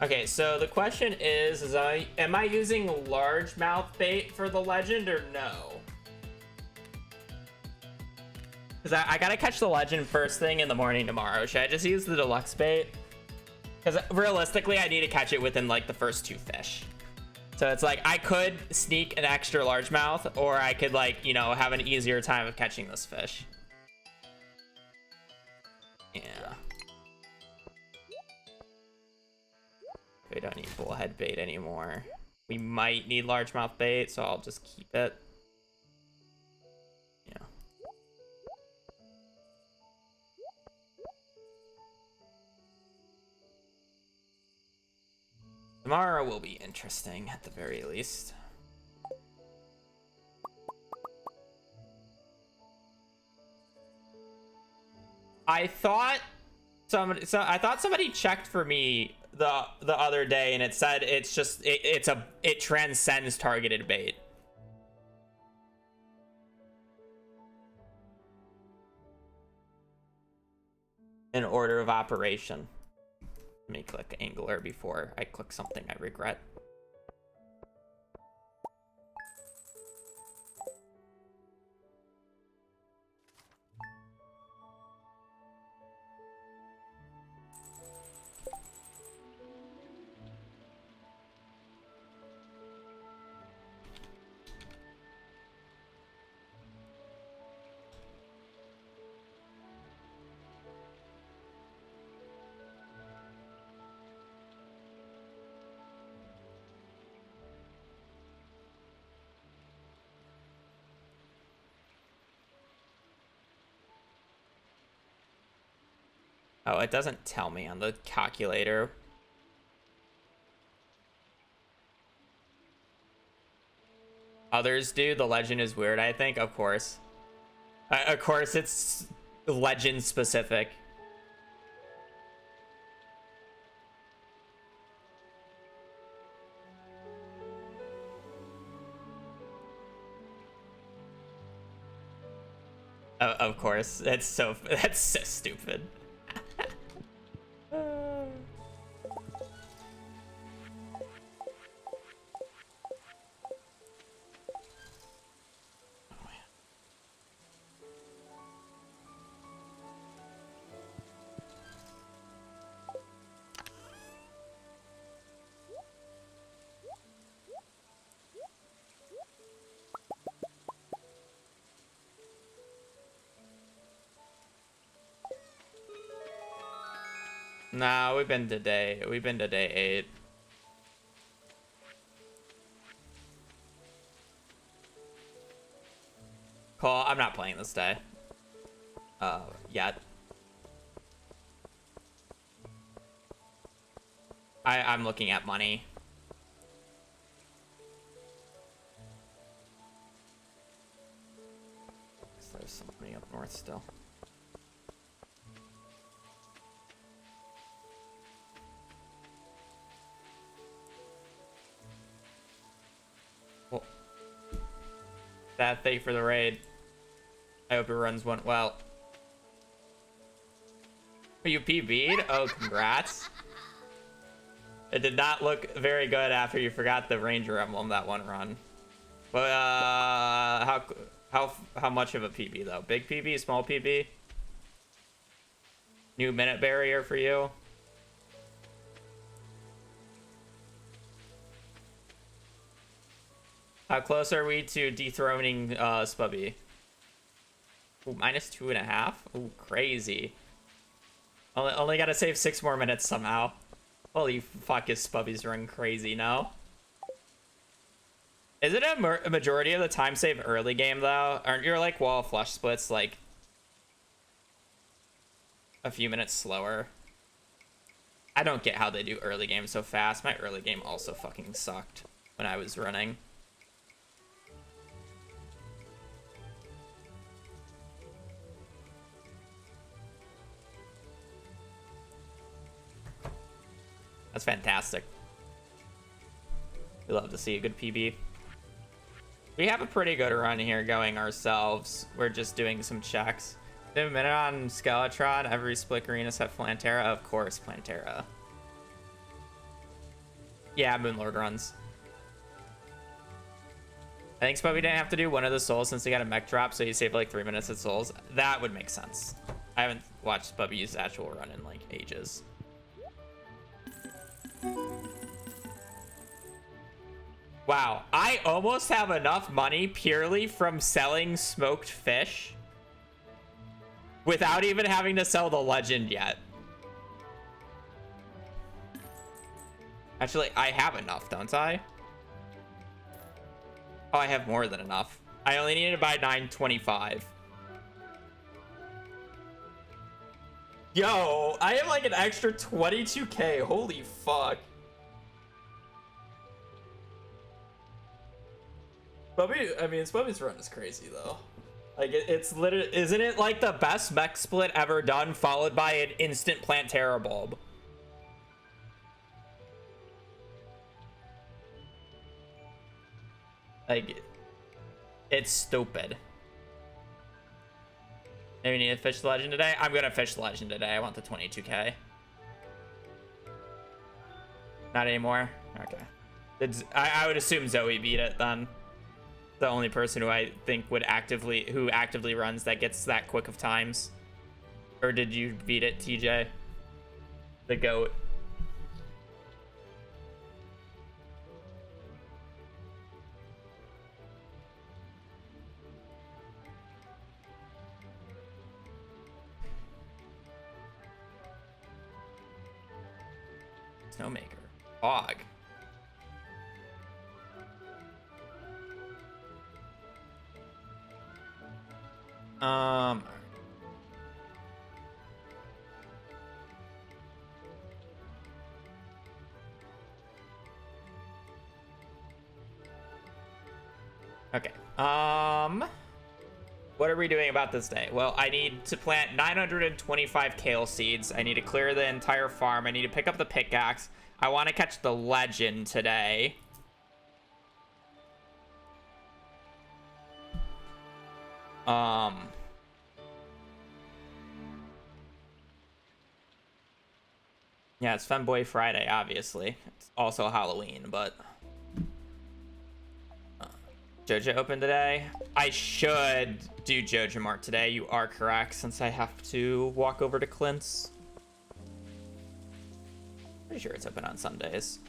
Okay, so the question is am I using largemouth bait for the legend or no? Because I gotta catch the legend first thing in the morning tomorrow. Should I just use the deluxe bait? Because realistically, I need to catch it within like the first 2 fish. So it's like I could sneak an extra largemouth, or I could like, you know, have an easier time of catching this fish. Yeah. We don't need bullhead bait anymore. We might need largemouth bait, so I'll just keep it. Yeah. Tomorrow will be interesting at the very least. I thought somebody checked for me the other day, and it said it's just it transcends targeted bait. In order of operation. Let me click angler before I click something I regret. Oh, it doesn't tell me on the calculator. Others do. The legend is weird, I think. Of course. Of course, it's legend specific. Of course. That's so stupid. Nah, we've been to day 8. Cool, I'm not playing this day. Yet. I'm looking at money. There's some money up north still. Well, that thing for the raid. I hope your runs went well. You PB'd? Oh, congrats. It did not look very good after you forgot the Ranger emblem that one run. But how much of a PB though? Big PB, small PB? New minute barrier for you? How close are we to dethroning Spubby? Ooh, -2.5? Ooh, crazy. Only gotta save 6 more minutes somehow. Holy fuck, is Spubby's run crazy now? Is it a majority of the time save early game though? Aren't your like wall of flush splits like a few minutes slower? I don't get how they do early game so fast. My early game also fucking sucked when I was running. That's fantastic. We love to see a good PB. We have a pretty good run here going ourselves. We're just doing some checks. Do a minute on Skeletron. Every split green is at Plantera. Of course, Plantera. Yeah, Moonlord runs. I think Spubby didn't have to do one of the souls since he got a mech drop, so he saved like 3 minutes of souls. That would make sense. I haven't watched Spubby use actual run in like ages. Wow, I almost have enough money purely from selling smoked fish without even having to sell the legend yet. Actually, I have enough, don't I? Oh, I have more than enough. I only needed to buy 925. Yo, I have like an extra 22k. Holy fuck. Spubby's run is crazy though. Like it's literally, isn't it like the best mech split ever done, followed by an instant Plantera bulb? Like, it's stupid. Maybe need to fish the legend today. I'm gonna fish the legend today. I want the 22k. Not anymore. Okay. I would assume Zoe beat it then. The only person who I think would actively runs that gets that quick of times. Or did you beat it, TJ? The goat. Snowmaker. Fog. Okay. What are we doing about this day? Well, I need to plant 925 kale seeds. I need to clear the entire farm. I need to pick up the pickaxe. I want to catch the legend today. Yeah, it's Femboy Friday, obviously. It's also Halloween, but Joja open today. I should do Joja Mart today. You are correct, since I have to walk over to Clint's. Pretty sure it's open on Sundays.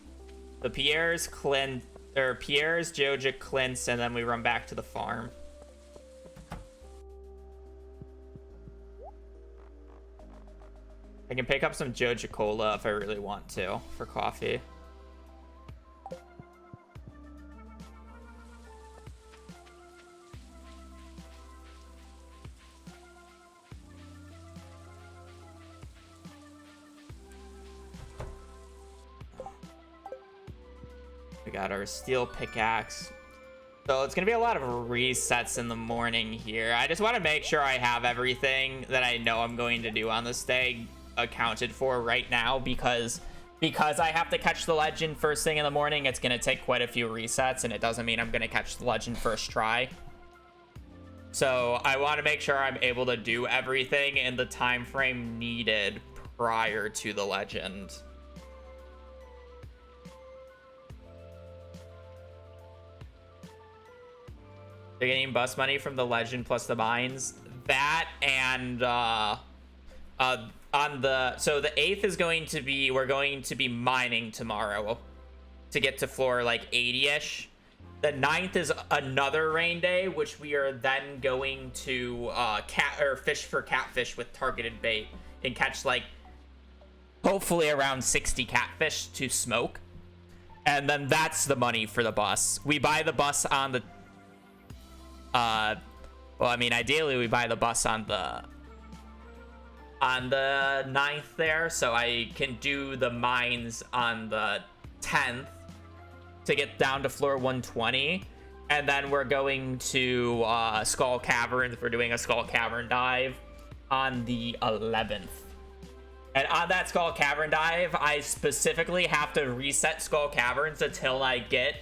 The Pierre's, Joja, Clint's, and then we run back to the farm. I can pick up some Joja Cola if I really want to for coffee. We got our steel pickaxe. So it's gonna be a lot of resets in the morning here. I just want to make sure I have everything that I know I'm going to do on this day accounted for right now, because I have to catch the legend first thing in the morning. It's gonna take quite a few resets, and it doesn't mean I'm gonna catch the legend first try. So I want to make sure I'm able to do everything in the time frame needed prior to the legend. They're getting bus money from the legend plus the mines. That and so the 8th is going to be, we're going to be mining tomorrow to get to floor like 80-ish. The 9th is another rain day, which we are then going to fish for catfish with targeted bait and catch like hopefully around 60 catfish to smoke. And then that's the money for the bus. We buy the bus on the well, I mean, ideally we buy the bus on the 9th there, so I can do the mines on the 10th to get down to floor 120. And then we're going to Skull Caverns. We're doing a Skull Cavern dive on the 11th. And on that Skull Cavern dive, I specifically have to reset Skull Caverns until I get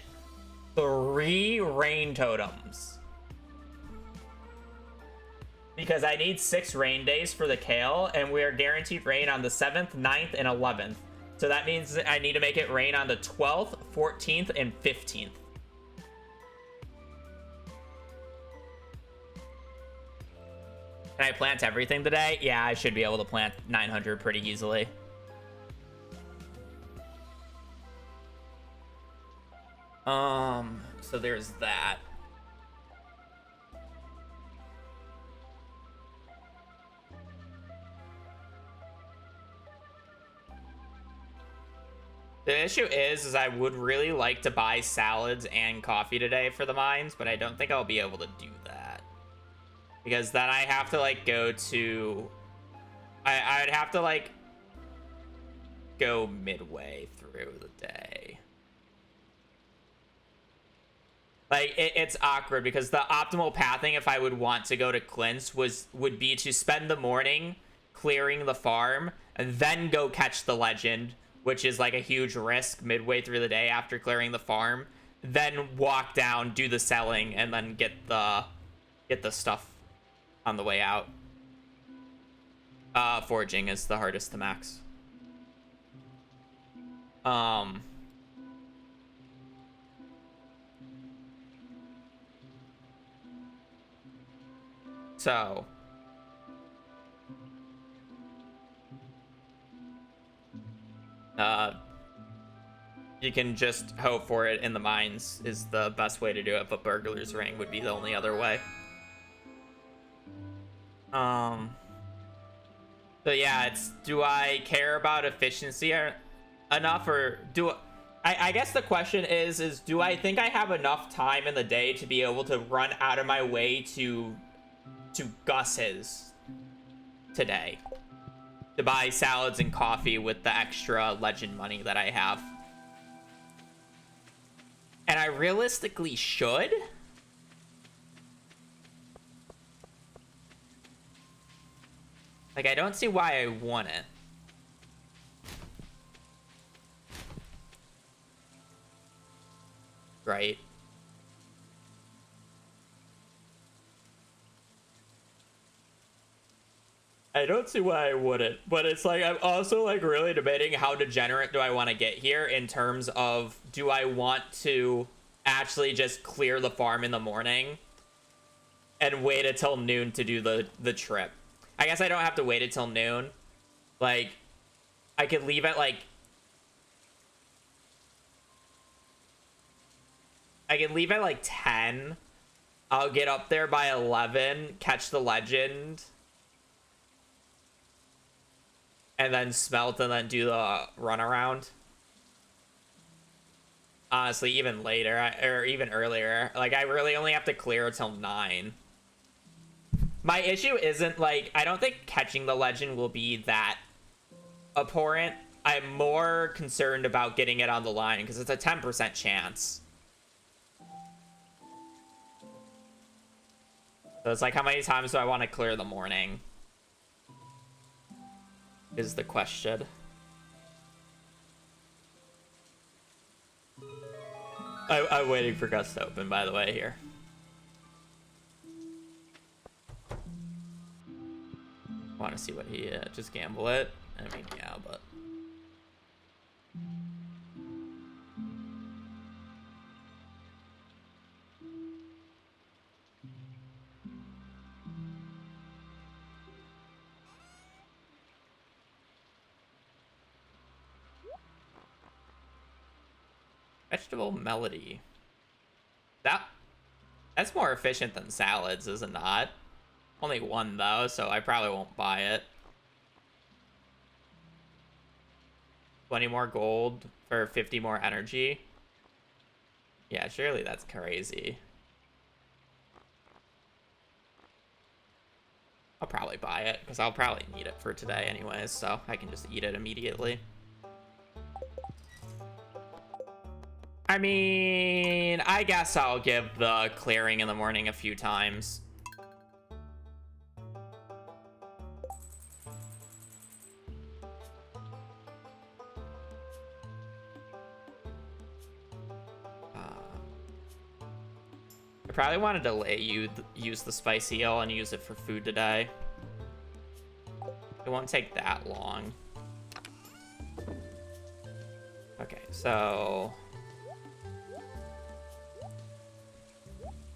3 rain totems. Because I need 6 rain days for the Kale, and we are guaranteed rain on the 7th, 9th, and 11th. So that means I need to make it rain on the 12th, 14th, and 15th. Can I plant everything today? Yeah, I should be able to plant 900 pretty easily. So there's that. The issue is I would really like to buy salads and coffee today for the mines, but I don't think I'll be able to do that. Because then I have to, like, go to... I'd have to, like, go midway through the day. Like, it's awkward because the optimal pathing, if I would want to go to Clint's, would be to spend the morning clearing the farm and then go catch the legend, which is like a huge risk midway through the day after clearing the farm. Then walk down, do the selling, and then get the stuff on the way out. Foraging is the hardest to max. So you can just hope for it in the mines is the best way to do it, but Burglar's Ring would be the only other way. So yeah, it's, do I care about efficiency enough, or do I guess the question is do I think I have enough time in the day to be able to run out of my way to Gus's today to buy salads and coffee with the extra legend money that I have? And I realistically should. Like, I don't see why I wouldn't. Right? I don't see why I wouldn't, but it's like, I'm also like really debating how degenerate do I want to get here in terms of, do I want to actually just clear the farm in the morning and wait until noon to do the trip? I guess I don't have to wait until noon. Like, I could leave at like, I can leave at like 10. I'll get up there by 11, catch the legend, and then smelt, and then do the runaround. Honestly, even later, or even earlier. Like, I really only have to clear until 9. My issue isn't, like, I don't think catching the legend will be that abhorrent. I'm more concerned about getting it on the line, because it's a 10% chance. So it's like, how many times do I want to clear the morning? Is the question. I'm waiting for Gus to open, by the way, here. Want to see what he just gamble it. I mean, yeah, but vegetable melody. That's more efficient than salads, is it not? Only 1 though, so I probably won't buy it. 20 more gold for 50 more energy. Yeah, surely that's crazy. I'll probably buy it, because I'll probably need it for today anyways, so I can just eat it immediately. I mean, I guess I'll give the clearing in the morning a few times. I probably wanted to let you use the spicy ale and use it for food today. It won't take that long. Okay, so...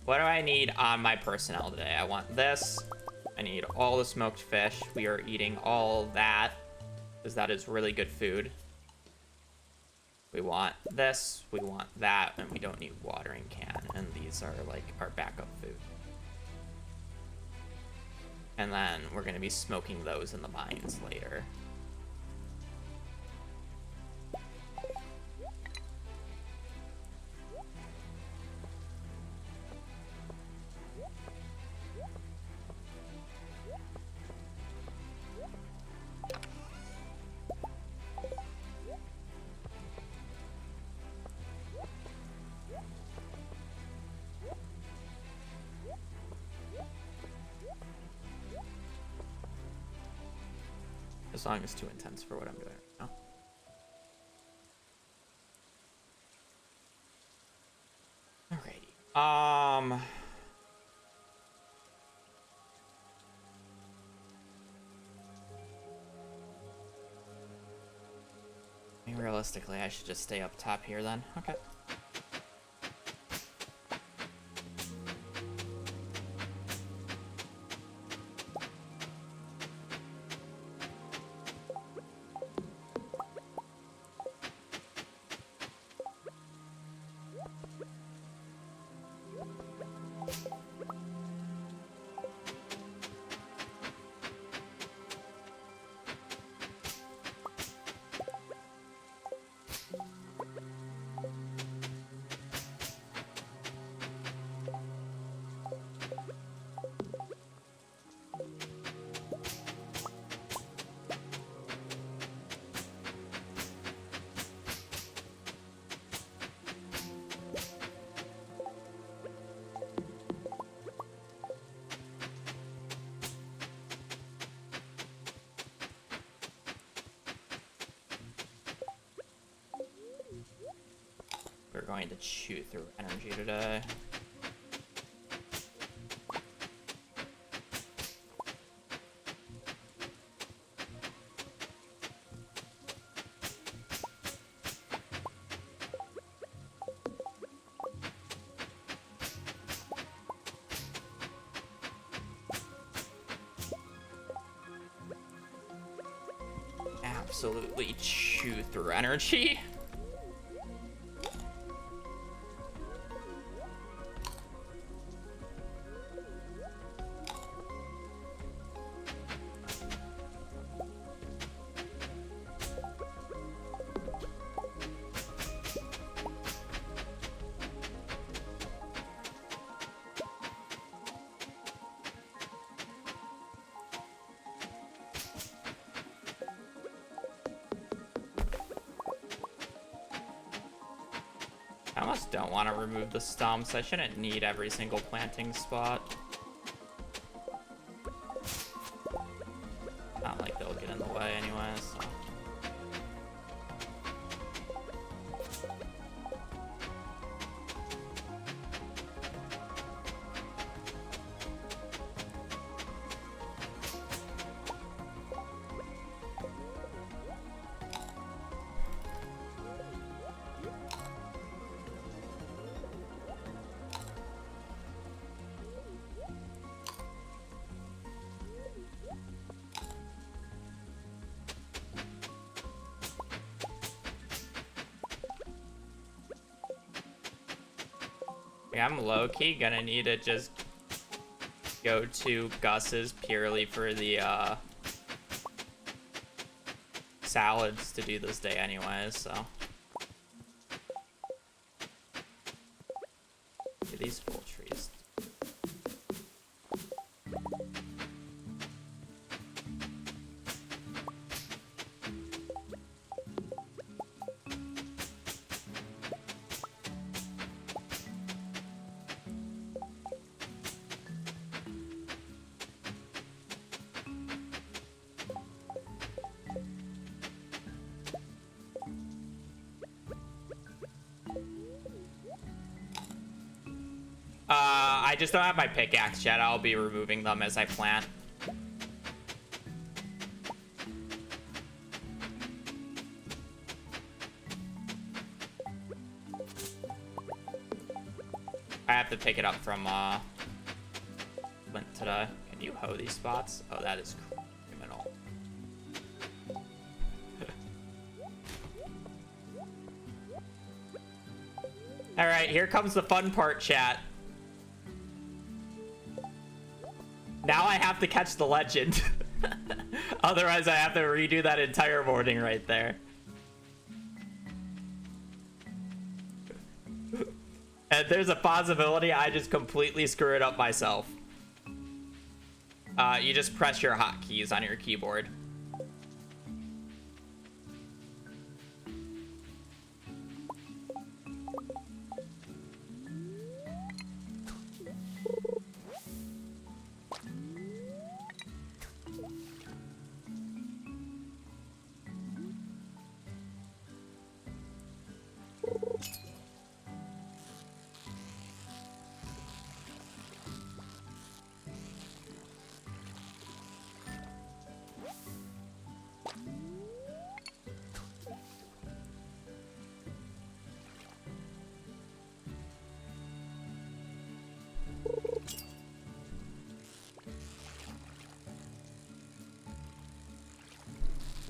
what do I need on my personnel today? I want this. I need all the smoked fish. We are eating all that, because that is really good food. We want this, we want that, and we don't need watering can. And these are like our backup food. And then we're gonna be smoking those in the mines later. This song is too intense for what I'm doing right now. Alrighty. I mean, realistically, I should just stay up top here then. Okay. We're going to chew through energy today. Absolutely chew through energy. I almost don't want to remove the stumps. I shouldn't need every single planting spot. Not like they'll get in the way anyway, so. Yeah, I'm low-key gonna need to just go to Gus's purely for the salads to do this day anyways, so. Okay, these full trees. I just don't have my pickaxe yet. I'll be removing them as I plant. I have to pick it up from Flint today. Can you hoe these spots? Oh, that is criminal. All right, here comes the fun part, chat. Now I have to catch the legend. Otherwise, I have to redo that entire morning right there. And there's a possibility I just completely screw it up myself. You just press your hotkeys on your keyboard.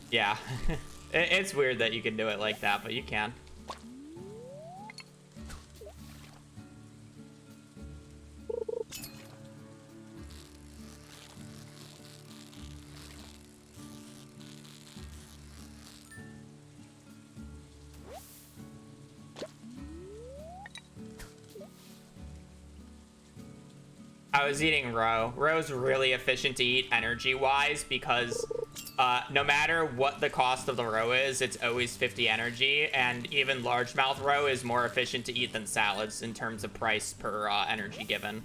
Yeah, it's weird that you can do it like that, but you can. I was eating roe. Roe's really efficient to eat energy-wise because no matter what the cost of the roe is, it's always 50 energy, and even largemouth roe is more efficient to eat than salads in terms of price per energy given.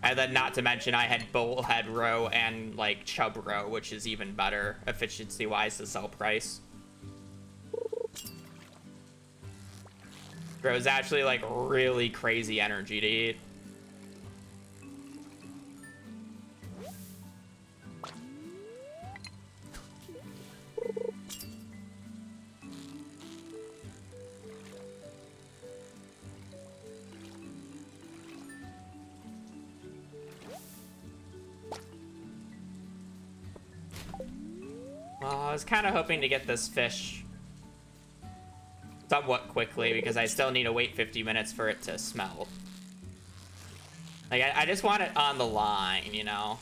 And then not to mention I had bullhead roe and like chub roe, which is even better efficiency-wise to sell price. Roe's actually like really crazy energy to eat. Well, I was kind of hoping to get this fish somewhat quickly because I still need to wait 50 minutes for it to smelt. Like, I just want it on the line, you know?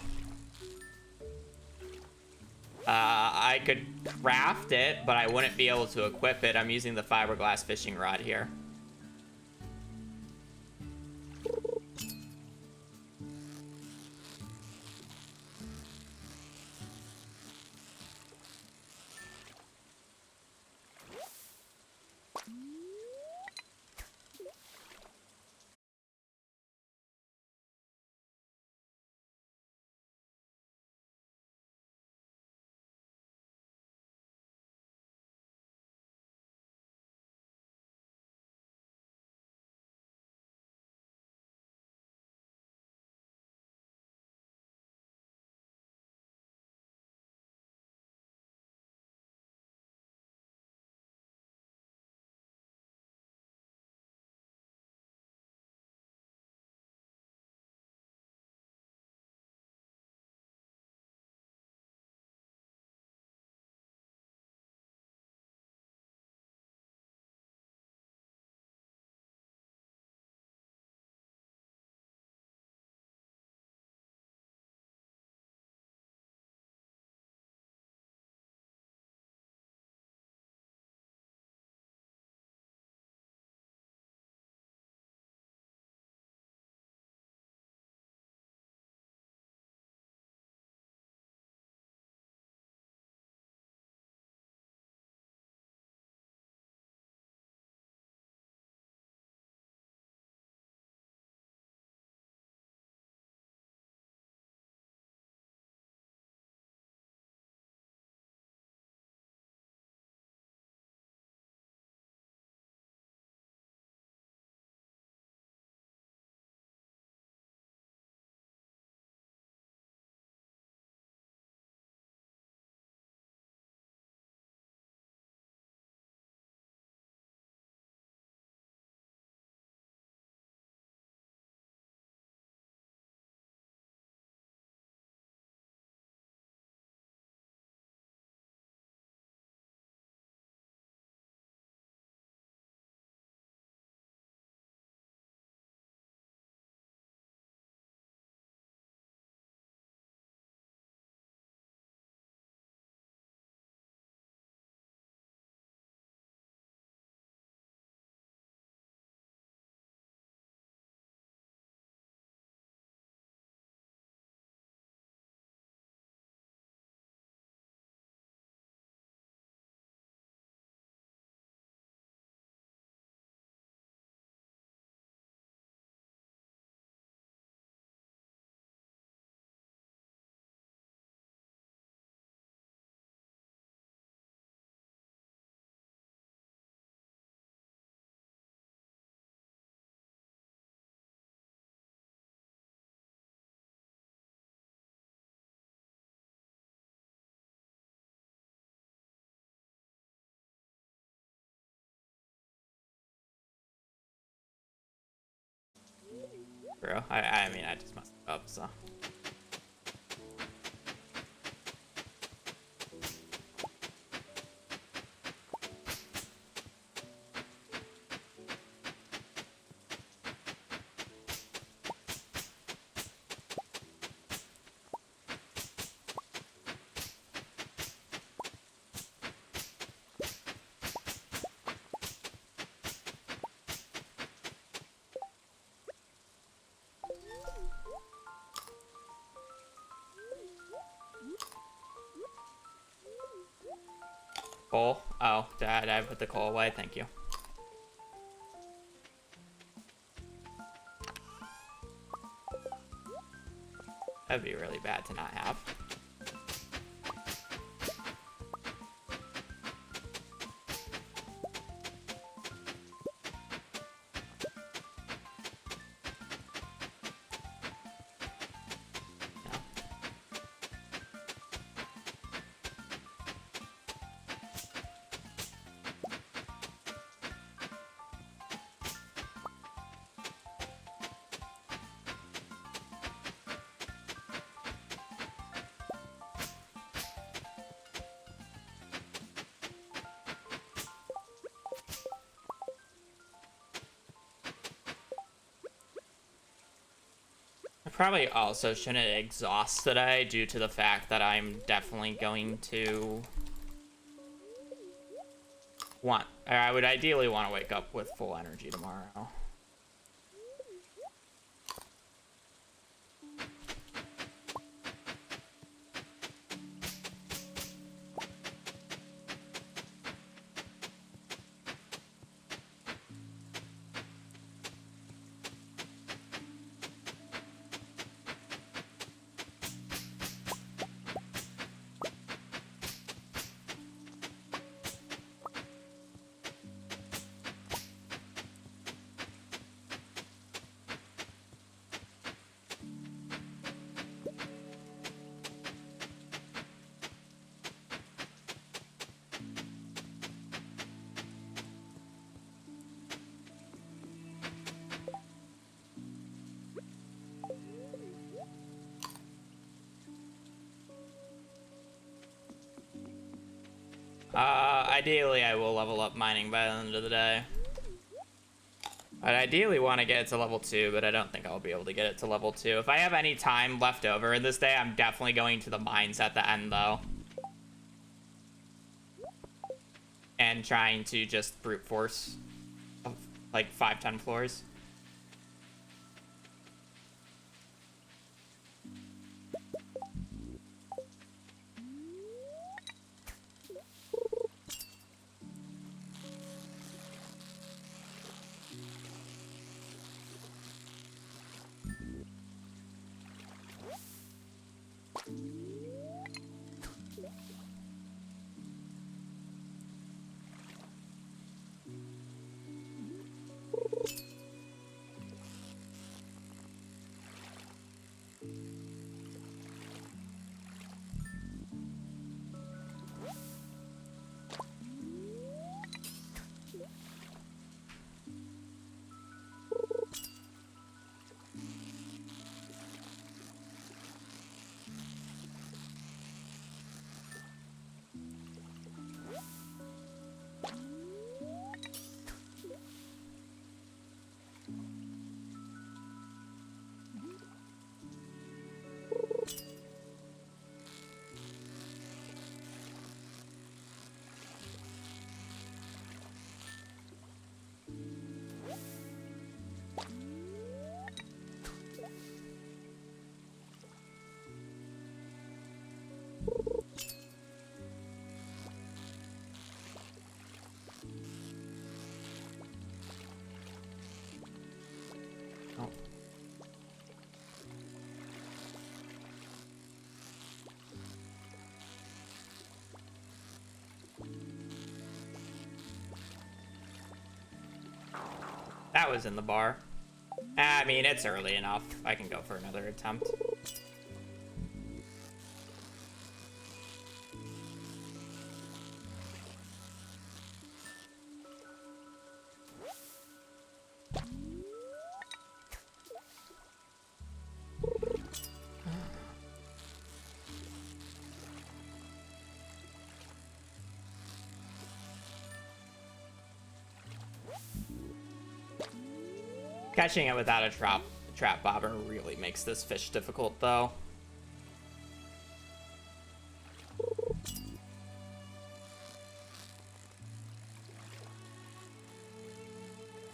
I could craft it, but I wouldn't be able to equip it. I'm using the fiberglass fishing rod here. Bro, I mean, I just messed it up, so. Coal? Oh, did I put the coal away? Thank you. That'd be really bad to not have. I probably also shouldn't exhaust today due to the fact that I'm definitely going to I would ideally want to wake up with full energy tomorrow. Ideally, I will level up mining by the end of the day. I'd ideally want to get it to level 2, but I don't think I'll be able to get it to level 2. If I have any time left over in this day, I'm definitely going to the mines at the end, though. And trying to just brute force, like, 5-10 floors. That was in the bar. I mean, it's early enough. I can go for another attempt. Catching it without a trap bobber really makes this fish difficult, though.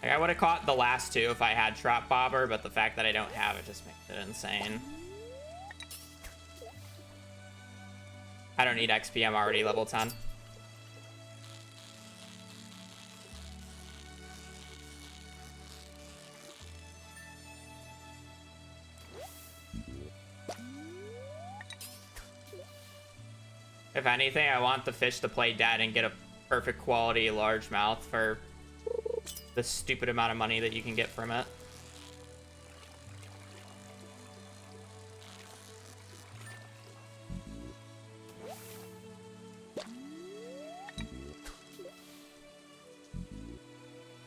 Like, I would have caught the last two if I had trap bobber, but the fact that I don't have it just makes it insane. I don't need XP, I'm already level 10. If anything, I want the fish to play dead and get a perfect quality largemouth for the stupid amount of money that you can get from it.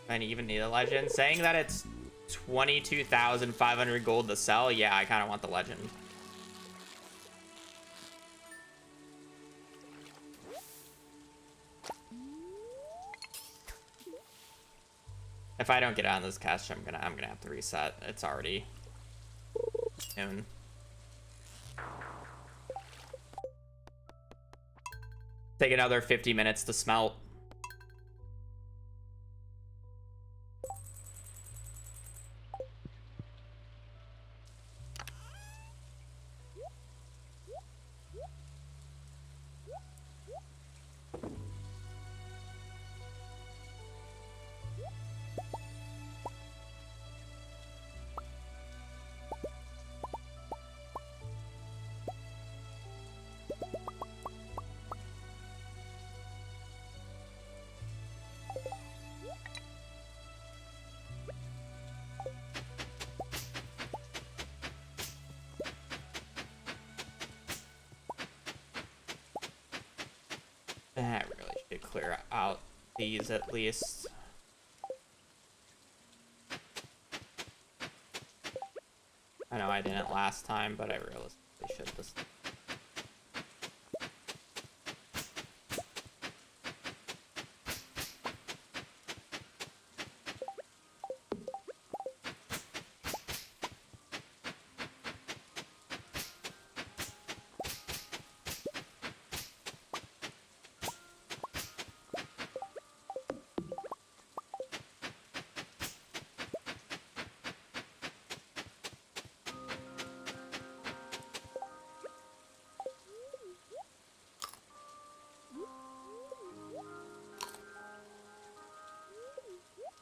I even need a legend. Saying that it's 22,500 gold to sell, yeah, I kind of want the legend. If I don't get on this catch, I'm gonna have to reset. It's already noon. Take another 50 minutes to smelt. I really should clear out these at least. I know I didn't last time, but I realistically should this.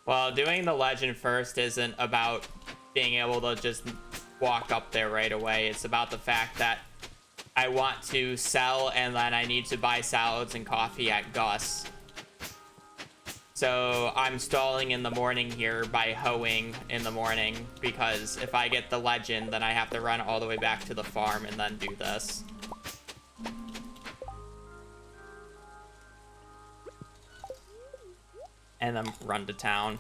Well, doing the legend first isn't about being able to just walk up there right away. It's about the fact that I want to sell and then I need to buy salads and coffee at Gus. So I'm stalling in the morning here by hoeing in the morning, because if I get the legend, then I have to run all the way back to the farm and then do this. And then run to town.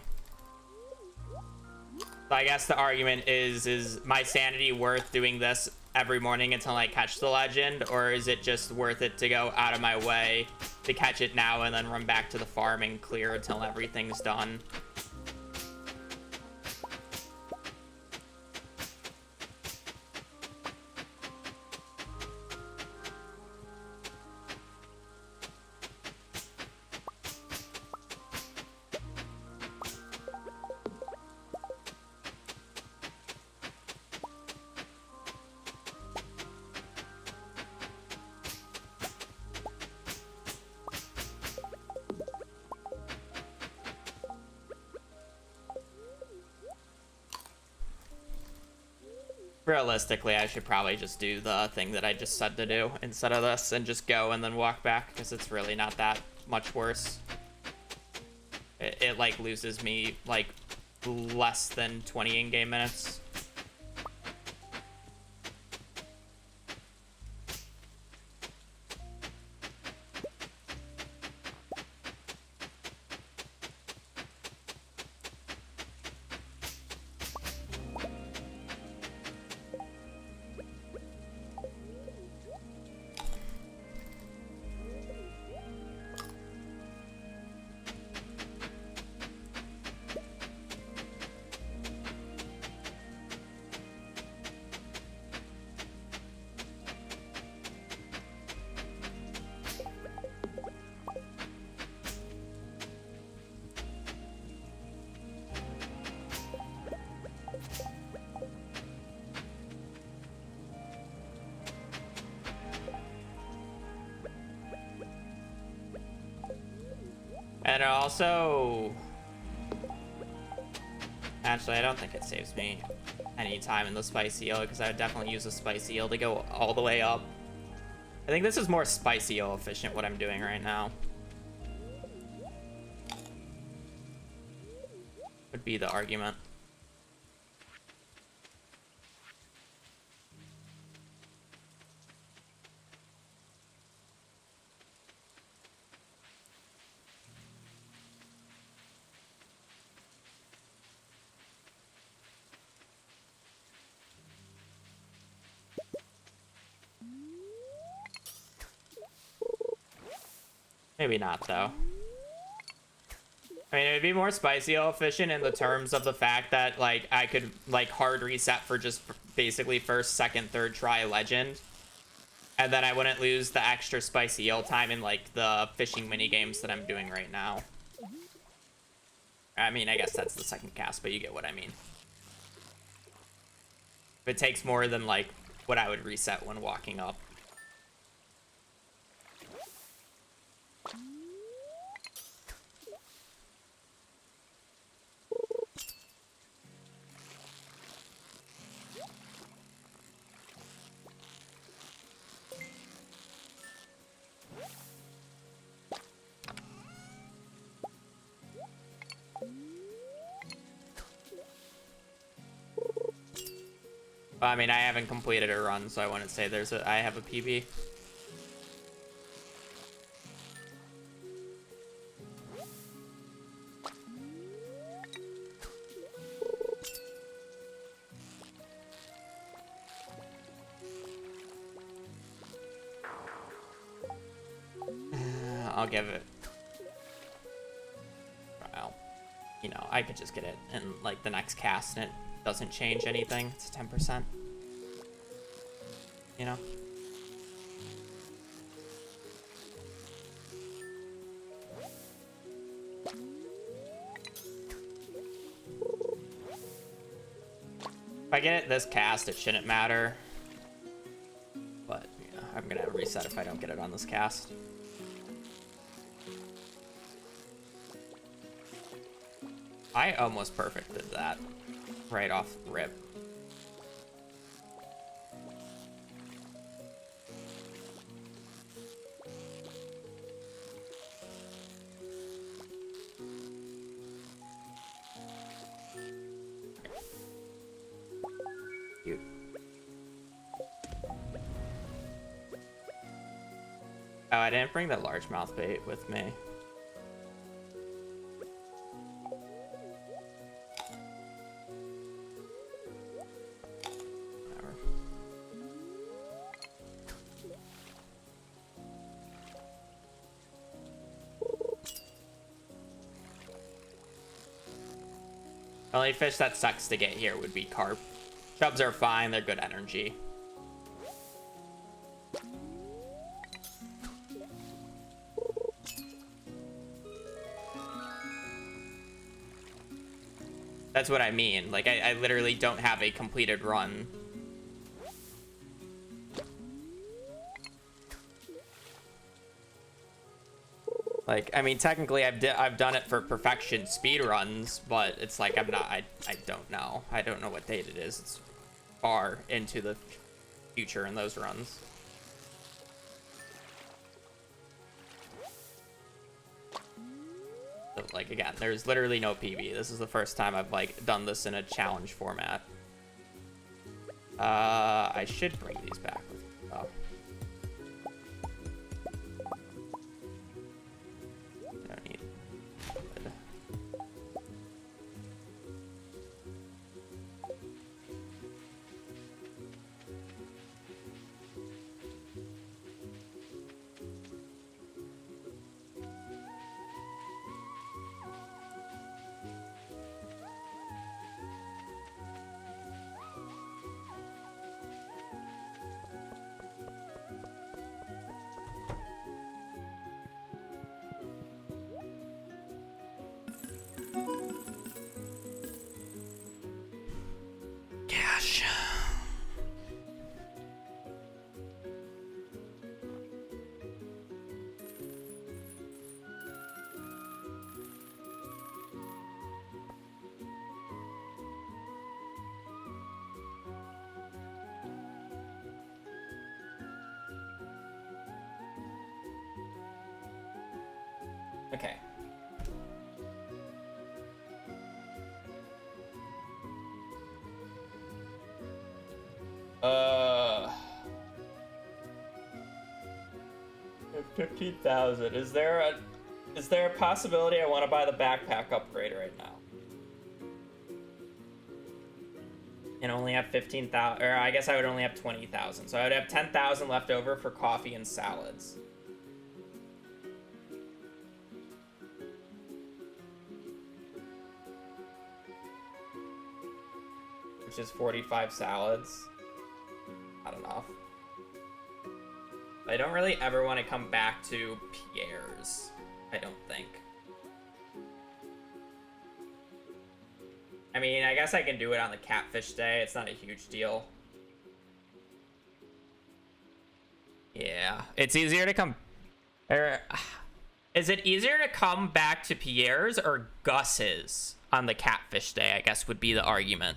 So I guess the argument is my sanity worth doing this every morning until I catch the legend, or is it just worth it to go out of my way to catch it now and then run back to the farm and clear until everything's done? Realistically, I should probably just do the thing that I just said to do instead of this and just go and then walk back, because it's really not that much worse. It like loses me like less than 20 in-game minutes. And also, actually, I don't think it saves me any time in the spicy eel because I would definitely use the spicy eel to go all the way up. I think this is more spicy eel efficient what I'm doing right now. Would be the argument. Maybe not, though. I mean, it would be more spicy efficient in the terms of the fact that, like, I could, like, hard reset for just basically first, second, third try legend. And then I wouldn't lose the extra spicy eel time in, like, the fishing mini games that I'm doing right now. I mean, I guess that's the second cast, but you get what I mean. If it takes more than, like, what I would reset when walking up. I mean, I haven't completed a run, so I wouldn't say I have a PB. I'll give it. Well, you know, I could just get it in, like, the next cast and it doesn't change anything. It's 10%. You know? If I get it this cast, it shouldn't matter. But, yeah, I'm gonna reset if I don't get it on this cast. I almost perfected that right off rip. Cute. Oh, I didn't bring that largemouth bait with me. Only fish that sucks to get here would be carp. Chubs are fine, they're good energy. That's what I mean. Like, I literally don't have a completed run. Like, I mean, technically, I've done it for perfection speed runs, but it's like I don't know. I don't know what date it is. It's far into the future in those runs. So, like, again, there's literally no PB. This is the first time I've, like, done this in a challenge format. I should bring these back with me, though. Okay. Uh, 15,000. Is there a possibility I want to buy the backpack upgrade right now? And only have 15,000, or I guess I would only have 20,000. So I would have 10,000 left over for coffee and salads. Which is 45 salads. Not enough. I don't really ever want to come back to Pierre's. I don't think. I mean, I guess I can do it on the catfish day. It's not a huge deal. Yeah, it's easier to come... Is it easier to come back to Pierre's or Gus's on the catfish day, I guess would be the argument.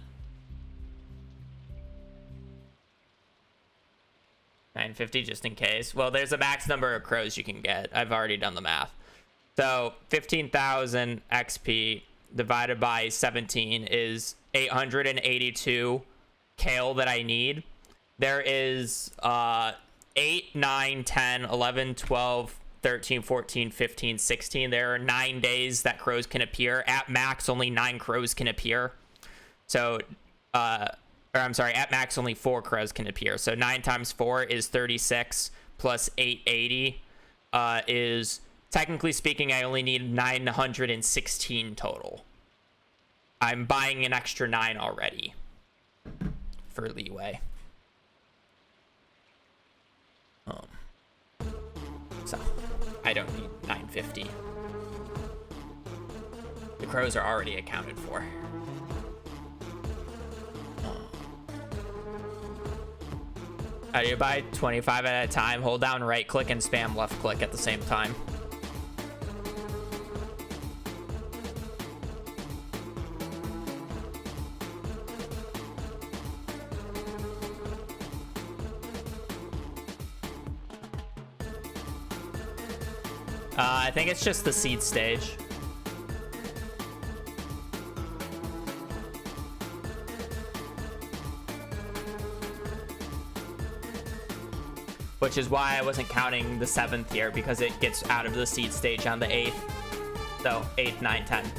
950 just in case. Well, there's a max number of crows you can get. I've already done the math. So 15,000 XP divided by 17 is 882 kale that I need. There is 8, 9, 10, 11, 12, 13, 14, 15, 16. There are 9 days that crows can appear. At max, only 9 crows can appear. So, or I'm sorry, at max, only 4 crows can appear. So 9 times 4 is 36, plus 880 is... Technically speaking, I only need 916 total. I'm buying an extra 9 already for leeway. So I don't need 950. The crows are already accounted for. How do you buy 25 at a time? Hold down right click and spam left click at the same time. I think it's just the seed stage. Which is why I wasn't counting the 7th here, because it gets out of the seed stage on the 8th. So 8th, 9th, 10th.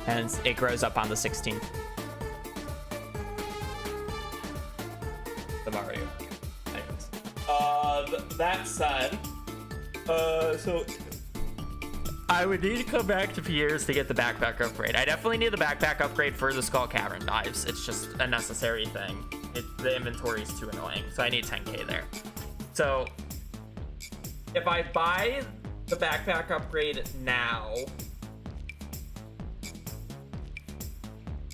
And it grows up on the 16th. The Mario. Anyways. That said... so I would need to come back to Pierre's to get the backpack upgrade. I definitely need the backpack upgrade for the Skull Cavern dives. It's just a necessary thing. The inventory is too annoying, so I need 10k there. So if I buy the backpack upgrade now,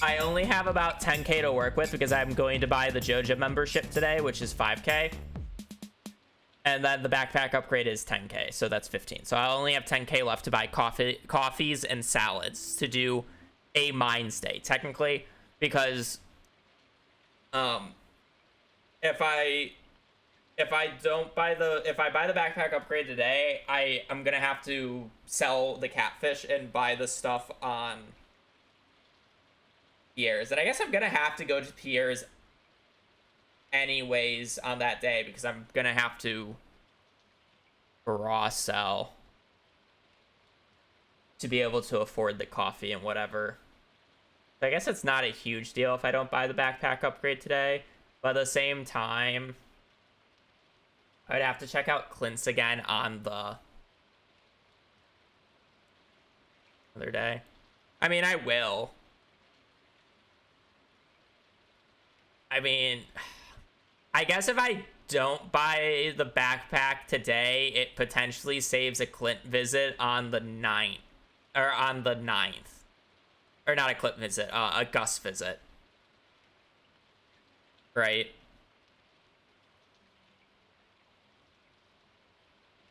I only have about 10k to work with because I'm going to buy the JoJo membership today, which is 5k. And then the backpack upgrade is 10k, so that's 15. So I only have 10k left to buy coffees and salads to do a mines day, technically, because if I buy the backpack upgrade today, I'm gonna have to sell the catfish and buy the stuff on Pierre's, and I guess I'm gonna have to go to Pierre's anyways on that day because I'm gonna have to raw sell to be able to afford the coffee and whatever. So I guess it's not a huge deal if I don't buy the backpack upgrade today, but at the same time I'd have to check out Clint's again on the other day. I mean, I will. I mean, I guess if I don't buy the backpack today, it potentially saves a Clint visit on the 9th. Or on the 9th. Or not a Clint visit, a Gus visit. Right?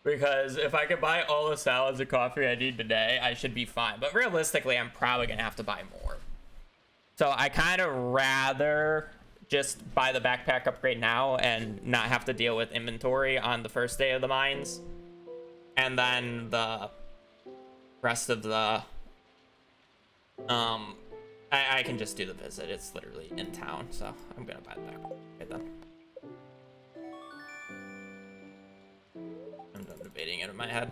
Because if I could buy all the salads and coffee I need today, I should be fine. But realistically, I'm probably going to have to buy more. So I kind of rather just buy the backpack upgrade now and not have to deal with inventory on the first day of the mines. And then the rest of the I can just do the visit. It's literally in town, so I'm gonna buy that right then. I'm done debating it in my head.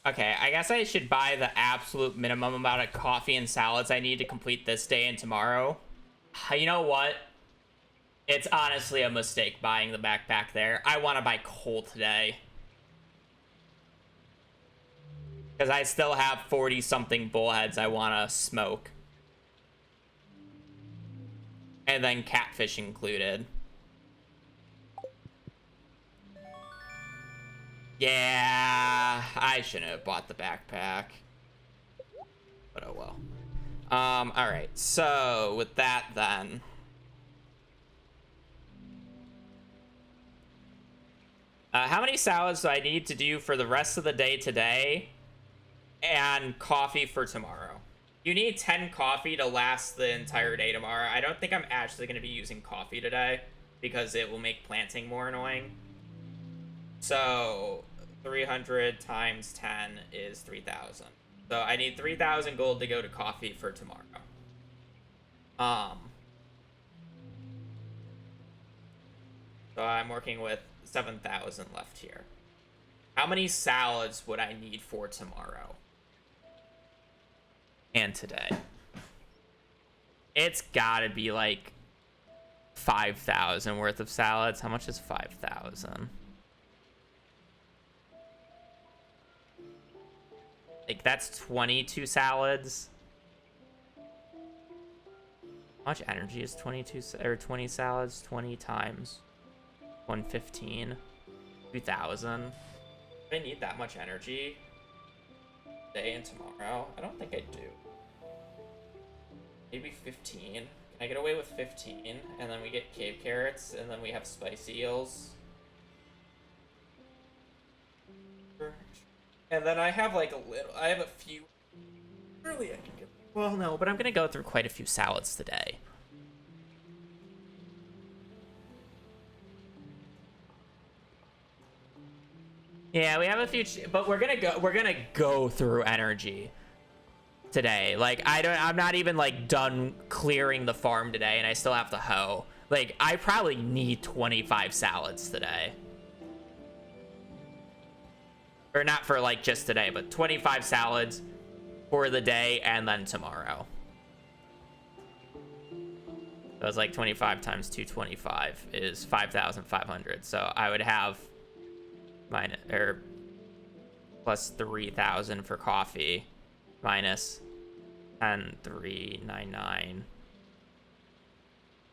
Okay, I guess I should buy the absolute minimum amount of coffee and salads I need to complete this day and tomorrow. You know what? It's honestly a mistake buying the backpack there. I want to buy coal today. Because I still have 40-something bullheads I want to smoke. And then catfish included. Yeah, I shouldn't have bought the backpack. But oh well. Alright, so with that then. How many salads do I need to do for the rest of the day today? And coffee for tomorrow. You need 10 coffee to last the entire day tomorrow. I don't think I'm actually going to be using coffee today because it will make planting more annoying. So 300 times 10 is 3,000. So I need 3,000 gold to go to coffee for tomorrow. So I'm working with 7,000 left here. How many salads would I need for tomorrow? And today. It's gotta be like 5,000 worth of salads. How much is 5,000? Like, that's 22 salads. How much energy is 22 or 20 salads? 20 times 115. 2,000. Do I need that much energy today and tomorrow? I don't think I do. Maybe 15. Can I get away with 15? And then we get cave carrots, and then we have spicy eels. And then I have like I have a few. Really, I can get. Well, no, but I'm gonna go through quite a few salads today. Yeah, we have a few, but we're gonna go through energy today. Like, I'm not even like done clearing the farm today, and I still have to hoe. Like, I probably need 25 salads today. Or not for like just today, but 25 salads for the day and then tomorrow. So it's like 25 times 225 is 5,500. So I would have minus or plus 3,000 for coffee minus 10,399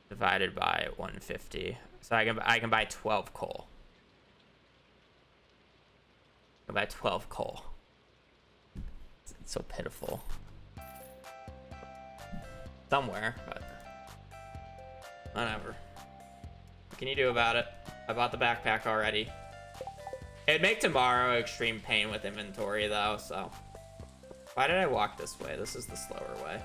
divided by 150. So I can buy 12 coal. I can buy 12 coal. It's so pitiful. Somewhere, but whatever. What can you do about it? I bought the backpack already. It'd make tomorrow extreme pain with inventory though, so. Why did I walk this way? This is the slower way.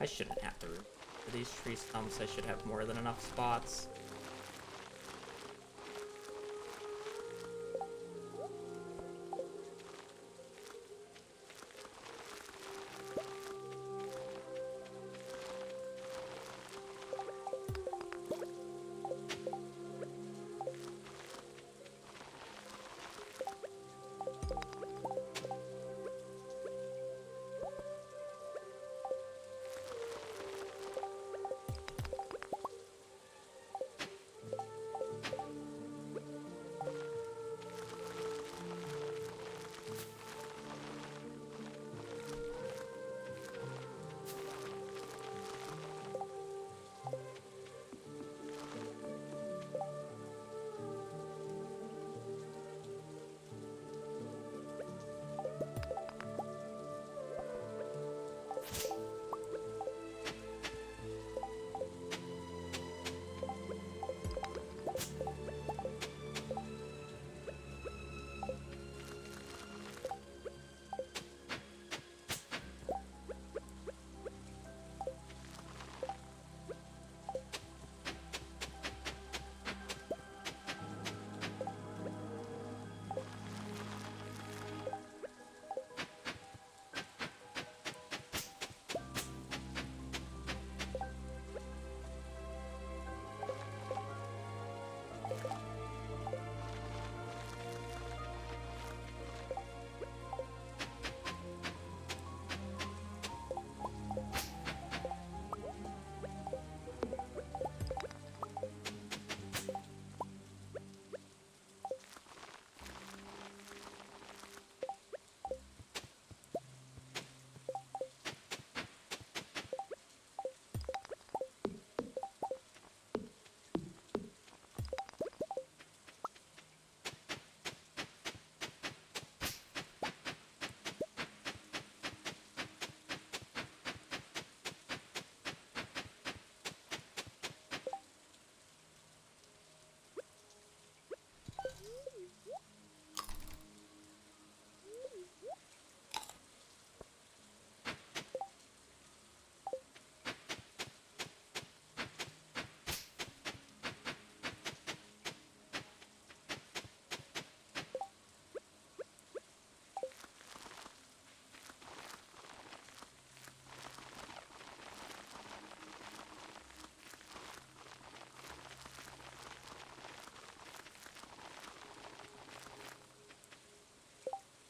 shouldn't have to root for these tree stumps. I should have more than enough spots.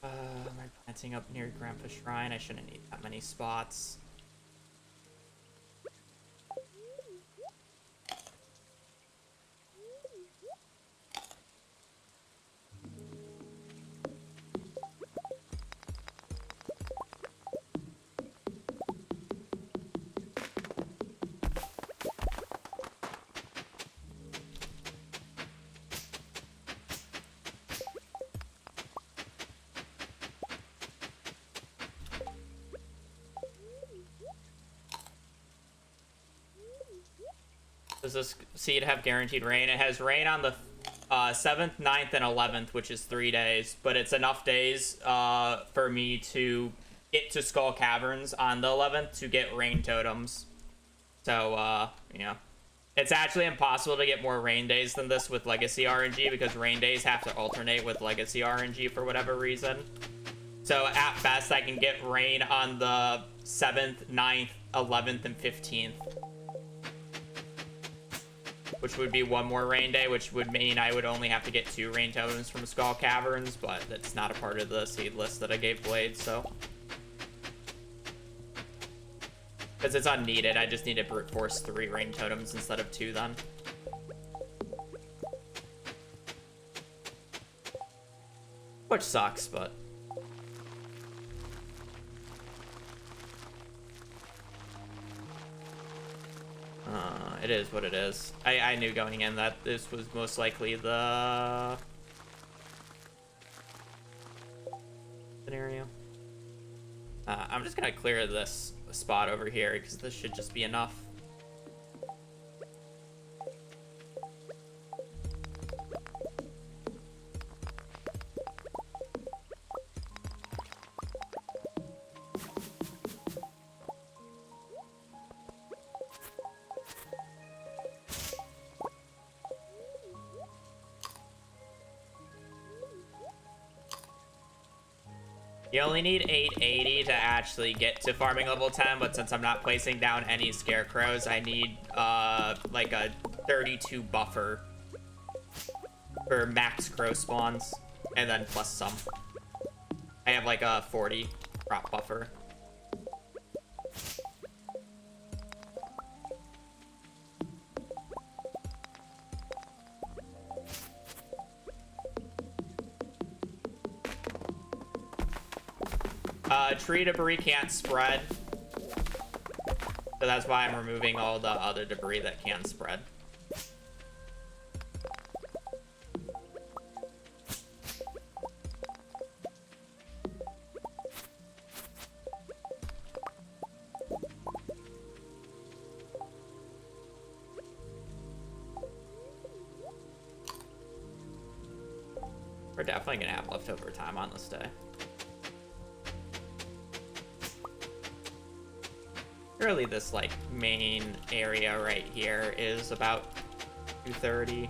Am I planting up near Grandpa's Shrine? I shouldn't need that many spots. Does this seed have guaranteed rain? It has rain on the 7th, 9th, and 11th, which is 3 days. But it's enough days for me to get to Skull Caverns on the 11th to get rain totems. So, yeah. It's actually impossible to get more rain days than this with Legacy RNG because rain days have to alternate with Legacy RNG for whatever reason. So, at best, I can get rain on the 7th, 9th, 11th, and 15th. Which would be one more rain day, which would mean I would only have to get 2 rain totems from Skull Caverns, but that's not a part of the seed list that I gave Blade, so. Because it's unneeded, I just need to brute force 3 rain totems instead of 2 then. Which sucks, but. It is what it is. I knew going in that this was most likely the scenario. I'm just gonna clear this spot over here because this should just be enough. You only need 880 to actually get to farming level 10, but since I'm not placing down any scarecrows, I need like a 32 buffer for max crow spawns, and then plus some. I have like a 40 crop buffer. Tree debris can't spread, so that's why I'm removing all the other debris that can spread. We're definitely gonna have leftover time on this day. Really, this like main area right here is about 230.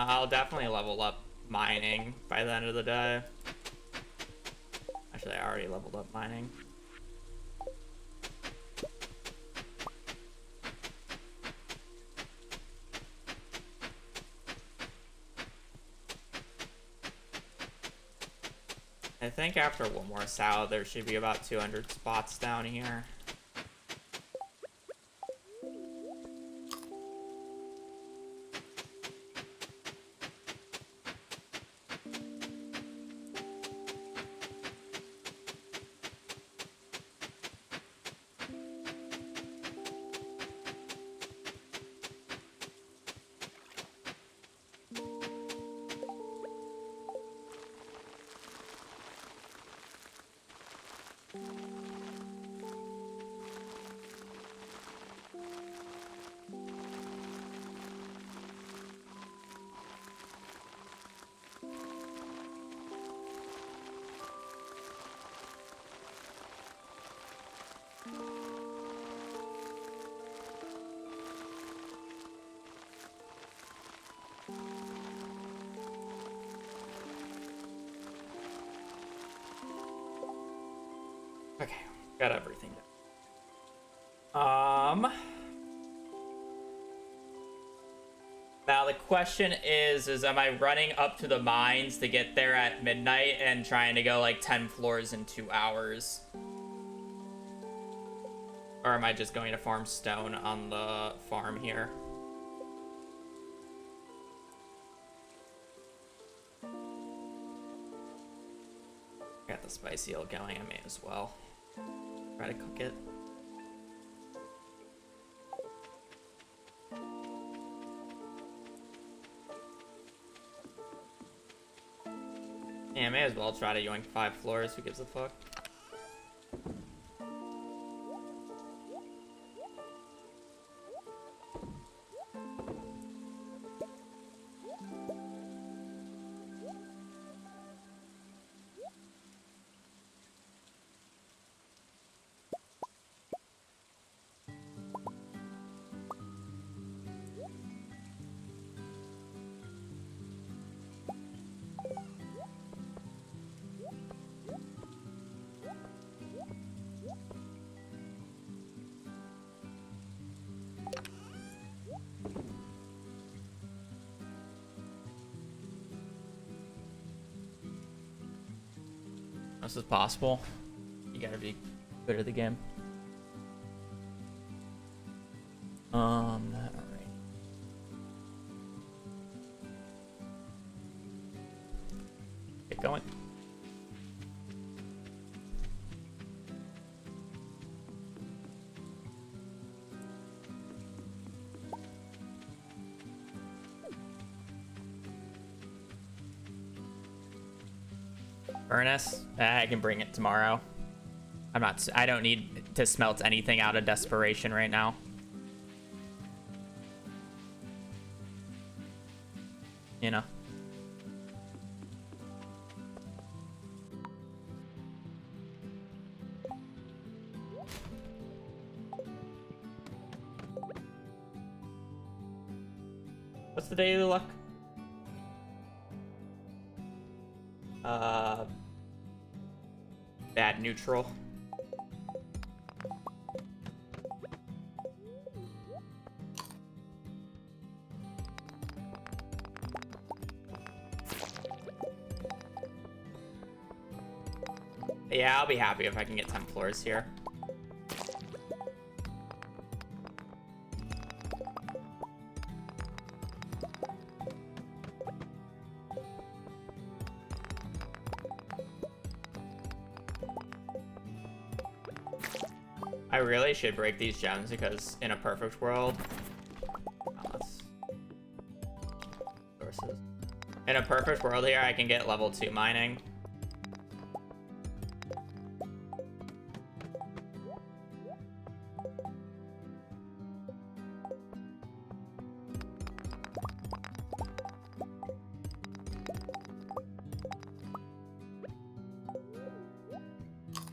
I'll definitely level up mining by the end of the day. Actually, I already leveled up mining. I think after one more salad, there should be about 200 spots down here. Okay, got everything done. Now the question is am I running up to the mines to get there at midnight and trying to go like 10 floors in 2 hours? Or am I just going to farm stone on the farm here? Got the spicy eel going, I may as well try to cook it. Yeah, I may as well try to yoink 5 floors, who gives a fuck? This is possible. You gotta be good at the game. All right. Get going. Furnace? I can bring it tomorrow. I don't need to smelt anything out of desperation right now. You know. What's the daily luck? Bad neutral. Yeah, I'll be happy if I can get 10 floors here. I really should break these gems because in a perfect world, sources. In a perfect world here, I can get level 2 mining.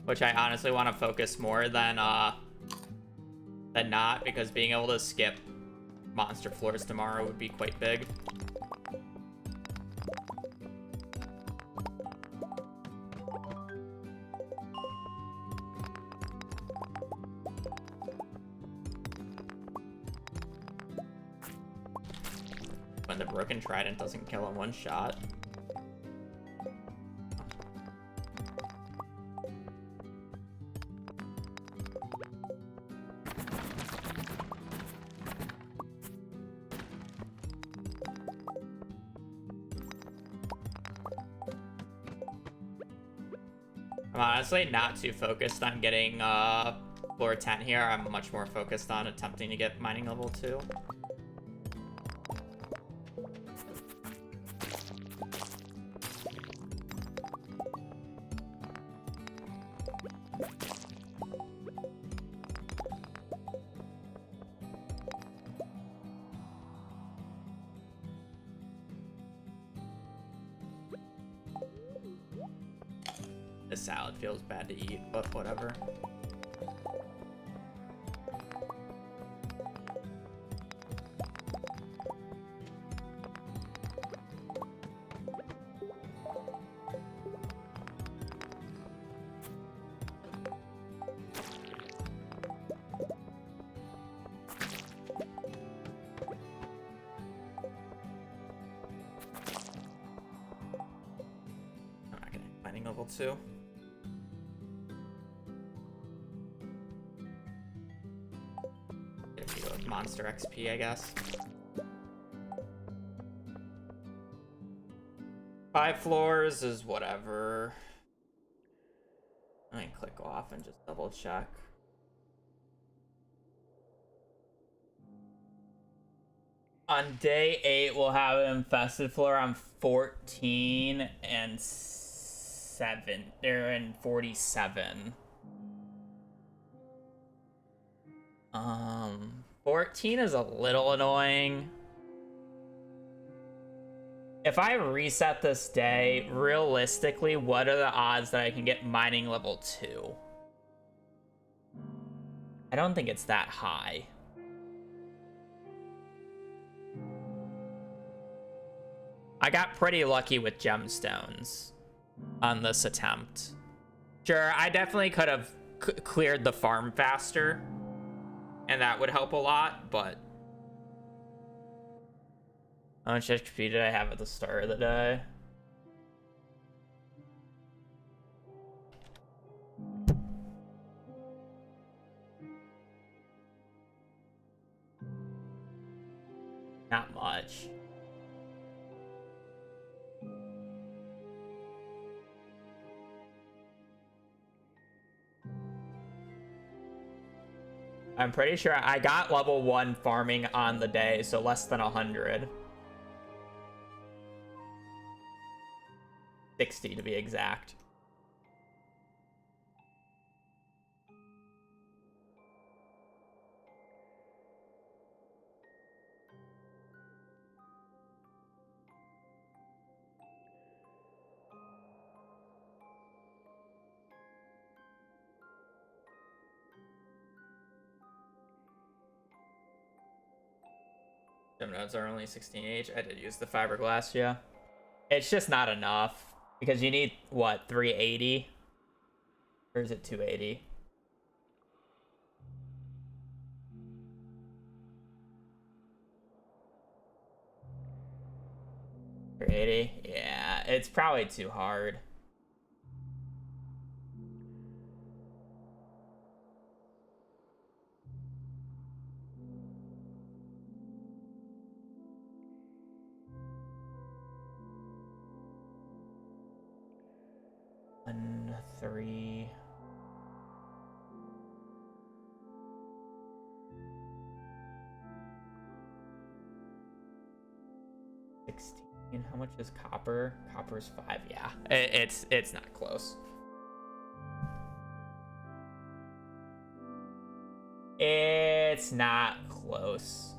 Which I honestly want to focus more than not, because being able to skip monster floors tomorrow would be quite big. When the broken trident doesn't kill in one shot. I'm honestly not too focused on getting floor 10 here. I'm much more focused on attempting to get mining level 2. This salad feels bad to eat, but whatever. I'm not getting mining level 2. Monster XP, I guess. 5 floors is whatever. Let me click off and just double check. On day 8, we'll have an infested floor on 14 and 7. They're in 47. 14 is a little annoying. If I reset this day, realistically, what are the odds that I can get mining level 2? I don't think it's that high. I got pretty lucky with gemstones on this attempt. Sure, I definitely could have cleared the farm faster, and that would help a lot, but how much XP did I have at the start of the day? I'm pretty sure I got level 1 farming on the day, so less than 100. 60 to be exact. Some nodes are only 16H. I did use the fiberglass, yeah. It's just not enough. Because you need, what, 380? Or is it 280? Yeah, it's probably too hard. One, 3. How much is copper? Copper's 5. Yeah, it's not close. It's not close.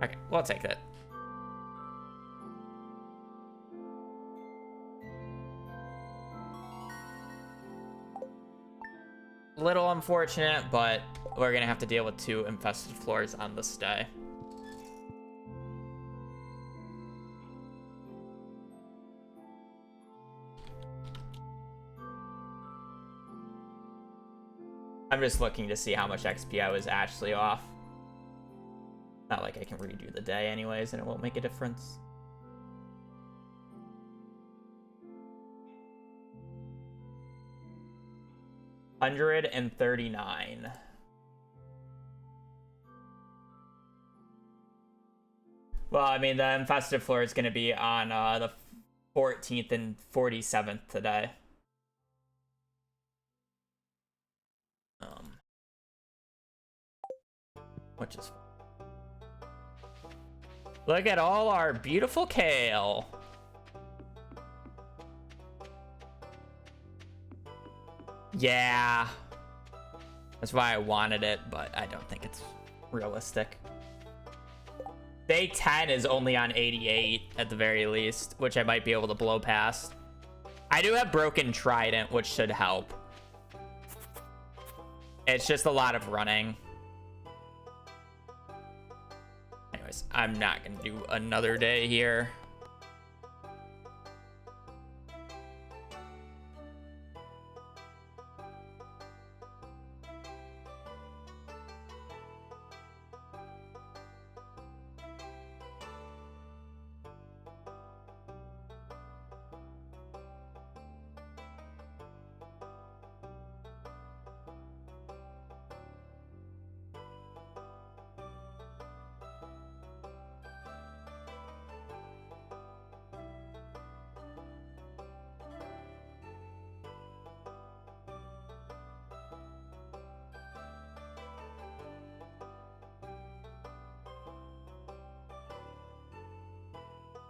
Okay, we'll take that. Little unfortunate, but we're gonna have to deal with 2 infested floors on this day. I'm just looking to see how much XP I was actually off. Not like I can redo the day anyways, and it won't make a difference. $139. Well, I mean, the infested floor is going to be on the 14th and 47th today. Which is... Look at all our beautiful kale. Yeah. That's why I wanted it, but I don't think it's realistic. Day 10 is only on 88 at the very least, which I might be able to blow past. I do have Broken Trident, which should help. It's just a lot of running. Anyways, I'm not going to do another day here.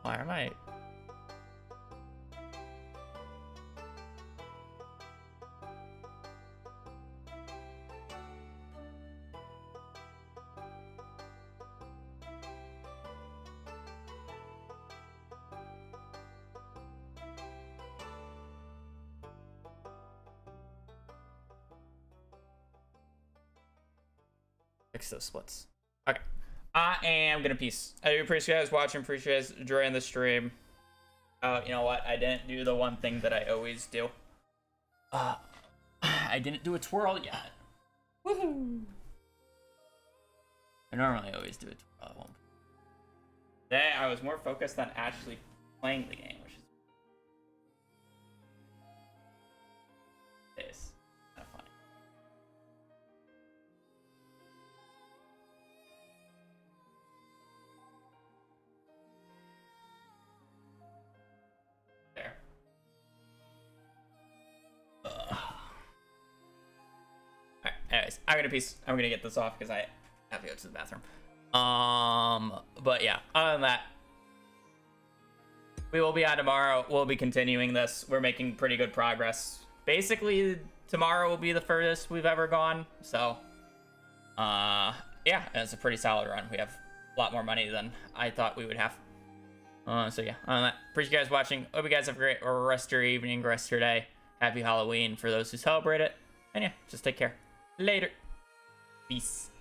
Why am I... Fix those splits. Okay. I am gonna peace. I do appreciate you guys watching. Appreciate you guys enjoying the stream. You know what? I didn't do the one thing that I always do. I didn't do a twirl yet. Woohoo! I normally always do a twirl. Today I was more focused on actually playing the game, which is... anyways, I'm gonna get this off because I have to go to the bathroom. But yeah, other than that, we will be on tomorrow. We'll be continuing this. We're making pretty good progress. Basically, tomorrow will be the furthest we've ever gone. So, yeah, it's a pretty solid run. We have a lot more money than I thought we would have. So yeah, on that, appreciate you guys watching. Hope you guys have a great rest of your evening, rest of your day. Happy Halloween for those who celebrate it. And yeah, just take care. Later. Peace.